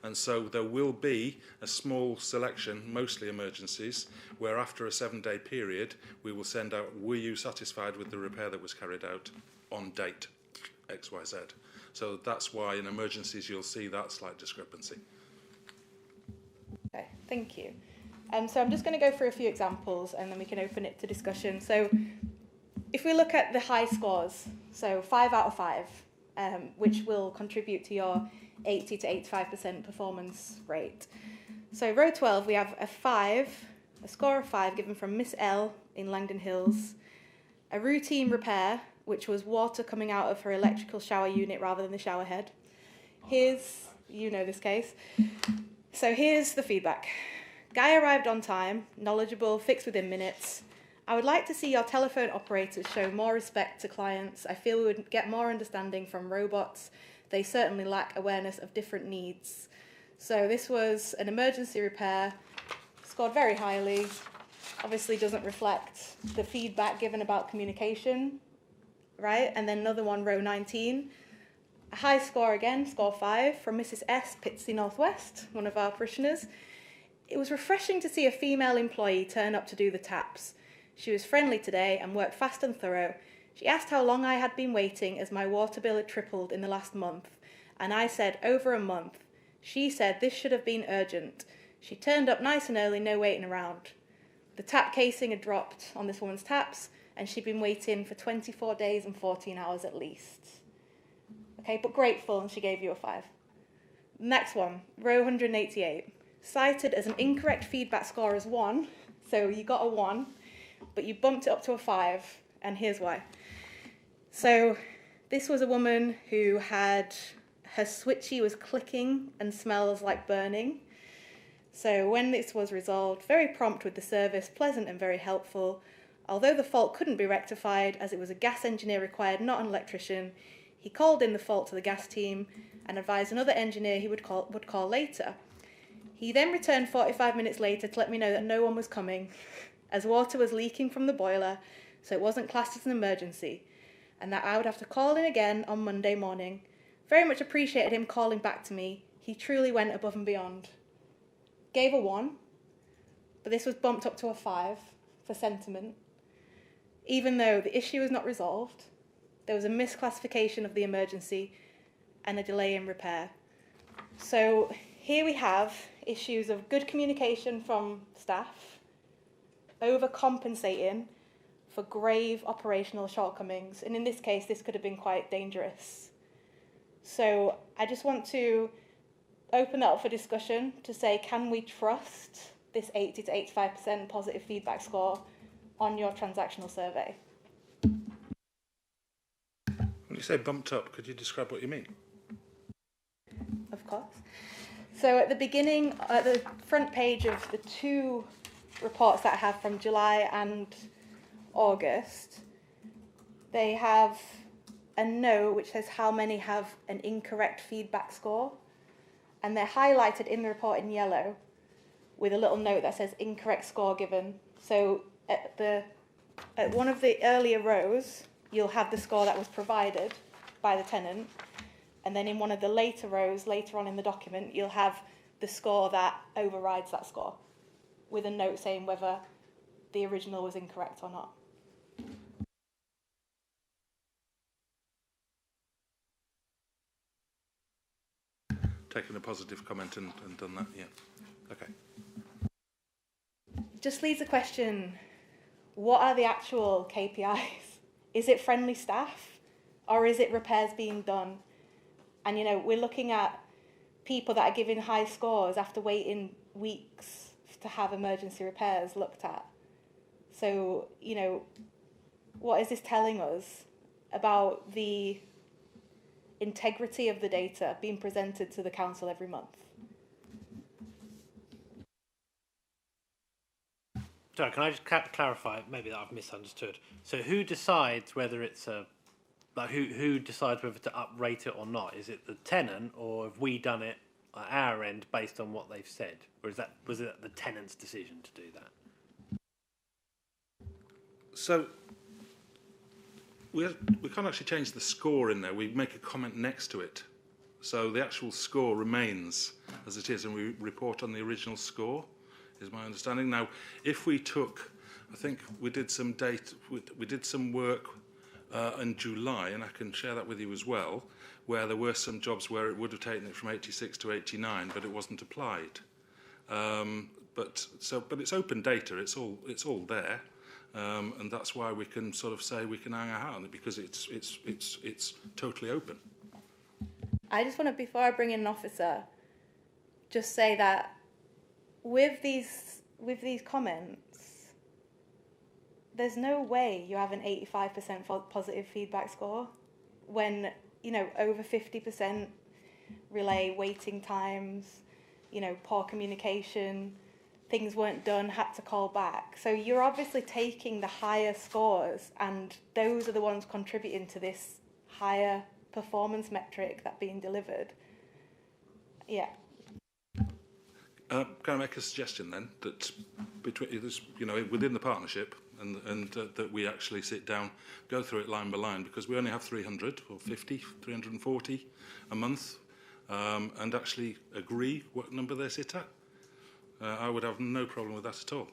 and so there will be a small selection, mostly emergencies, where after a 7-day period we will send out, were you satisfied with the repair that was carried out on date XYZ? So that's why in emergencies you'll see that slight discrepancy. Okay, thank you. So I'm just going to go through a few examples and then we can open it to discussion. So if we look at the high scores, so 5 out of 5, which will contribute to your 80 to 85% performance rate. So row 12, we have a score of 5 given from Miss L in Langdon Hills, a routine repair, which was water coming out of her electrical shower unit rather than the shower head. You know this case. So here's the feedback. Guy arrived on time, knowledgeable, fixed within minutes. I would like to see your telephone operators show more respect to clients. I feel we would get more understanding from robots. They certainly lack awareness of different needs. So this was an emergency repair, scored very highly, obviously doesn't reflect the feedback given about communication, right? And then another one, row 19, a high score again, score 5, from Mrs. S, Pitsea Northwest, one of our parishioners. It was refreshing to see a female employee turn up to do the taps. She was friendly today and worked fast and thorough. She asked how long I had been waiting as my water bill had tripled in the last month, and I said over a month. She said this should have been urgent. She turned up nice and early, no waiting around. The tap casing had dropped on this woman's taps, and she'd been waiting for 24 days and 14 hours at least. Okay, but grateful, and she gave you a 5. Next one, row 188. Cited as an incorrect feedback score as 1, so you got a 1, but you bumped it up to a 5, and here's why. So this was a woman who had, her switchy was clicking and smells like burning. So when this was resolved, very prompt with the service, pleasant and very helpful. Although the fault couldn't be rectified as it was a gas engineer required, not an electrician, he called in the fault to the gas team and advised another engineer he would call later. He then returned 45 minutes later to let me know that no one was coming, as water was leaking from the boiler, so it wasn't classed as an emergency, and that I would have to call in again on Monday morning. Very much appreciated him calling back to me. He truly went above and beyond. Gave a 1, but this was bumped up to a 5 for sentiment. Even though the issue was not resolved, there was a misclassification of the emergency and a delay in repair. So here we have issues of good communication from staff, overcompensating for grave operational shortcomings, and in this case this could have been quite dangerous. So I just want to open that up for discussion to say, can we trust this 80 to 85% positive feedback score on your transactional survey? When you say bumped up, could you describe what you mean? Of course. So at the beginning, at the front page of the 2 reports that I have from July and August, they have a note which says how many have an incorrect feedback score, and they're highlighted in the report in yellow with a little note that says incorrect score given. So at one of the earlier rows, you'll have the score that was provided by the tenant, and then in one of the later rows, later on in the document, you'll have the score that overrides that score, with a note saying whether the original was incorrect or not. Taken a positive comment and done that, yeah. Okay. Just leaves the question, what are the actual KPIs? Is it friendly staff, or is it repairs being done? And, you know, we're looking at people that are giving high scores after waiting weeks to have emergency repairs looked at. So, you know, what is this telling us about the integrity of the data being presented to the council every month? Sorry, can I just clarify? Maybe that I've misunderstood. So, who decides whether it's who decides whether to uprate it or not? Is it the tenant, or have we done it at our end based on what they've said, or was it the tenant's decision to do that? So we can't actually change the score in there. We make a comment next to it. So the actual score remains as it is, and we report on the original score, is my understanding. Now, if we took, I think we did some we did some work in July, and I can share that with you as well, where there were some jobs where it would have taken it from 86 to 89, but it wasn't applied. But it's open data. It's all there. And that's why we can sort of say we can hang our hat on it, because it's totally open. I just want to, before I bring in an officer, just say that with these comments, there's no way you have an 85% positive feedback score when, you know, over 50% relay waiting times, you know, poor communication, things weren't done, had to call back. So you're obviously taking the higher scores, and those are the ones contributing to this higher performance metric that's being delivered. Yeah. Can I make a suggestion then that within the partnership, and that we actually sit down, go through it line by line, because we only have 340 a month, and actually agree what number they sit at. I would have no problem with that at all.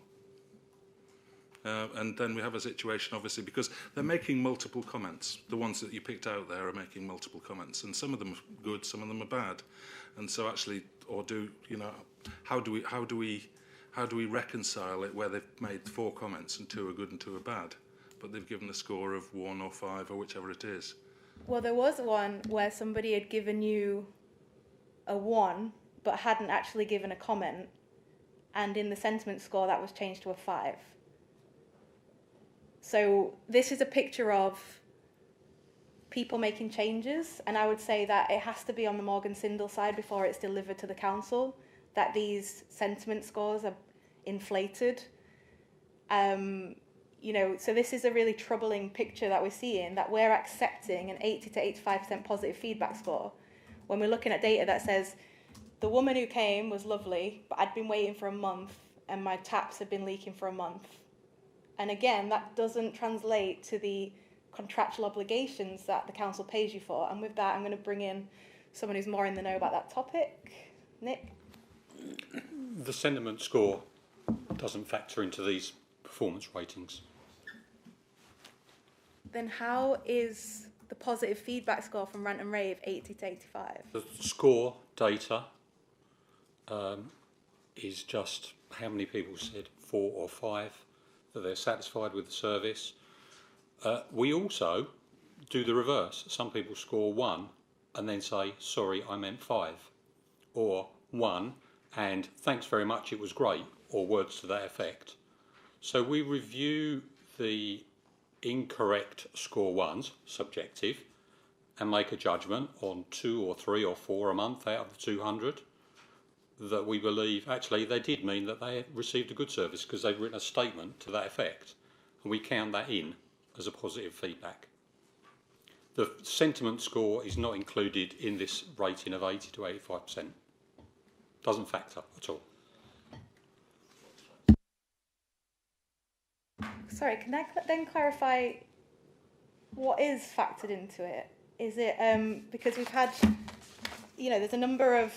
And then we have a situation, obviously, because they're making multiple comments. The ones that you picked out there are making multiple comments, and some of them are good, some of them are bad. And so actually, how do we reconcile it where they've made 4 comments and 2 are good and 2 are bad, but they've given a score of 1 or 5 or whichever it is? Well, there was one where somebody had given you a 1 but hadn't actually given a comment, and in the sentiment score that was changed to a 5. So this is a picture of people making changes, and I would say that it has to be on the Morgan Sindall side before it's delivered to the council, that these sentiment scores are inflated. So this is a really troubling picture that we're seeing, that we're accepting an 80 to 85% positive feedback score when we're looking at data that says the woman who came was lovely, but I'd been waiting for a month and my taps had been leaking for a month. And again, that doesn't translate to the contractual obligations that the council pays you for. And with that, I'm going to bring in someone who's more in the know about that topic. Nick? The sentiment score doesn't factor into these performance ratings. Then how is the positive feedback score from Rant and Rave 80 to 85? The score data is just how many people said 4 or 5 that they're satisfied with the service. We also do the reverse. Some people score 1 and then say, sorry, I meant 5. Or 1 and thanks very much, it was great, or words to that effect. So we review the incorrect score ones, subjective, and make a judgment on 2 or 3 or 4 a month out of the 200 that we believe actually they did mean that they received a good service because they've written a statement to that effect, and we count that in as a positive feedback. The sentiment score is not included in this rating of 80 to 85%. Doesn't factor at all. Sorry, can I then clarify what is factored into it? Is it because we've had, there's a number of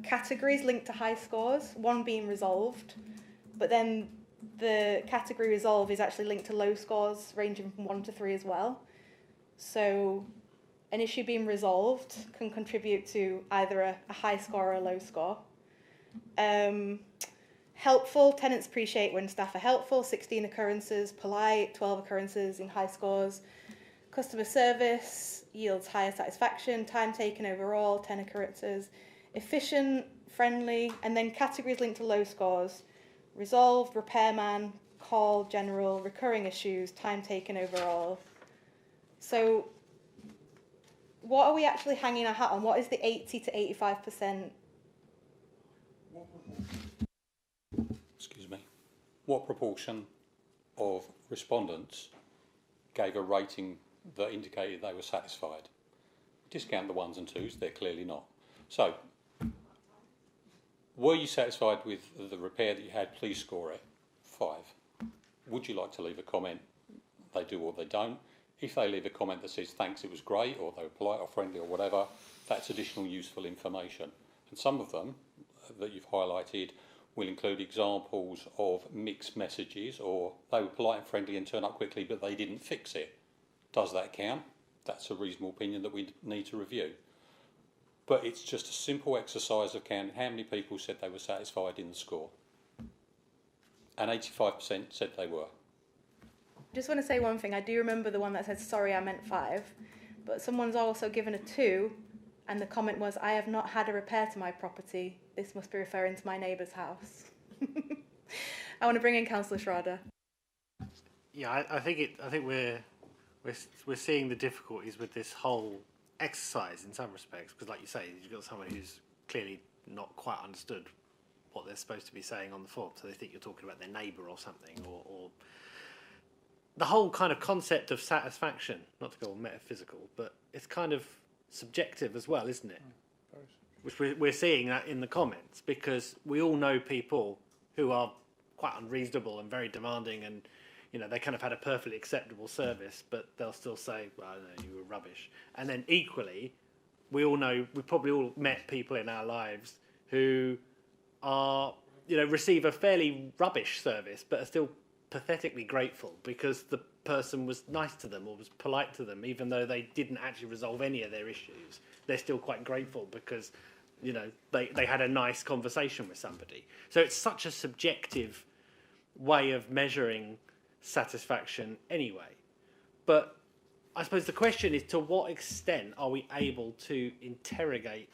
categories linked to high scores, one being resolved, but then the category resolve is actually linked to low scores ranging from 1 to 3 as well. So an issue being resolved can contribute to either a high score or a low score. Helpful, tenants appreciate when staff are helpful, 16 occurrences. Polite, 12 occurrences in high scores. Customer service yields higher satisfaction. Time taken overall, 10 occurrences. Efficient, friendly, and then categories linked to low scores. Resolved, repairman, call, general, recurring issues, time taken overall. So what are we actually hanging our hat on? What is the 80 to 85%? Excuse me. What proportion of respondents gave a rating that indicated they were satisfied? Discount the 1s and 2s, they're clearly not. So, were you satisfied with the repair that you had? Please score it 5. Would you like to leave a comment? They do or they don't. If they leave a comment that says thanks, it was great, or they were polite or friendly or whatever, that's additional useful information. And some of them that you've highlighted will include examples of mixed messages, or they were polite and friendly and turned up quickly but they didn't fix it. Does that count? That's a reasonable opinion that we need to review. But it's just a simple exercise of counting how many people said they were satisfied in the score. And 85% said they were. Just want to say one thing. I do remember the one that said, sorry, I meant 5. But someone's also given a 2, and the comment was, I have not had a repair to my property. This must be referring to my neighbour's house. I want to bring in Councillor Schrader. Yeah, I think we're seeing the difficulties with this whole exercise in some respects, because like you say, you've got someone who's clearly not quite understood what they're supposed to be saying on the form, so they think you're talking about their neighbour or something, or the whole kind of concept of satisfaction, not to go all metaphysical, but it's kind of subjective as well, isn't it? Which we're seeing that in the comments, because we all know people who are quite unreasonable and very demanding, and they kind of had a perfectly acceptable service, but they'll still say, well, no, you were rubbish. And then equally, we probably all met people in our lives who are, receive a fairly rubbish service, but are still pathetically grateful because the person was nice to them or was polite to them, even though they didn't actually resolve any of their issues. They're still quite grateful because, they had a nice conversation with somebody. So it's such a subjective way of measuring satisfaction anyway. But I suppose the question is, to what extent are we able to interrogate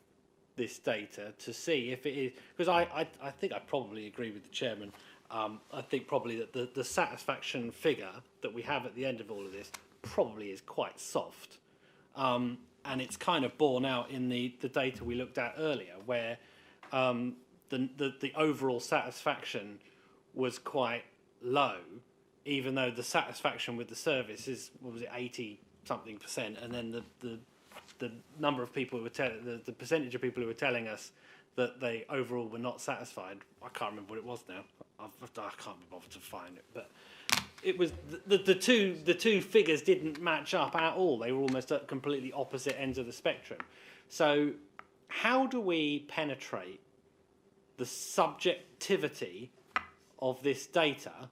this data to see if it is, because I think I probably agree with the chairman. I think probably that the satisfaction figure that we have at the end of all of this probably is quite soft, and it's kind of borne out in the data we looked at earlier, where the overall satisfaction was quite low, even though the satisfaction with the service is, 80-something%, and then the number of people who were the percentage of people who were telling us that they overall were not satisfied, I can't remember what it was now. I can't be bothered to find it, but it was the two figures didn't match up at all. They were almost at completely opposite ends of the spectrum. So how do we penetrate the subjectivity of this data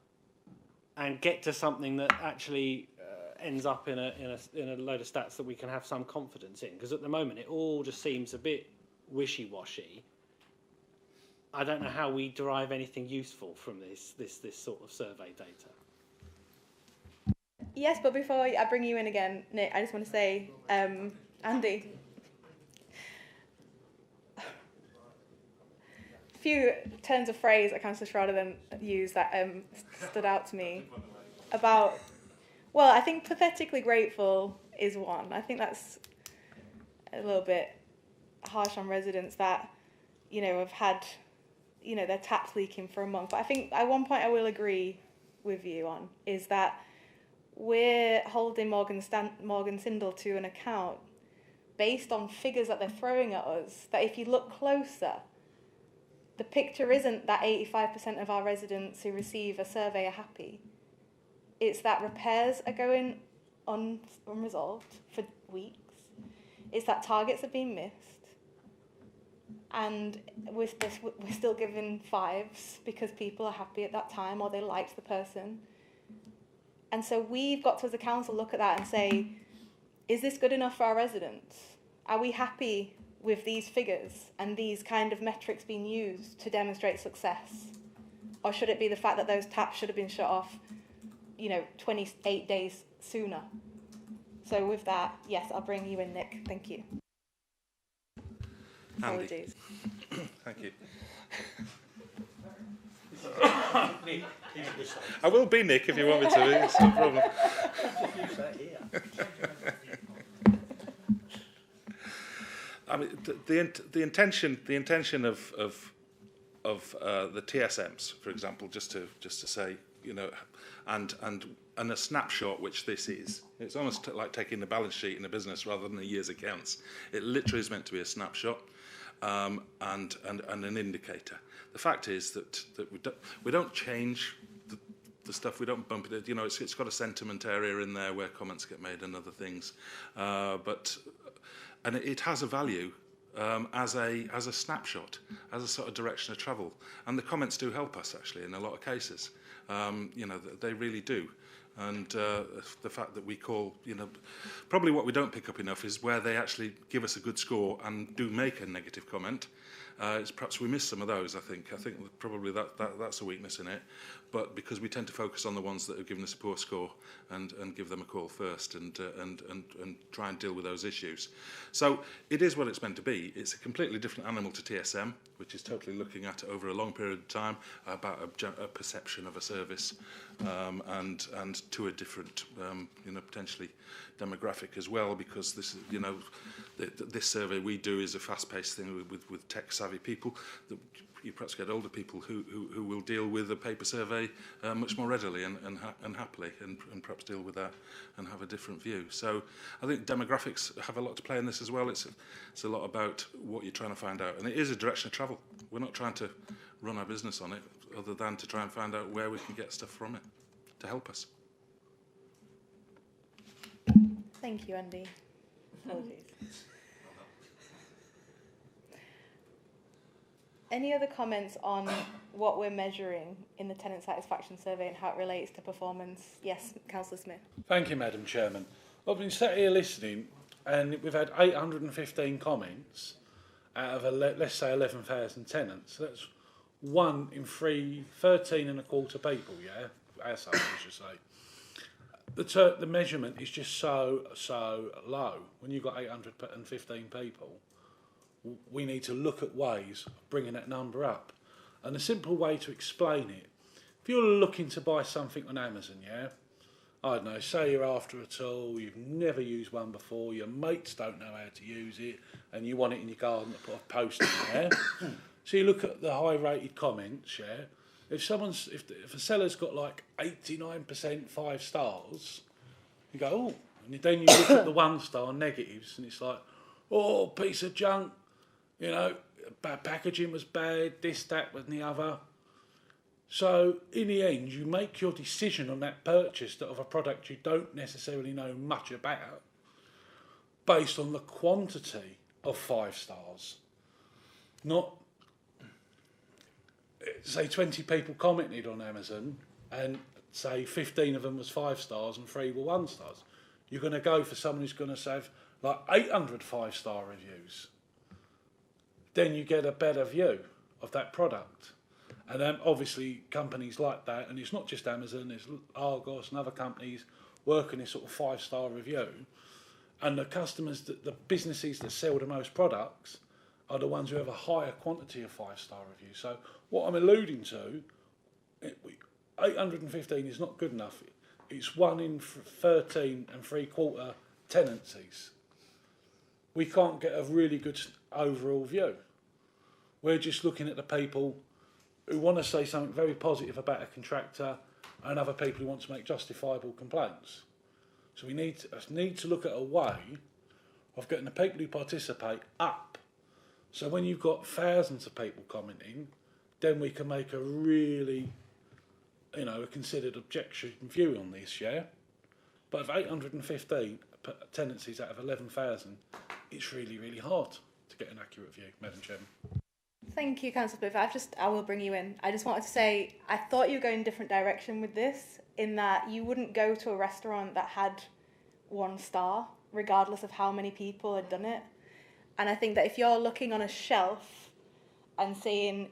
and get to something that actually ends up in a load of stats that we can have some confidence in? Because at the moment it all just seems a bit wishy-washy. I don't know how we derive anything useful from this sort of survey data. Yes, but before I bring you in again, Nick, I just want to say, Andy, a few turns of phrase that Councillor Schrader then used that stood out to me about, well, I think pathetically grateful is one. I think that's a little bit harsh on residents that, have had, their taps leaking for a month. But I think at one point I will agree with you on is that we're holding Morgan Sindall to an account based on figures that they're throwing at us, that if you look closer, the picture isn't that 85% of our residents who receive a survey are happy. It's that repairs are going unresolved for weeks. It's that targets are being missed. And we're still giving 5s because people are happy at that time or they liked the person. And so we've got to, as a council, look at that and say, is this good enough for our residents? Are we happy with these figures and these kind of metrics being used to demonstrate success? Or should it be the fact that those taps should have been shut off, 28 days sooner? So with that, yes, I'll bring you in, Nick. Thank you. Apologies. Thank you. I will be Nick if you want me to. It's no problem. I mean, the intention of the TSMs, for example, just to say, and a snapshot, which this is. It's almost like taking the balance sheet in a business rather than a year's accounts. It literally is meant to be a snapshot and an indicator. The fact is that we don't change the stuff. We don't bump it. It's got a sentiment area in there where comments get made and other things, and it has a value as a snapshot, as a sort of direction of travel. And the comments do help us actually in a lot of cases. They really do. And the fact that we call, probably what we don't pick up enough is where they actually give us a good score and do make a negative comment. It's perhaps we miss some of those. I think probably that's a weakness in it. But because we tend to focus on the ones that have given us a poor score and give them a call first and try and deal with those issues. So it is what it's meant to be. It's a completely different animal to TSM, which is totally looking at it over a long period of time about a perception of a service and to a different, potentially demographic as well, because this is, this survey we do is a fast-paced thing with tech-savvy people. You perhaps get older people who will deal with a paper survey much more readily and happily and perhaps deal with that and have a different view. So I think demographics have a lot to play in this as well. It's a lot about what you're trying to find out. And it is a direction of travel. We're not trying to run our business on it other than to try and find out where we can get stuff from it to help us. Thank you, Andy. Apologies. Any other comments on what we're measuring in the tenant satisfaction survey and how it relates to performance? Yes, Councillor Smith. Thank you, Madam Chairman. I've been sat here listening and we've had 815 comments out of, let's say, 11,000 tenants. So that's 1 in 13 and a quarter people, yeah? As I should say. The measurement is just so low. When you've got 815 people, we need to look at ways of bringing that number up. And a simple way to explain it, if you're looking to buy something on Amazon, yeah, I don't know, say you're after a tool, you've never used one before, your mates don't know how to use it, and you want it in your garden to put a post in there. So you look at the high-rated comments, yeah. If a seller's got like 89% 5 stars, you go, oh, and then you look at the 1-star negatives, and it's like, oh, piece of junk. Packaging was bad, this, that, and the other. So, in the end, you make your decision on that purchase of a product you don't necessarily know much about based on the quantity of 5 stars. Not, say, 20 people commented on Amazon and, say, 15 of them was 5 stars and 3 were 1 stars. You're going to go for someone who's going to have, like, 800 5-star reviews. Then you get a better view of that product. And then obviously companies like that, and it's not just Amazon, there's Argos and other companies working this sort of 5-star review. And the customers, the businesses that sell the most products are the ones who have a higher quantity of 5-star reviews. So what I'm alluding to, 815 is not good enough. It's 1 in 13 and 3/4 tenancies. We can't get a really good overall view. We're just looking at the people who want to say something very positive about a contractor and other people who want to make justifiable complaints. So we need to look at a way of getting the people who participate up. So when you've got thousands of people commenting, then we can make a really, a considered objection view on this, yeah? But if 815 tenancies out of 11,000, it's really, really hard to get an accurate view, Madam Chairman. Thank you, Councillor Booth. I will bring you in. I just wanted to say, I thought you were going a different direction with this, in that you wouldn't go to a restaurant that had 1 star, regardless of how many people had done it. And I think that if you're looking on a shelf and seeing,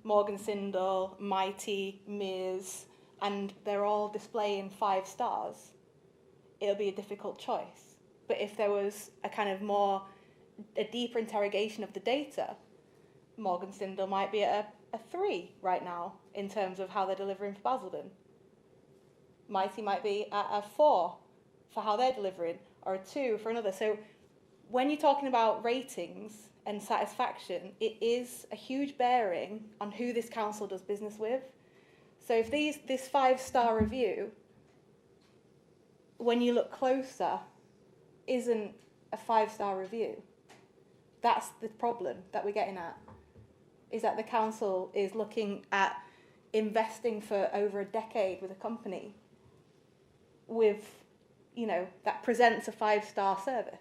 Morgan Sindall, Mighty, Mears, and they're all displaying 5 stars, it'll be a difficult choice. But if there was a deeper interrogation of the data, Morgan Sindall might be at a 3 right now in terms of how they're delivering for Basildon. Mighty might be at a 4 for how they're delivering, or a 2 for another. So when you're talking about ratings and satisfaction, it is a huge bearing on who this council does business with. So if this 5-star review, when you look closer, isn't a 5-star review, that's the problem that we're getting at, is that the council is looking at investing for over a decade with a company with, that presents a 5-star service.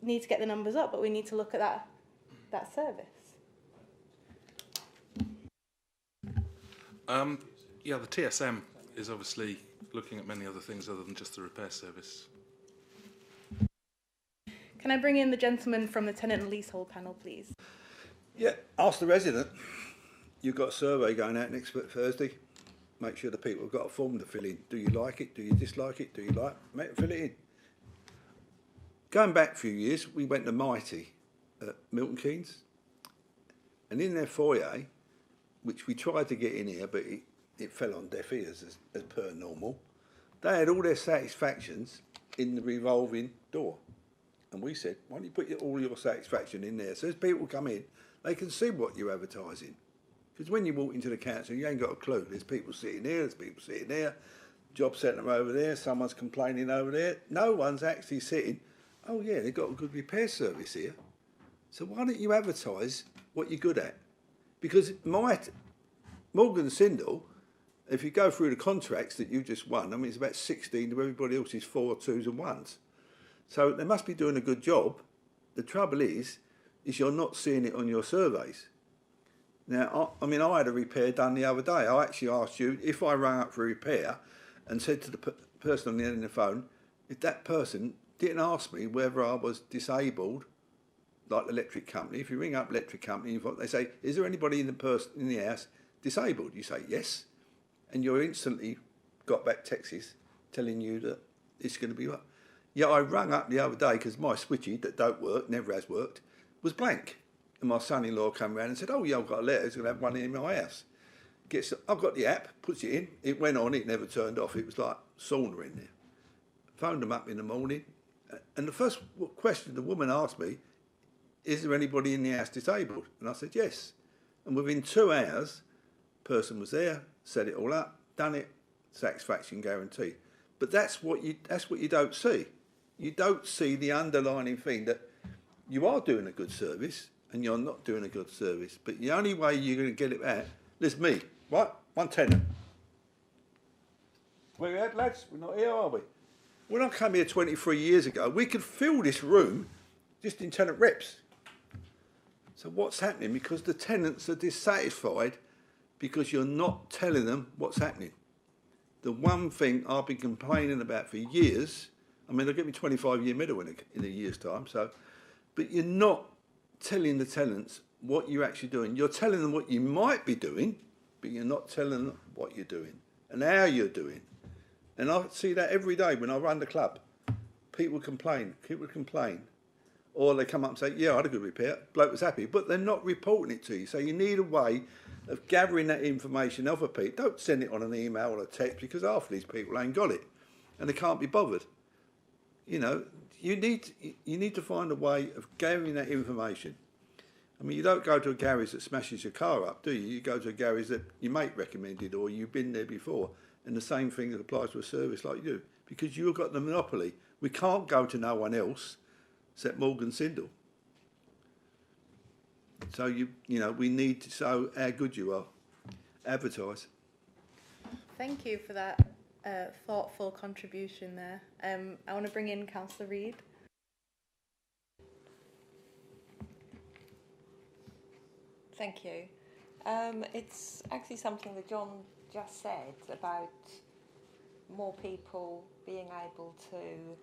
Need to get the numbers up, but we need to look at that service. The TSM is obviously looking at many other things other than just the repair service. Can I bring in the gentleman from the tenant and leasehold panel, please? Yeah, ask the resident. You've got a survey going out next Thursday. Make sure the people have got a form to fill in. Do you like it? Do you dislike it? Do you like it? Make them fill it in. Going back a few years, we went to Mighty at Milton Keynes. And in their foyer, which we tried to get in here, but it fell on deaf ears as per normal, they had all their satisfactions in the revolving door. And we said, why don't you put all your satisfaction in there? So as people come in, they can see what you're advertising. Because when you walk into the council, you ain't got a clue. There's people sitting here, there's people sitting there, job centre over there, someone's complaining over there. No one's actually sitting, oh yeah, they've got a good repair service here. So why don't you advertise what you're good at? Because Morgan Sindall, if you go through the contracts that you just won, I mean, it's about 16 to everybody else's 4 2s and 1s. So they must be doing a good job. The trouble is you're not seeing it on your surveys. Now, I had a repair done the other day. I actually asked you if I rang up for a repair and said to the person on the end of the phone, if that person didn't ask me whether I was disabled, like the electric company. If you ring up electric company, they say, is there anybody in the house disabled? You say yes, and you're instantly got back texts telling you that it's going to be what. Yeah, I rang up the other day because my switchy that don't work, never has worked, was blank. And my son-in-law came round and said, oh yeah, I've got a letter, he's going to have one in my house. I've got the app, puts it in, it went on, it never turned off, it was like sauna in there. Phoned them up in the morning, and the first question the woman asked me, is there anybody in the house disabled? And I said, yes. And within 2 hours, person was there, set it all up, done it, satisfaction guaranteed. But that's what you don't see. You don't see the underlying thing that you are doing a good service and you're not doing a good service. But the only way you're going to get it out, there's me, right? One tenant. Where are we at, lads? We're not here, are we? When I came here 23 years ago, we could fill this room just in tenant reps. So what's happening? Because the tenants are dissatisfied because you're not telling them what's happening. The one thing I've been complaining about for years, I mean, they'll get me 25-year medal in a year's time, but you're not telling the tenants what you're actually doing. You're telling them what you might be doing, but you're not telling them what you're doing and how you're doing. And I see that every day when I run the club. People complain. Or they come up and say, yeah, I had a good repair, bloke was happy, but they're not reporting it to you. So you need a way of gathering that information off of people. Don't send it on an email or a text because half of these people ain't got it and they can't be bothered. You need to find a way of gathering that information. I mean, you don't go to a garage that smashes your car up, do you? You go to a garage that your mate recommended or you've been there before. And the same thing applies to a service like you, because you've got the monopoly. We can't go to no one else except Morgan Sindall. So we need to show how good you are. Advertise. Thank you for that thoughtful contribution there. I want to bring in Councillor Reid. Thank you. It's actually something that John just said about more people being able to.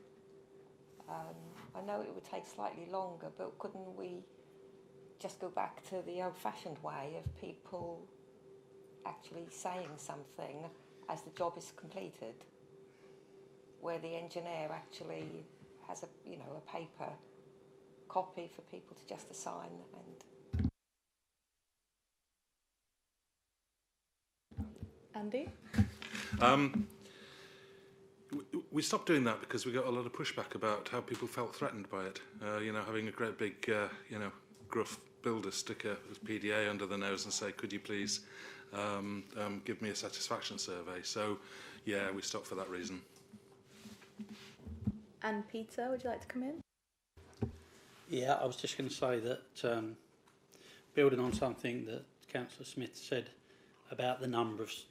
I know it would take slightly longer, but couldn't we just go back to the old-fashioned way of people actually saying something as the job is completed, where the engineer actually has a paper copy for people to just assign and. Andy? We stopped doing that because we got a lot of pushback about how people felt threatened by it. Having a great big, gruff builder stick a PDA under the nose and say, could you please give me a satisfaction survey? So, yeah, we stopped for that reason. And Peter, would you like to come in? Yeah, I was just going to say that building on something that Councillor Smith said about the numbers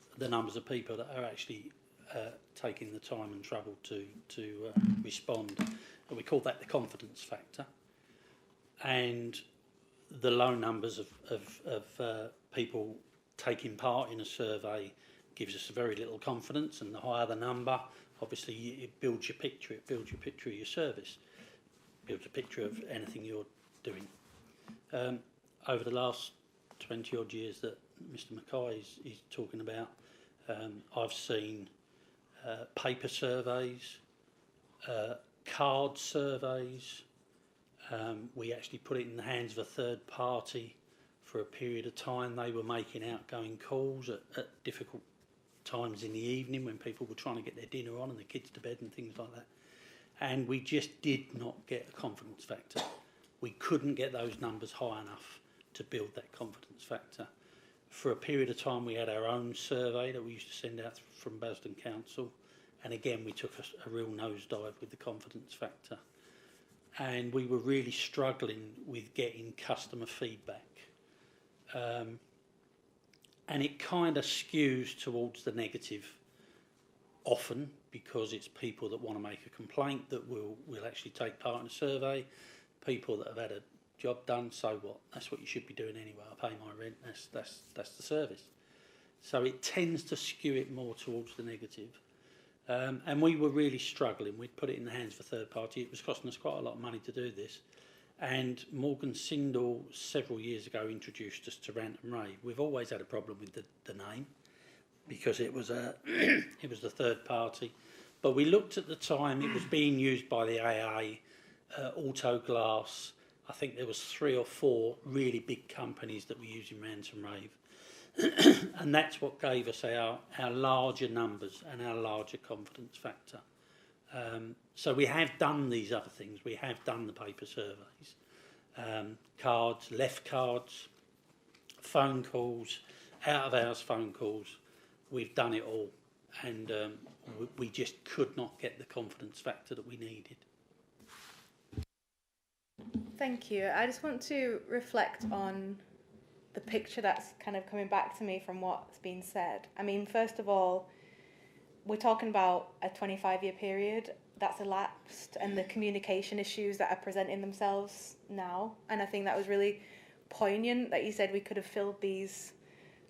of people that are actually taking the time and trouble to respond, and we call that the confidence factor. And the low numbers of people taking part in a survey gives us very little confidence, and the higher the number, obviously it builds your picture. It builds your picture of your service, builds a picture of anything you're doing. Over the last 20 odd years that Mr. Mackay is talking about, I've seen paper surveys, card surveys. We actually put it in the hands of a third party for a period of time. They were making outgoing calls at difficult times in the evening when people were trying to get their dinner on and the kids to bed and things like that. And we just did not get a confidence factor. We couldn't get those numbers high enough to build that confidence factor. For a period of time, we had our own survey that we used to send out from Basden Council. And again, we took a real nosedive with the confidence factor. And we were really struggling with getting customer feedback. And it kind of skews towards the negative often, because it's people that want to make a complaint that will actually take part in a survey, people that have had a job done, so what? That's what you should be doing anyway. I pay my rent, that's the service. So it tends to skew it more towards the negative. And we were really struggling. We'd put it in the hands of a third party. It was costing us quite a lot of money to do this. And Morgan Sindall several years ago introduced us to Rant and Rave. We've always had a problem with the name because it was it was the third party. But we looked at the time, it was being used by the AA, Auto Glass. I think there was 3 or 4 really big companies that were using Rant and Rave. And that's what gave us our larger numbers and our larger confidence factor. So we have done these other things. We have done the paper surveys, cards, left cards, phone calls, out-of-hours phone calls. We've done it all, and we just could not get the confidence factor that we needed. Thank you. I just want to reflect on the picture that's kind of coming back to me from what's been said. I mean, first of all, we're talking about a 25-year period that's elapsed and the communication issues that are presenting themselves now. And I think that was really poignant that you said we could have filled these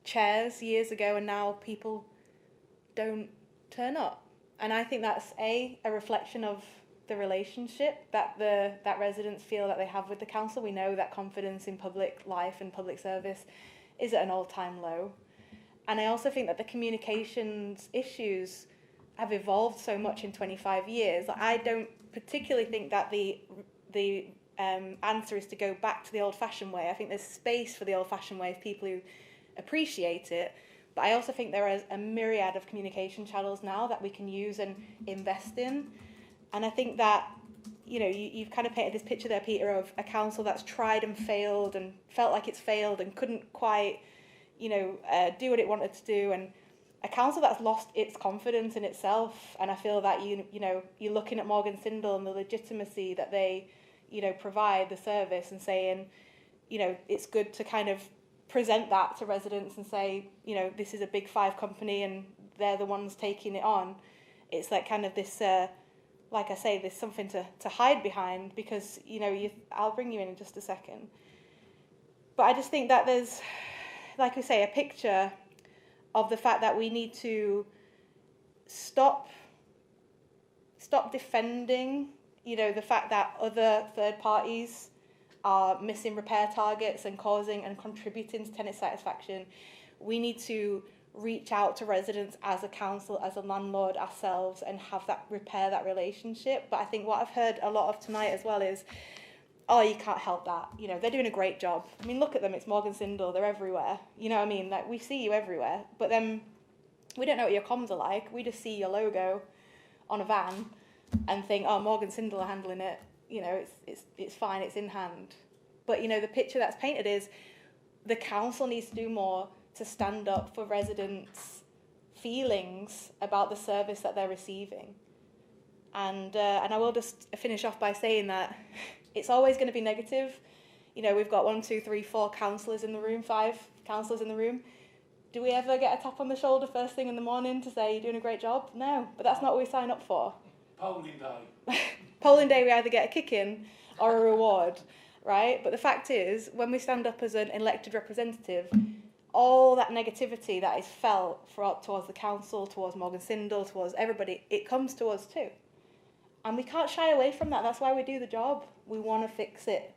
chairs years ago and now people don't turn up. And I think that's a reflection of the relationship that residents feel that they have with the council. We know that confidence in public life and public service is at an all-time low. And I also think that the communications issues have evolved so much in 25 years. I don't particularly think that the answer is to go back to the old-fashioned way. I think there's space for the old-fashioned way of people who appreciate it. But I also think there is a myriad of communication channels now that we can use and invest in. And I think that you've kind of painted this picture there, Peter, of a council that's tried and failed and felt like it's failed and couldn't quite, do what it wanted to do, and a council that's lost its confidence in itself. And I feel that you're looking at Morgan Sindall and the legitimacy that they, provide the service, and saying, it's good to kind of present that to residents and say, this is a big five company and they're the ones taking it on. It's like kind of this, like I say, there's something to hide behind, because, I'll bring you in just a second. But I just think that there's, like we say, a picture of the fact that we need to stop defending, the fact that other third parties are missing repair targets and causing and contributing to tenant satisfaction. We need to reach out to residents as a council, as a landlord ourselves, and repair that relationship. But I think what I've heard a lot of tonight as well is, oh, you can't help that. They're doing a great job. I mean, look at them. It's Morgan Sindall. They're everywhere. You know what I mean? Like, we see you everywhere. But then we don't know what your comms are like. We just see your logo on a van and think, oh, Morgan Sindall are handling it. It's fine. It's in hand. But, the picture that's painted is the council needs to do more to stand up for residents' feelings about the service that they're receiving. And I will just finish off by saying that it's always going to be negative. We've got 1, 2, 3, 4 councillors in the room, 5 councillors in the room. Do we ever get a tap on the shoulder first thing in the morning to say you're doing a great job? No, but that's not what we sign up for. Polling day. Polling day, we either get a kick-in or a reward, right? But the fact is, when we stand up as an elected representative, all that negativity that is felt towards the council, towards Morgan Sindall, towards everybody, it comes to us too. And we can't shy away from that. That's why we do the job. We want to fix it.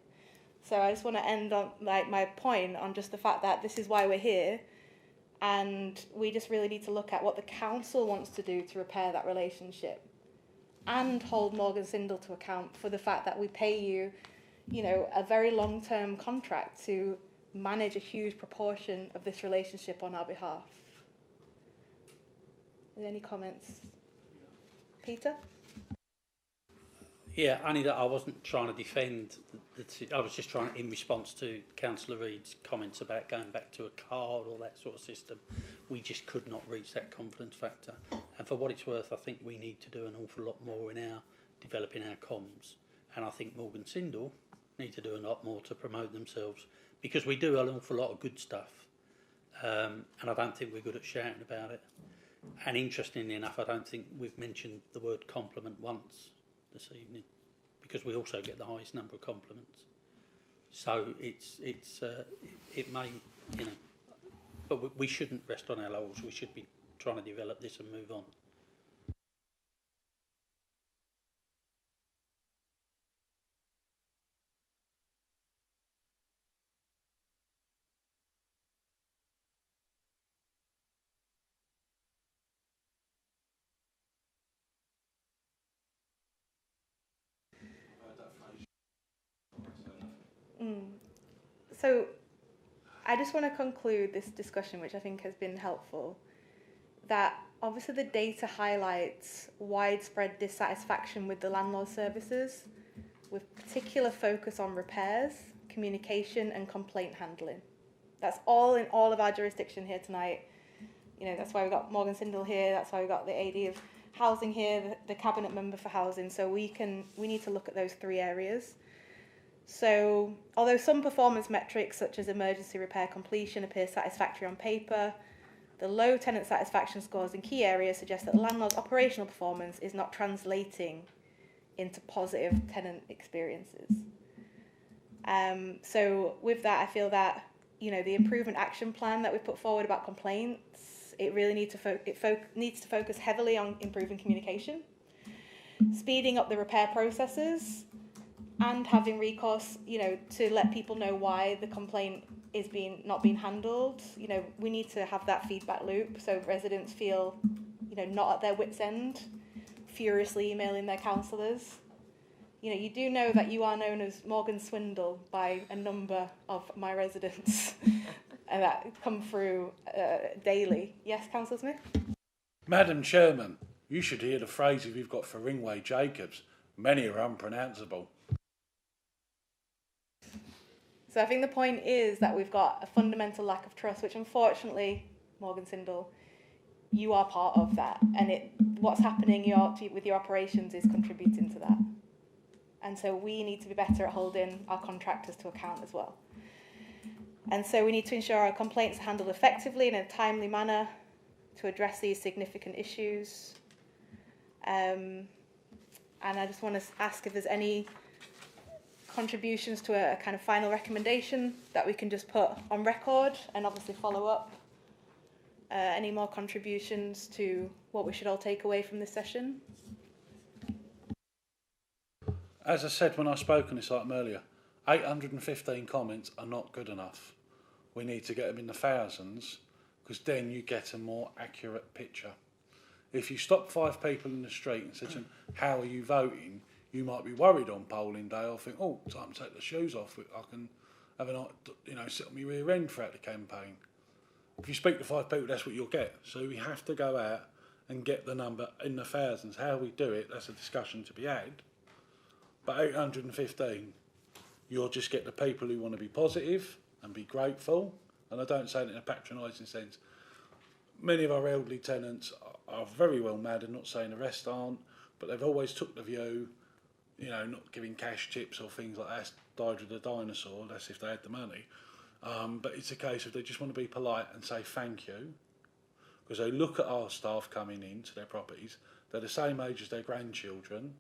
So I just want to end on my point on just the fact that this is why we're here, and we just really need to look at what the council wants to do to repair that relationship, and hold Morgan Sindall to account for the fact that we pay you, a very long-term contract to manage a huge proportion of this relationship on our behalf. Are there any comments? Peter? Yeah, only that I wasn't trying to defend. I was just trying, in response to Councillor Reid's comments about going back to a card or that sort of system. We just could not reach that confidence factor. And for what it's worth, I think we need to do an awful lot more in developing our comms. And I think Morgan Sindall need to do a lot more to promote themselves, because we do an awful lot of good stuff. And I don't think we're good at shouting about it. And interestingly enough, I don't think we've mentioned the word compliment once this evening, because we also get the highest number of compliments. So it may, but we shouldn't rest on our laurels. We should be trying to develop this and move on. So I just want to conclude this discussion, which I think has been helpful, that obviously the data highlights widespread dissatisfaction with the landlord services, with particular focus on repairs, communication and complaint handling. That's all in all of our jurisdiction here tonight. That's why we've got Morgan Sindall here, that's why we've got the AD of Housing here, the Cabinet Member for Housing, so we need to look at those 3 areas. So, although some performance metrics such as emergency repair completion appear satisfactory on paper, the low tenant satisfaction scores in key areas suggest that the landlord's operational performance is not translating into positive tenant experiences. So with that, I feel that, the improvement action plan that we put forward about complaints, it really needs to focus heavily on improving communication, speeding up the repair processes, and having recourse, to let people know why the complaint is not being handled. We need to have that feedback loop so residents feel, not at their wits' end, furiously emailing their councillors. You do know that you are known as Morgan Swindle by a number of my residents that come through daily. Yes, Councillor Smith? Madam Chairman, you should hear the phrases we've got for Ringway Jacobs. Many are unpronounceable. So I think the point is that we've got a fundamental lack of trust, which unfortunately, Morgan Sindel, you are part of that, and what's happening with your operations is contributing to that. And so we need to be better at holding our contractors to account as well. And so we need to ensure our complaints are handled effectively in a timely manner to address these significant issues. And I just want to ask if there's any contributions to a kind of final recommendation that we can just put on record and obviously follow up. Any more contributions to what we should all take away from this session? As I said when I spoke on this item earlier, 815 comments are not good enough. We need to get them in the thousands, because then you get a more accurate picture. If you stop 5 people in the street and said to them, how are you voting? You might be worried on polling day. I'll think, oh, time to take the shoes off. I can have a night, sit on my rear end throughout the campaign. If you speak to 5 people, that's what you'll get. So we have to go out and get the number in the thousands. How we do it, that's a discussion to be had. But 815, you'll just get the people who want to be positive and be grateful. And I don't say it in a patronising sense. Many of our elderly tenants are very well mad, and not saying the rest aren't, but they've always took the view, not giving cash tips or things like that. Died with a dinosaur, that's if they had the money. But it's a case of they just want to be polite and say thank you, because they look at our staff coming into their properties, they're the same age as their grandchildren,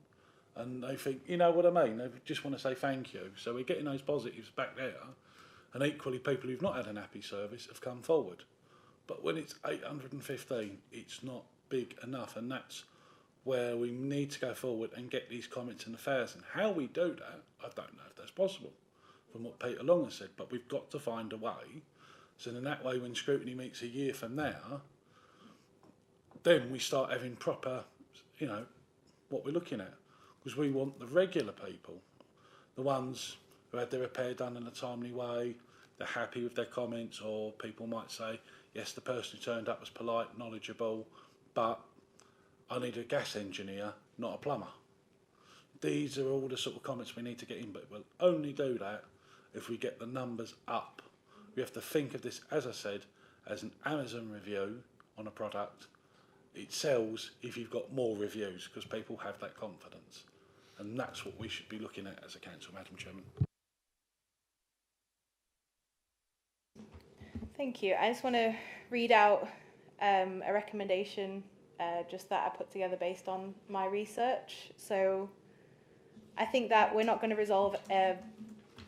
and they think, you know what I mean, they just want to say thank you. So we're getting those positives back there, and equally people who've not had an happy service have come forward. But when it's 815, it's not big enough, and that's where we need to go forward and get these comments in the 1,000. How we do that, I don't know if that's possible, from what Peter Long has said, but we've got to find a way. So in that way, when Scrutiny meets a year from now, then we start having proper, what we're looking at. Because we want the regular people, the ones who had their repair done in a timely way, they're happy with their comments, or people might say, yes, the person who turned up was polite, knowledgeable, but I need a gas engineer, not a plumber. These are all the sort of comments we need to get in, but we'll only do that if we get the numbers up. We have to think of this, as I said, as an Amazon review on a product. It sells if you've got more reviews, because people have that confidence. And that's what we should be looking at as a council, Madam Chairman. Thank you. I just want to read out a recommendation just that I put together based on my research. So I think that we're not going to resolve the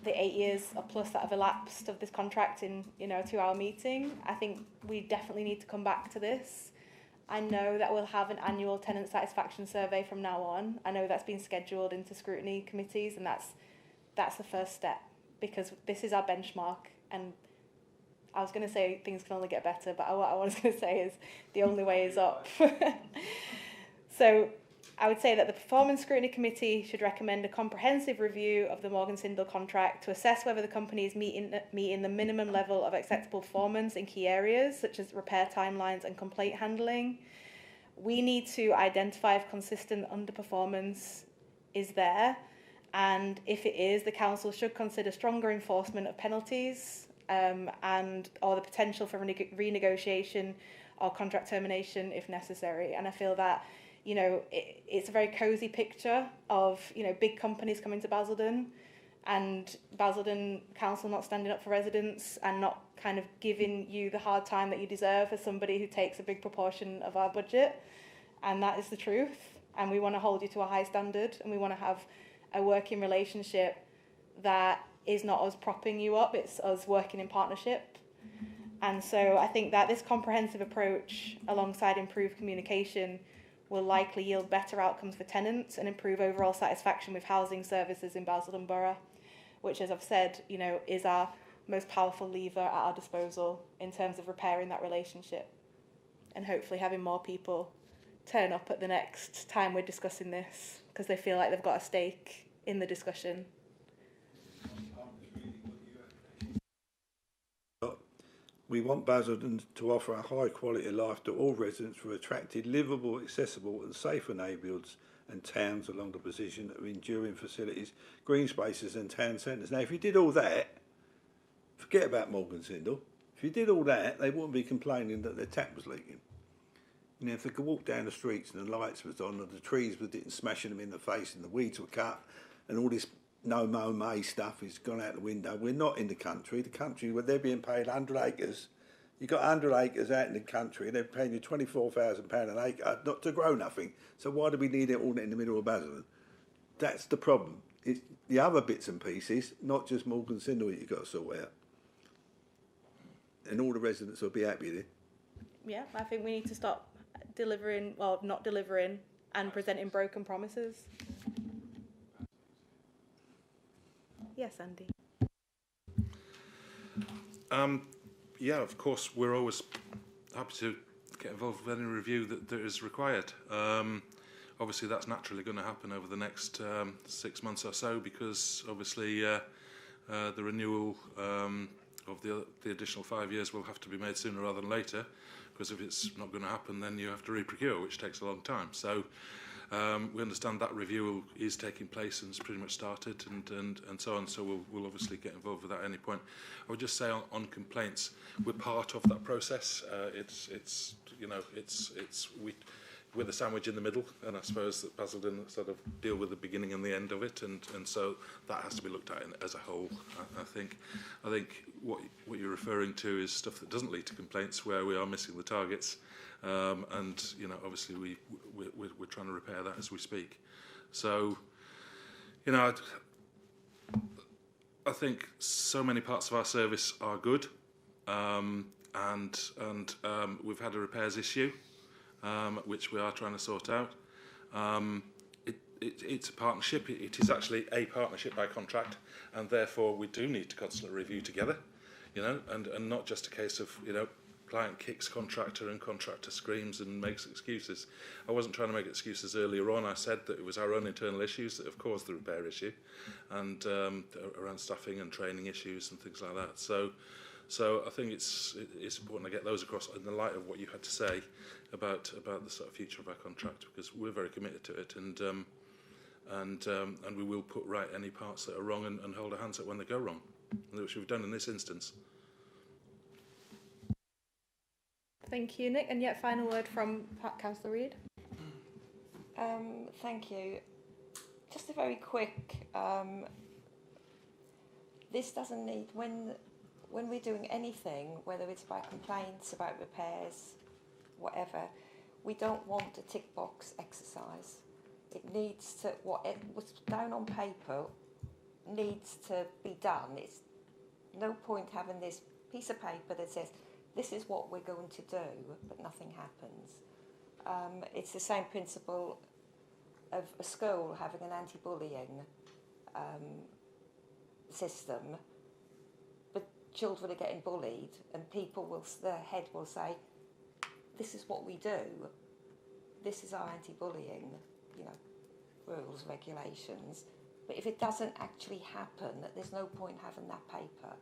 8 years or plus that have elapsed of this contract in a 2-hour meeting. I think we definitely need to come back to this. I know that we'll have an annual tenant satisfaction survey from now on. I know that's been scheduled into scrutiny committees, and that's the first step, because this is our benchmark. And I was going to say things can only get better, but what I was going to say is the only way is up. So I would say that the Performance Scrutiny Committee should recommend a comprehensive review of the Morgan Sindel contract to assess whether the company is meeting the minimum level of acceptable performance in key areas, such as repair timelines and complaint handling. We need to identify if consistent underperformance is there, and if it is, the council should consider stronger enforcement of penalties or the potential for renegotiation or contract termination if necessary. And I feel that it's a very cosy picture of big companies coming to Basildon, and Basildon Council not standing up for residents and not kind of giving you the hard time that you deserve as somebody who takes a big proportion of our budget. And that is the truth. And we want to hold you to a high standard, and we want to have a working relationship that is not us propping you up, it's us working in partnership. And so I think that this comprehensive approach, alongside improved communication, will likely yield better outcomes for tenants and improve overall satisfaction with housing services in Basildon Borough, which, as I've said, is our most powerful lever at our disposal in terms of repairing that relationship, and hopefully having more people turn up at the next time we're discussing this because they feel like they've got a stake in the discussion. We want Basildon to offer a high quality of life to all residents through attractive, livable, accessible and safer neighbourhoods and towns along the position of enduring facilities, green spaces and town centres. Now, if you did all that, forget about Morgan Sindall. If you did all that, they wouldn't be complaining that their tap was leaking. You know, if they could walk down the streets and the lights was on and the trees were smashing them in the face and the weeds were cut and all this no-mow May stuff has gone out the window. We're not in the country where they're being paid 100 acres. You've got 100 acres out in the country, they're paying you £24,000 an acre not to grow nothing. So why do we need it all in the middle of Basildon? That's the problem. It's the other bits and pieces, not just Morgan Sindall, you've got to sort out. And all the residents will be happy there. Yeah, I think we need to stop delivering, well, not delivering and presenting broken promises. Yes, Andy. Yeah, of course, we're always happy to get involved with any review that is required. Obviously, that's naturally going to happen over the next 6 months or so, because obviously the renewal of the additional 5 years will have to be made sooner rather than later, because if it's not going to happen, then you have to re-procure, which takes a long time. So we understand that review is taking place and has pretty much started, and so on. So we'll obviously get involved with that at any point. I would just say on complaints, we're part of that process. We're the sandwich in the middle, and I suppose that Basildon sort of deal with the beginning and the end of it, and so that has to be looked at as a whole. I think what you're referring to is stuff that doesn't lead to complaints, where we are missing the targets, and obviously we're trying to repair that as we speak. So I think so many parts of our service are good, and we've had a repairs issue, which we are trying to sort out. It's a partnership. It is actually a partnership by contract, and therefore we do need to constantly review together, and not just a case of, client kicks contractor and contractor screams and makes excuses. I wasn't trying to make excuses earlier on. I said that it was our own internal issues that have caused the repair issue, and around staffing and training issues and things like that. So I think it's important to get those across in the light of what you had to say about the sort of future of our contract, because we're very committed to it, and we will put right any parts that are wrong and hold our hands up when they go wrong, which we've done in this instance. Thank you, Nick. And yet, final word from Councillor Reid. Thank you. Just a very quick. This doesn't need when we're doing anything, whether it's about complaints, about repairs, whatever. We don't want a tick box exercise. It needs to, what was down on paper needs to be done. It's no point having this piece of paper that says this is what we're going to do, but nothing happens. It's the same principle of a school having an anti-bullying system, but children are getting bullied, and their head will say, this is what we do. This is our anti-bullying, rules, regulations. But if it doesn't actually happen, there's no point having that paper.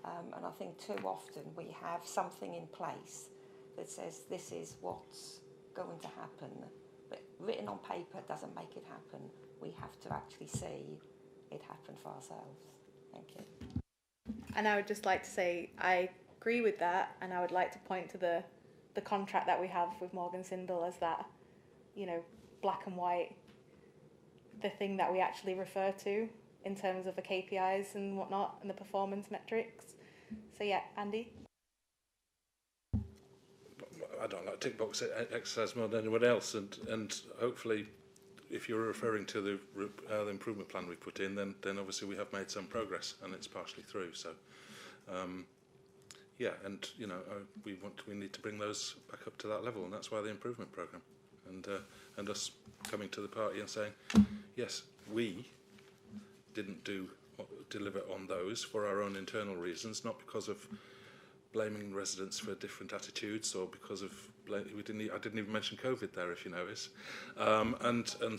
And I think too often we have something in place that says this is what's going to happen, but written on paper doesn't make it happen. We have to actually see it happen for ourselves. Thank you. And I would just like to say I agree with that, and I would like to point to the contract that we have with Morgan Sindall as that, black and white, the thing that we actually refer to in terms of the KPIs and whatnot and the performance metrics. So yeah, Andy? I don't like tick box exercise more than anyone else, and hopefully if you're referring to the improvement plan we put in, then obviously we have made some progress and it's partially through. So yeah, and we need to bring those back up to that level, and that's why the improvement programme, and us coming to the party and saying, yes, we didn't deliver on those for our own internal reasons, not because of blaming residents for different attitudes or because of I didn't even mention COVID there, if you notice,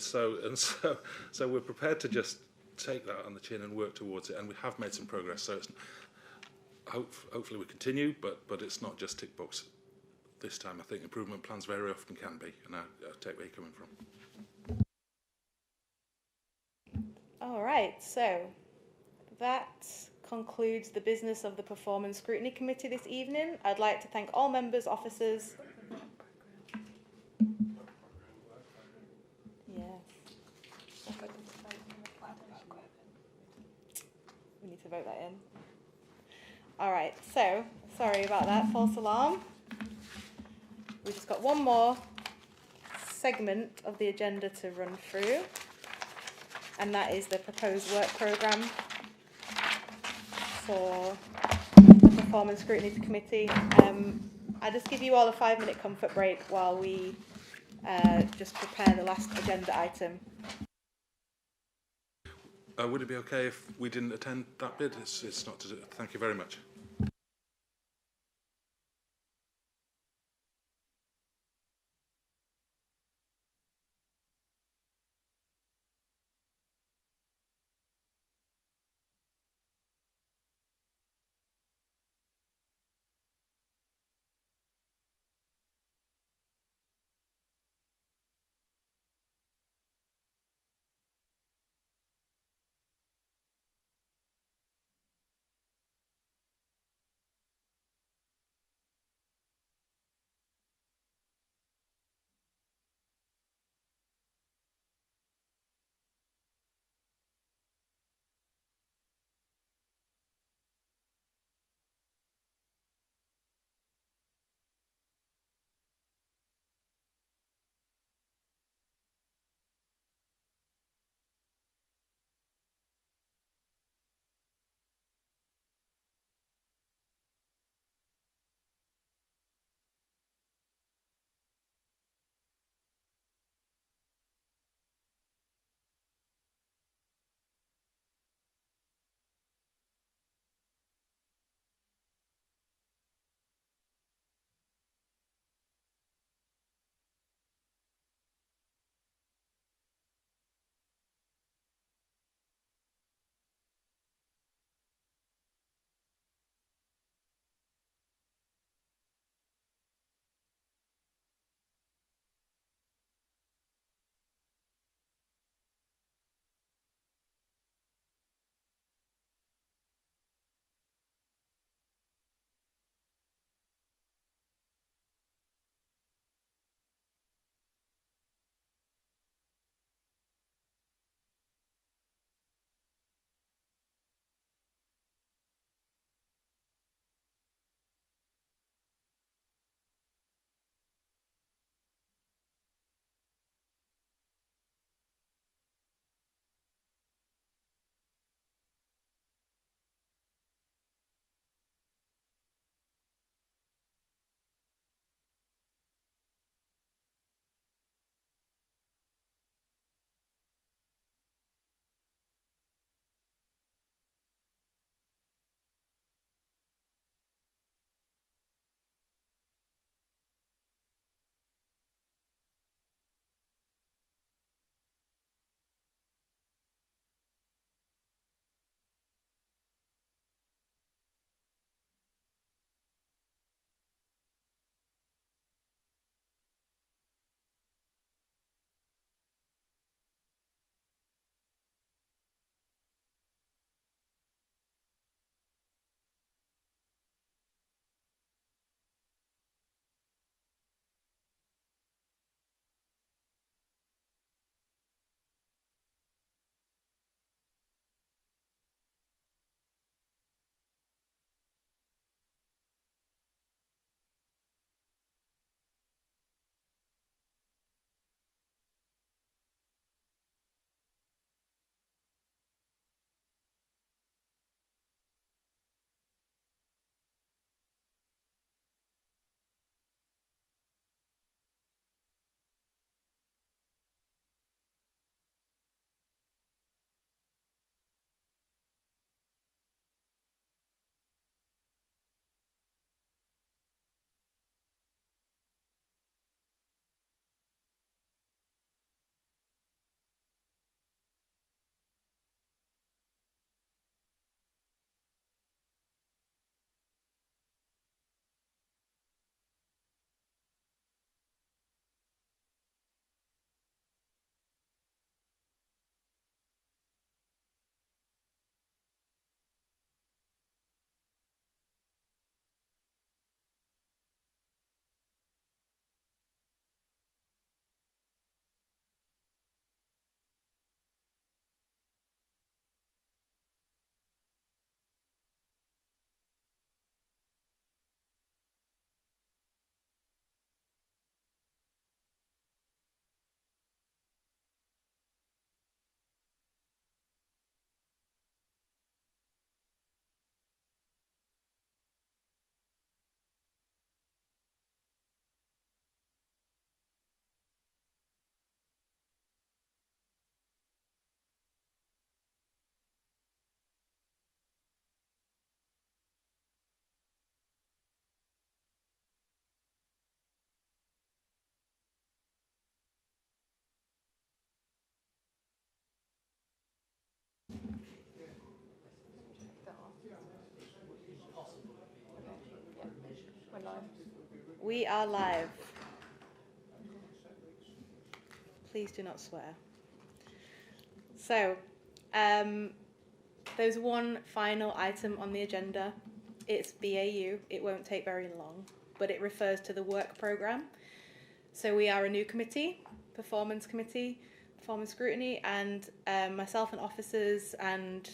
so we're prepared to just take that on the chin and work towards it, and we have made some progress. So it's hopefully we continue, but it's not just tick box this time. I think improvement plans very often can be, and I take where you're coming from. All right, so that concludes the business of the Performance Scrutiny Committee this evening. I'd like to thank all members, officers. Yes. We need to vote that in. All right, so sorry about that false alarm. We've just got one more segment of the agenda to run through, and that is the proposed work programme for the Performance Scrutiny Committee. I just give you all a 5-minute comfort break while we just prepare the last agenda item. Would it be okay if we didn't attend that bit? It's not to do. Thank you very much. We are live. Please do not swear. So, there's one final item on the agenda. It's BAU. It won't take very long, but it refers to the work programme. So we are a new committee, performance scrutiny, and myself and officers and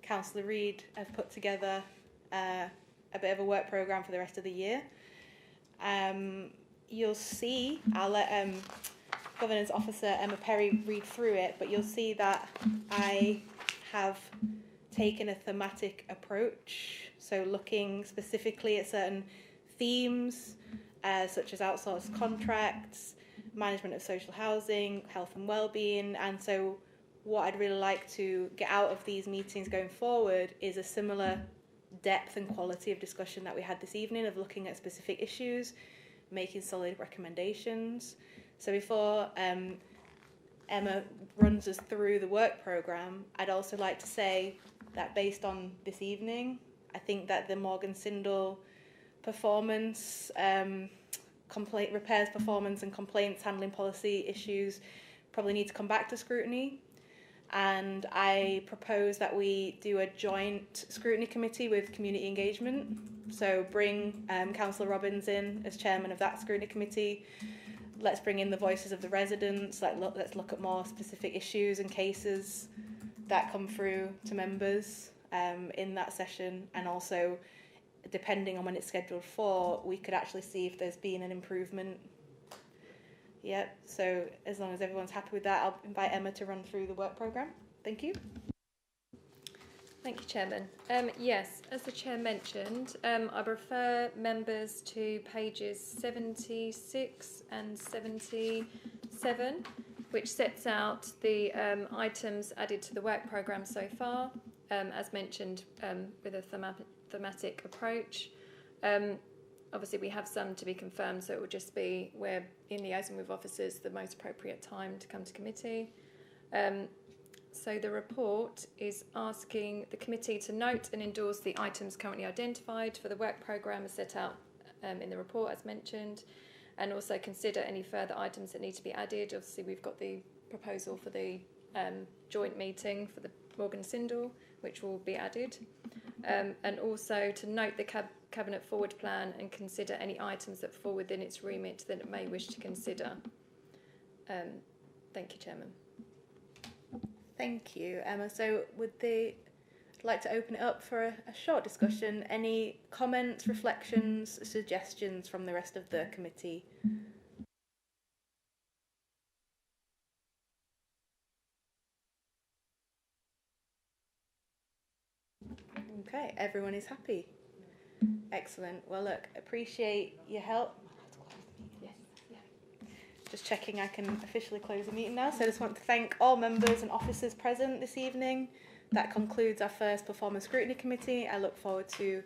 Councillor Reid have put together a bit of a work programme for the rest of the year. You'll see, I'll let Governance Officer Emma Perry read through it, but you'll see that I have taken a thematic approach, so looking specifically at certain themes, such as outsourced contracts, management of social housing, health and well-being, and so what I'd really like to get out of these meetings going forward is a similar depth and quality of discussion that we had this evening, of looking at specific issues, making solid recommendations. So before Emma runs us through the work programme, I'd also like to say that based on this evening, I think that the Morgan Sindall performance, repairs performance and complaints handling policy issues probably need to come back to scrutiny. And I propose that we do a joint scrutiny committee with community engagement. So bring Councillor Robbins in as chairman of that scrutiny committee. Let's bring in the voices of the residents. Let's look at more specific issues and cases that come through to members in that session. And also, depending on when it's scheduled for, we could actually see if there's been an improvement. Yeah, so as long as everyone's happy with that, I'll invite Emma to run through the work programme. Thank you. Thank you, Chairman. Yes, as the Chair mentioned, I refer members to pages 76 and 77, which sets out the items added to the work programme so far, as mentioned, with a thematic approach. Obviously, we have some to be confirmed, so it will just be where, in liaison with officers, the most appropriate time to come to committee. So the report is asking the committee to note and endorse the items currently identified for the work programme as set out in the report, as mentioned, and also consider any further items that need to be added. Obviously, we've got the proposal for the joint meeting for the Morgan Sindall, which will be added. And also to note the Cabinet Forward Plan and consider any items that fall within its remit that it may wish to consider. Thank you, Chairman. Thank you, Emma. So I'd like to open it up for a short discussion. Any comments, reflections, suggestions from the rest of the committee? Okay, everyone is happy. Excellent. Well, look, appreciate your help. Yes. Yeah. Just checking I can officially close the meeting now. So I just want to thank all members and officers present this evening. That concludes our first Performance Scrutiny Committee. I look forward to